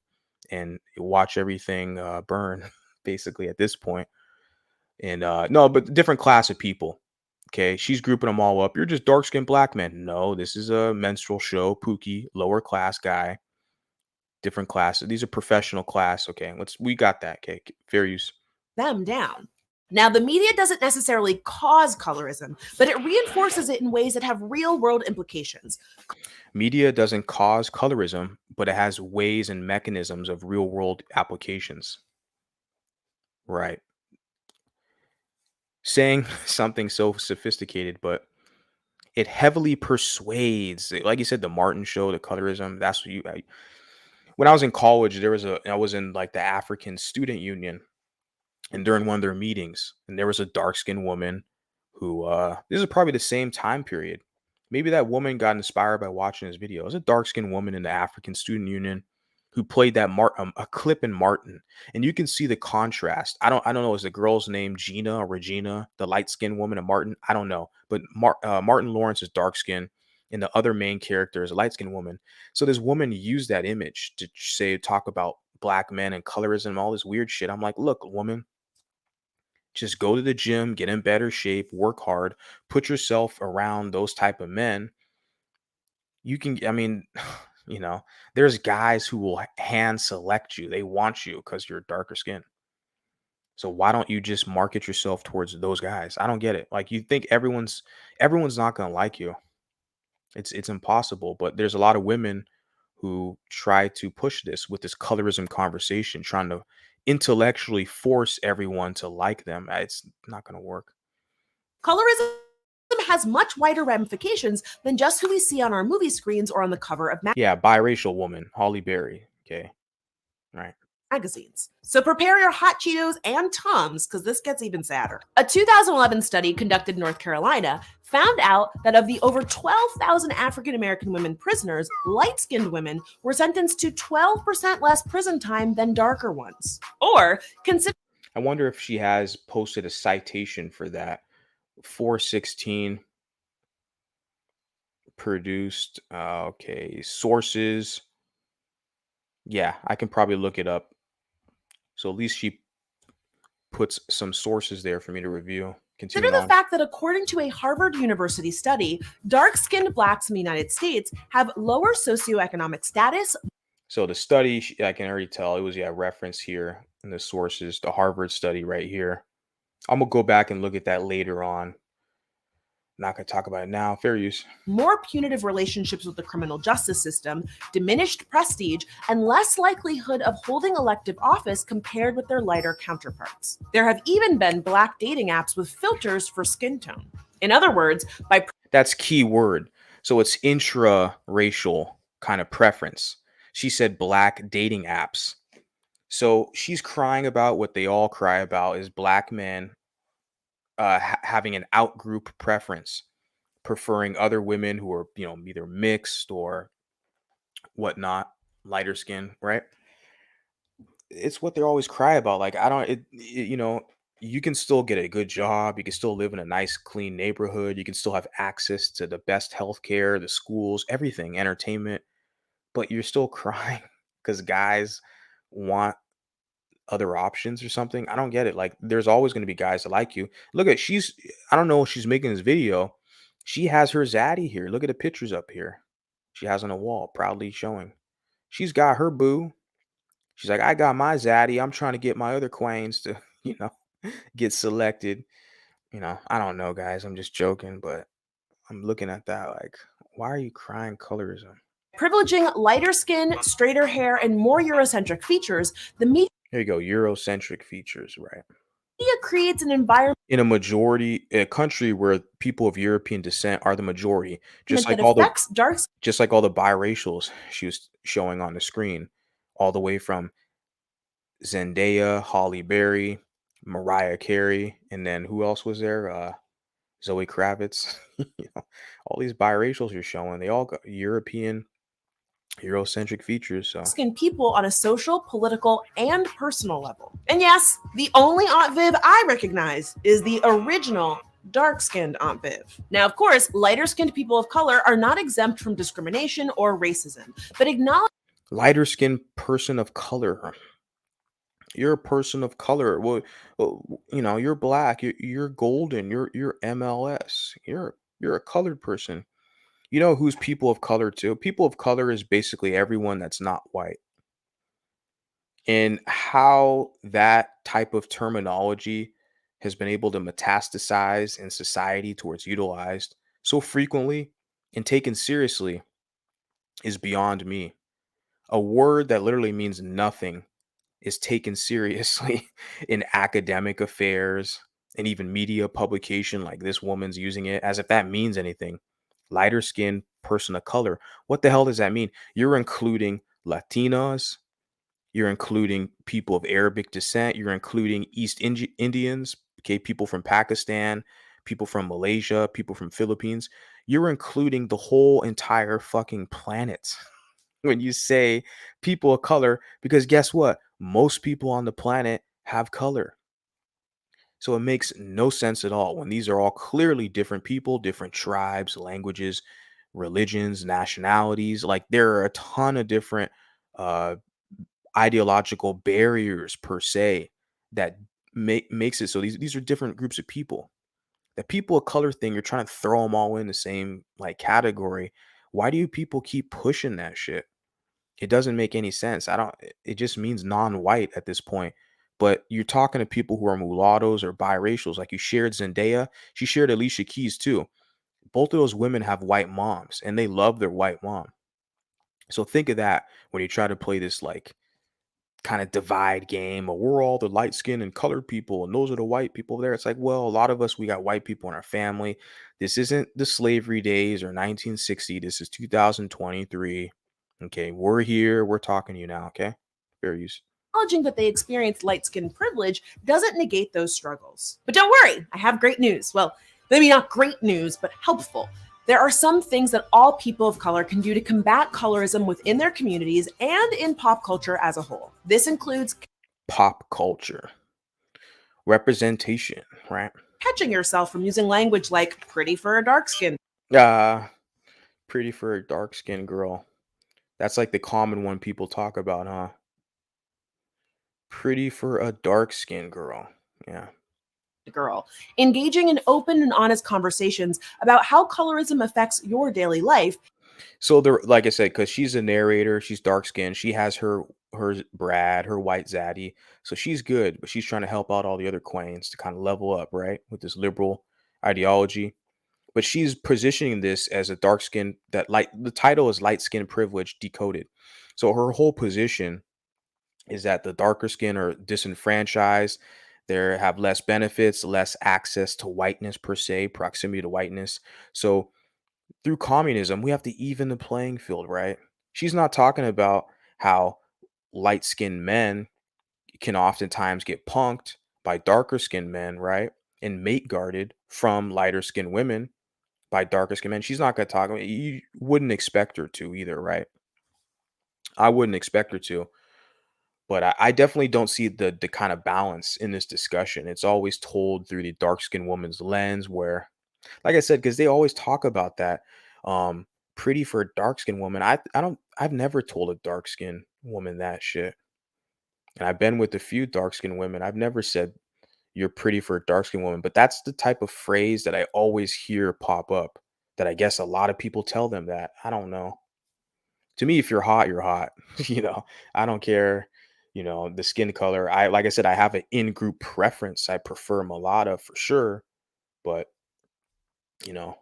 and watch everything burn, basically, at this point. And no, but different class of people. Okay, she's grouping them all up. You're just dark skinned black men. No, this is a menstrual show. Pookie, lower class guy. Different classes. These are professional class. Okay, we got that. Okay, fair use. Them down. Now, the media doesn't necessarily cause colorism, but it reinforces it in ways that have real world implications. Media doesn't cause colorism, but it has ways and mechanisms of real world applications. Right. Saying something so sophisticated, but it heavily persuades. Like you said, the Martin show, the colorism. That's what when I was in college, I was in like the African Student Union, and during one of their meetings, and there was a dark skinned woman who this is probably the same time period. Maybe that woman got inspired by watching this video. It was a dark skinned woman in the African Student Union who played that a clip in Martin, and you can see the contrast. I don't know, is the girl's name Gina or Regina, the light skinned woman in Martin? I don't know, but Martin Lawrence is dark skinned, and the other main character is a light skinned woman. So this woman used that image to talk about black men and colorism and all this weird shit. I'm like, look, woman, just go to the gym, get in better shape, work hard, put yourself around those type of men. You can, I mean, you know, there's guys who will hand select you. They want you because you're darker skin. So why don't you just market yourself towards those guys? I don't get it. Like, you think everyone's not gonna like you. It's impossible. But there's a lot of women who try to push this with this colorism conversation, trying to intellectually force everyone to like them. It's not going to work. Colorism has much wider ramifications than just who we see on our movie screens or on the cover of Yeah, biracial woman, Holly Berry. Okay, right. magazines. So prepare your hot Cheetos and Tums, because this gets even sadder. A 2011 study conducted in North Carolina found out that of the over 12,000 African American women prisoners, light-skinned women were sentenced to 12% less prison time than darker ones. Or consider. I wonder if she has posted a citation for that. 416 produced. Okay, sources. Yeah, I can probably look it up. So at least she puts some sources there for me to review. Consider the fact that according to a Harvard University study, dark-skinned blacks in the United States have lower socioeconomic status. So the study, I can already tell it was reference here in the sources, the Harvard study right here. I'm gonna go back and look at that later on. Not gonna talk about it now. Fair use. More punitive relationships with the criminal justice system, diminished prestige, and less likelihood of holding elective office compared with their lighter counterparts. There have even been black dating apps with filters for skin tone. In other words, that's key word. So it's intra-racial kind of preference. She said black dating apps. So she's crying about what they all cry about is black men having an out-group preference, preferring other women who are, either mixed or whatnot, lighter skin, right? It's what they always cry about. Like, you can still get a good job. You can still live in a nice, clean neighborhood. You can still have access to the best healthcare, the schools, everything, entertainment, but you're still crying because guys want other options or something. I don't get it. Like, there's always going to be guys that like you. Look at I don't know what she's making this video. She has her zaddy here. Look at the pictures up here. She has on a wall, proudly showing. She's got her boo. She's like, I got my zaddy. I'm trying to get my other queens to, get selected. I don't know, guys. I'm just joking, but I'm looking at that like, why are you crying colorism? Privileging lighter skin, straighter hair, and more Eurocentric features, the media Here you go, Eurocentric features, right? creates an environment In a country where people of European descent are the majority, just that like all the affects dark just like all the biracials she was showing on the screen, all the way from Zendaya, Holly Berry, Mariah Carey, and then who else was there? Zoe Kravitz. All these biracials you're showing, they all got Eurocentric features. So skin people on a social, political, and personal level. And yes, the only Aunt Viv I recognize is the original dark-skinned Aunt Viv. Now, of course, lighter-skinned people of color are not exempt from discrimination or racism, but acknowledge lighter skinned person of color. You're a person of color. Well, you're black. You're golden. You're MLS. You're a colored person. You know who's people of color too? People of color is basically everyone that's not white. And how that type of terminology has been able to metastasize in society towards utilized so frequently and taken seriously is beyond me. A word that literally means nothing is taken seriously in academic affairs and even media publication, like this woman's using it as if that means anything. Lighter skinned person of color. What the hell does that mean? You're including Latinos, you're including people of Arabic descent, you're including Indians, okay, people from Pakistan, people from Malaysia, people from Philippines. You're including the whole entire fucking planet when you say people of color, because guess what? Most people on the planet have color. So it makes no sense at all when these are all clearly different people, different tribes, languages, religions, nationalities. Like, there are a ton of different uh, ideological barriers per se that makes it so these are different groups of people. The people of color thing, you're trying to throw them all in the same like category. Why do you people keep pushing that shit? It doesn't make any sense. It just means non-white at this point. But you're talking to people who are mulattoes or biracials. Like, you shared Zendaya, she shared Alicia Keys too. Both of those women have white moms and they love their white mom. So think of that when you try to play this like kind of divide game, or we're all the light skinned and colored people and those are the white people there. It's like, well, a lot of us, we got white people in our family. This isn't the slavery days or 1960. This is 2023. Okay, we're here. We're talking to you now. Okay, fair use. acknowledging that they experience light skin privilege doesn't negate those struggles. But don't worry, I have great news. Well, maybe not great news, but helpful. There are some things that all people of color can do to combat colorism within their communities and in pop culture as a whole. This includes Pop culture, representation, right? catching yourself from using language like pretty for a dark skin. Pretty for a dark skinned girl. That's like the common one people talk about, huh? Pretty for a dark skinned girl. Yeah. Girl, engaging in open and honest conversations about how colorism affects your daily life. So there, like I said, because she's a narrator, she's dark skinned. She has her Brad, her white zaddy, so she's good. But she's trying to help out all the other queens to kind of level up, right, with this liberal ideology. But she's positioning this as a dark skin that light. The title is light skin privilege decoded. So her whole position is that the darker skin are disenfranchised. They have less benefits, less access to whiteness per se, proximity to whiteness. So through communism, we have to even the playing field, right? She's not talking about how light skinned men can oftentimes get punked by darker skinned men, right? And mate guarded from lighter skinned women by darker skinned men. She's not going to talk. You wouldn't expect her to either, right? I wouldn't expect her to. But I definitely don't see the kind of balance in this discussion. It's always told through the dark skinned woman's lens, where, like I said, because they always talk about that. Pretty for a dark skinned woman. I've never told a dark skinned woman that shit. And I've been with a few dark skinned women. I've never said you're pretty for a dark skinned woman, but that's the type of phrase that I always hear pop up. That I guess a lot of people tell them that. I don't know. To me, if you're hot, you're hot. I don't care. The skin color. Like I said, I have an in-group preference. I prefer mulatto for sure, but you know,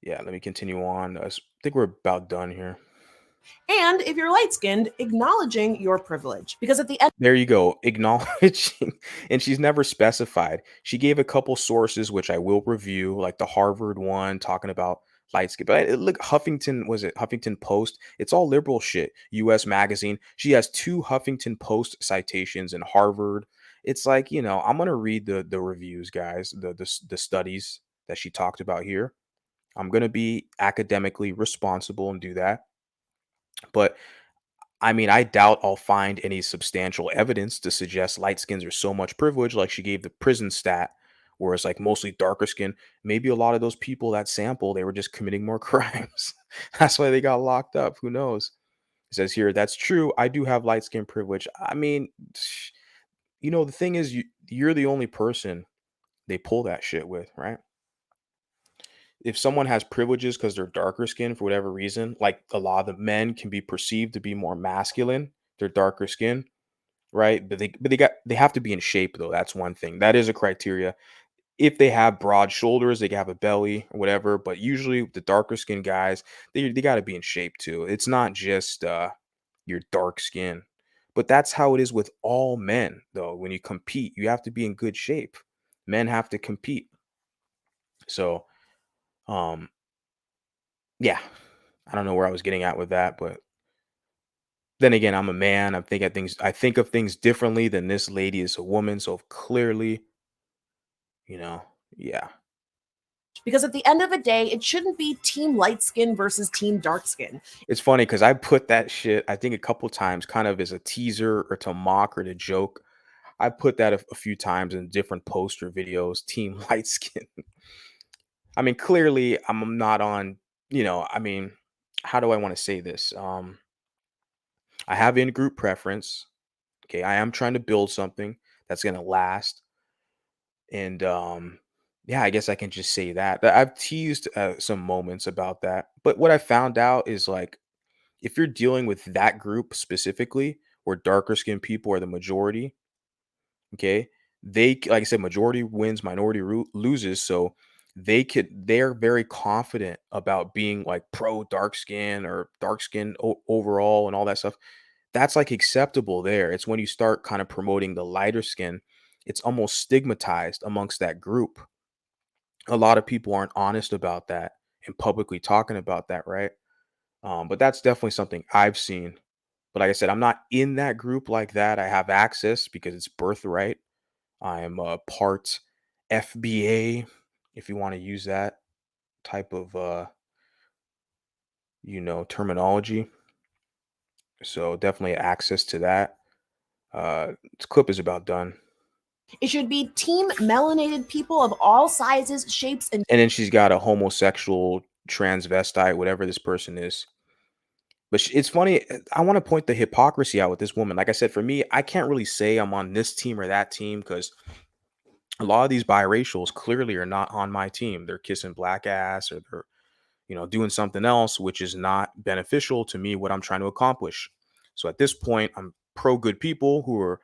yeah. Let me continue on. I think we're about done here. And if you're light skinned, acknowledging your privilege. Because at the end, There you go, acknowledging. And she's never specified. She gave a couple sources, which I will review, like the Harvard one talking about light skin. But look, Huffington Post? It's all liberal shit. U.S. Magazine. She has 2 Huffington Post citations in Harvard. It's like, I'm gonna read the reviews, guys, the studies that she talked about here. I'm gonna be academically responsible and do that. But I mean, I doubt I'll find any substantial evidence to suggest light skins are so much privilege, like she gave the prison stat, where it's like mostly darker skin. Maybe a lot of those people that sample, they were just committing more crimes. That's why they got locked up. Who knows? It says here, that's true. I do have light skin privilege. I mean, the thing is, you're the only person they pull that shit with, right? If someone has privileges because they're darker skin for whatever reason, like a lot of the men can be perceived to be more masculine, they're darker skin, right? But they have to be in shape though. That's one thing. That is a criteria. If they have broad shoulders, they can have a belly or whatever. But usually the darker skin guys, they got to be in shape too. It's not just your dark skin. But that's how it is with all men though. When you compete, you have to be in good shape. Men have to compete. So um yeah, I don't know where I was getting at with that, but then again, I'm a man. I think of things differently than this lady is a woman. So clearly, you know, yeah. because at the end of the day, it shouldn't be team light skin versus team dark skin. It's funny because I put that shit, I think a couple times, kind of as a teaser or to mock or to joke. I put that a few times in different poster videos, team light skin. I mean, clearly I'm not on, I mean, how do I want to say this? I have in group preference. Okay. I am trying to build something that's going to last. And yeah, I guess I can just say that I've teased some moments about that. But what I found out is like, if you're dealing with that group specifically, where darker skinned people are the majority, okay, like I said, majority wins, minority loses. So they're very confident about being like pro dark skin or dark skin overall and all that stuff. That's like acceptable there. It's when you start kind of promoting the lighter skin, it's almost stigmatized amongst that group. A lot of people aren't honest about that and publicly talking about that, right? But that's definitely something I've seen. But like I said, I'm not in that group like that. I have access because it's birthright. I am a part FBA, if you want to use that type of terminology. So definitely access to that. This clip is about done. It should be team melanated people of all sizes, shapes, and then she's got a homosexual transvestite, whatever this person is. But it's funny. I want to point the hypocrisy out with this woman. Like I said, for me, I can't really say I'm on this team or that team because a lot of these biracials clearly are not on my team. They're kissing black ass or they're, doing something else, which is not beneficial to me, what I'm trying to accomplish. So at this point, I'm pro good people who are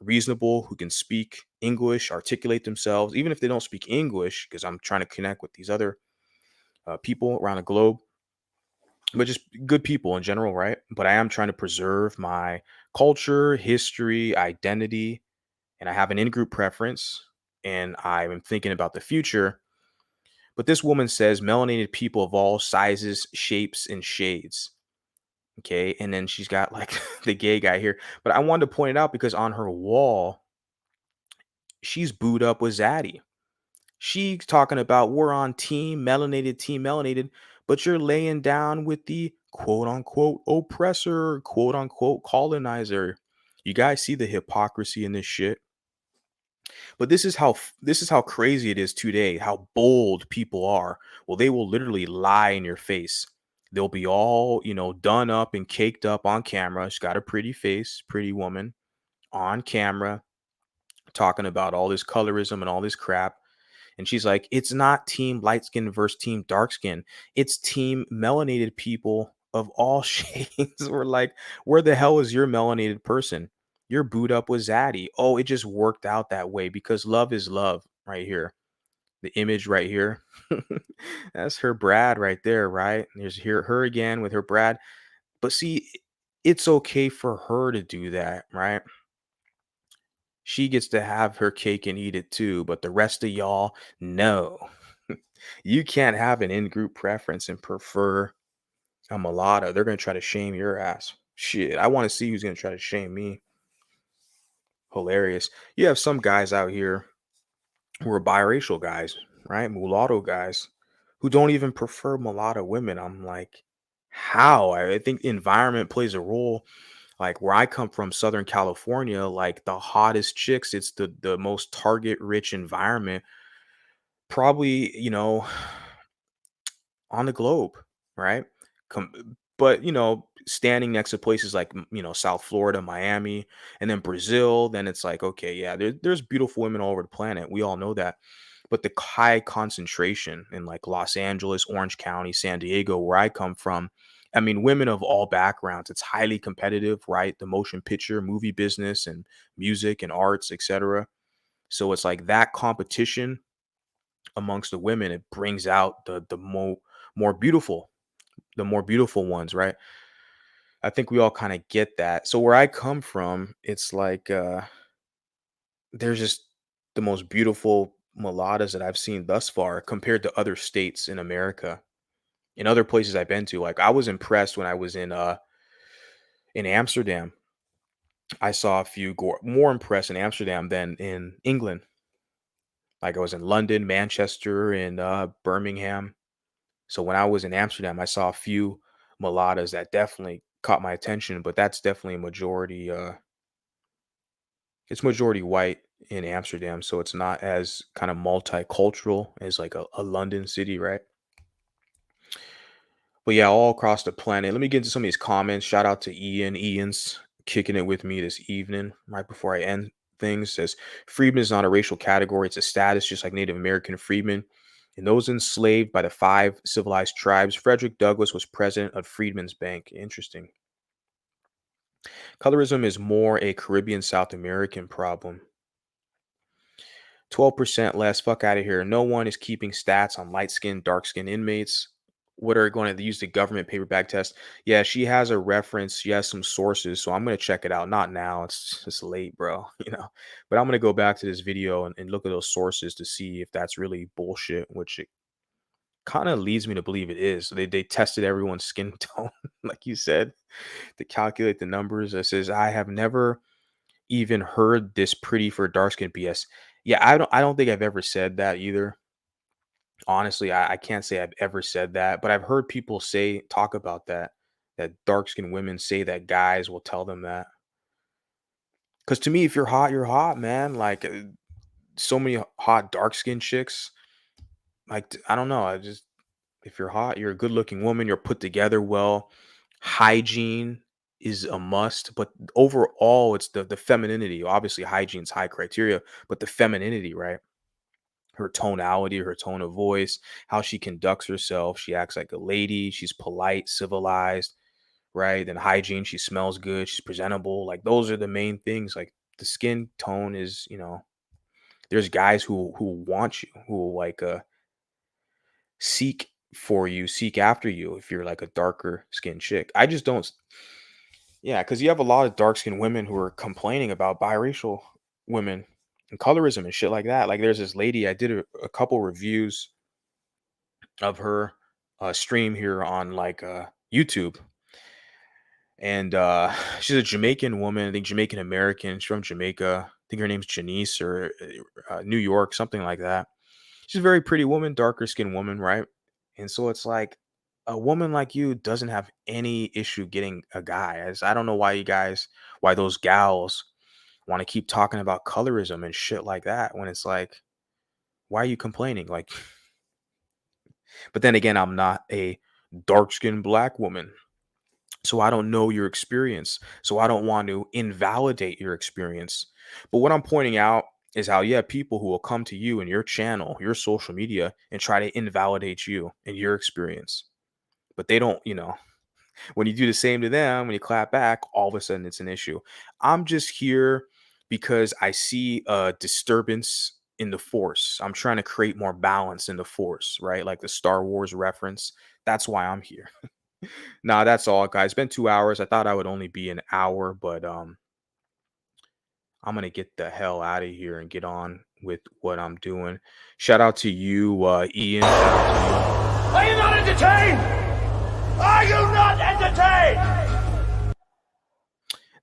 reasonable, who can speak English, articulate themselves, even if they don't speak English, because I'm trying to connect with these other people around the globe, but just good people in general, right? But I am trying to preserve my culture, history, identity, and I have an in-group preference, and I'm thinking about the future. But this woman says melanated people of all sizes, shapes, and shades. Okay, and then she's got like the gay guy here. But I wanted to point it out because on her wall, she's booed up with Zaddy. She's talking about we're on team melanated, but you're laying down with the quote unquote oppressor, quote unquote colonizer. You guys see the hypocrisy in this shit? But this is how crazy it is today, how bold people are. Well, they will literally lie in your face. They'll be all, done up and caked up on camera. She's got a pretty face, pretty woman on camera talking about all this colorism and all this crap. And she's like, it's not team light skin versus team dark skin. It's team melanated people of all shades. We're like, where the hell is your melanated person? You're booed up with Zaddy. Oh, it just worked out that way because love is love right here. The image right here. That's her Brad right there, right? There's her again with her Brad. But see, it's okay for her to do that, right? She gets to have her cake and eat it too, but the rest of y'all, no. You can't have an in-group preference and prefer a mulatto. They're going to try to shame your ass. Shit, I want to see who's going to try to shame me. Hilarious. You have some guys out here who are biracial guys, right? Mulatto guys who don't even prefer mulatto women. I'm like, how? I think environment plays a role. Like where I come from, Southern California, like the hottest chicks, it's the most target rich environment, probably, on the globe, right? But standing next to places like South Florida, Miami, and then Brazil, then it's like, okay, yeah, there's beautiful women all over the planet. We all know that. But the high concentration in like Los Angeles, Orange County, San Diego, where I come from, I mean, women of all backgrounds, it's highly competitive, right? The motion picture, movie business, and music and arts, etc. So it's like that competition amongst the women, it brings out more beautiful, the more beautiful ones, right? I think we all kind of get that. So where I come from, it's like there's just the most beautiful mulattoes that I've seen thus far compared to other states in America. In other places I've been to, like I was impressed when I was in Amsterdam. I saw a few more impressed in Amsterdam than in England. Like I was in London, Manchester, and Birmingham. So when I was in Amsterdam, I saw a few mulattoes that definitely caught my attention, but that's definitely a majority. It's majority white in Amsterdam, so it's not as kind of multicultural as like a London city, right? But yeah, all across the planet. Let me get into some of these comments. Shout out to Ian. Ian's kicking it with me this evening, right before I end things. Says freedman is not a racial category, it's a status, just like Native American freedmen. And those enslaved by the 5 civilized tribes, Frederick Douglass was president of Freedmen's Bank. Interesting. Colorism is more a Caribbean South American problem. 12% less. Fuck out of here. No one is keeping stats on light skinned, dark skinned inmates. What are going to use the government paper bag test? Yeah, she has a reference. She has some sources. So I'm going to check it out. Not now. It's just late, bro. But I'm going to go back to this video and look at those sources to see if that's really bullshit, which it kind of leads me to believe it is. They tested everyone's skin tone, like you said, to calculate the numbers. It says, I have never even heard this pretty for dark skin BS. Yeah, I don't think I've ever said that either. Honestly, I can't say I've ever said that, but I've heard people talk about that dark skinned women say that guys will tell them that. Because to me, if you're hot, man. Like so many hot dark skinned chicks. Like I don't know. If you're hot, you're a good looking woman. You're put together well. Hygiene is a must, but overall, it's the femininity. Obviously, hygiene's high criteria, but the femininity, right? Her tonality, her tone of voice, how she conducts herself. She acts like a lady. She's polite, civilized, right? Then hygiene, she smells good. She's presentable. Like those are the main things. Like the skin tone is, there's guys who want you, who will like seek for you, seek after you if you're like a darker skinned chick. I just don't. Yeah, because you have a lot of dark skinned women who are complaining about biracial women and colorism and shit like that. Like there's this lady, I did a couple reviews of her stream here on like YouTube. And she's a Jamaican woman, I think Jamaican American. She's from Jamaica. I think her name's Janice or New York, something like that. She's a very pretty woman, darker skinned woman, right? And so it's like a woman like you doesn't have any issue getting a guy. I don't know why those gals want to keep talking about colorism and shit like that when it's like, why are you complaining? Like, but then again, I'm not a dark-skinned black woman. So I don't know your experience. So I don't want to invalidate your experience. But what I'm pointing out is how, yeah, people who will come to you and your channel, your social media, and try to invalidate you and your experience. But they don't, when you do the same to them, when you clap back, all of a sudden it's an issue. I'm just here because I see a disturbance in the force. I'm trying to create more balance in the force, right? Like the Star Wars reference. That's why I'm here. Nah, that's all, guys. It's been 2 hours. I thought I would only be an hour, but I'm gonna get the hell out of here and get on with what I'm doing. Shout out to you, Ian. Shout out Are you not entertained? Are you not entertained?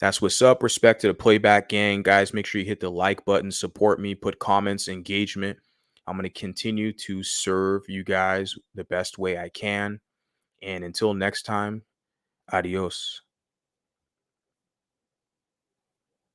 That's what's up. Respect to the Playback Gang, guys. Make sure you hit the like button, support me, put comments, engagement. I'm gonna continue to serve you guys the best way I can. And until next time, adios.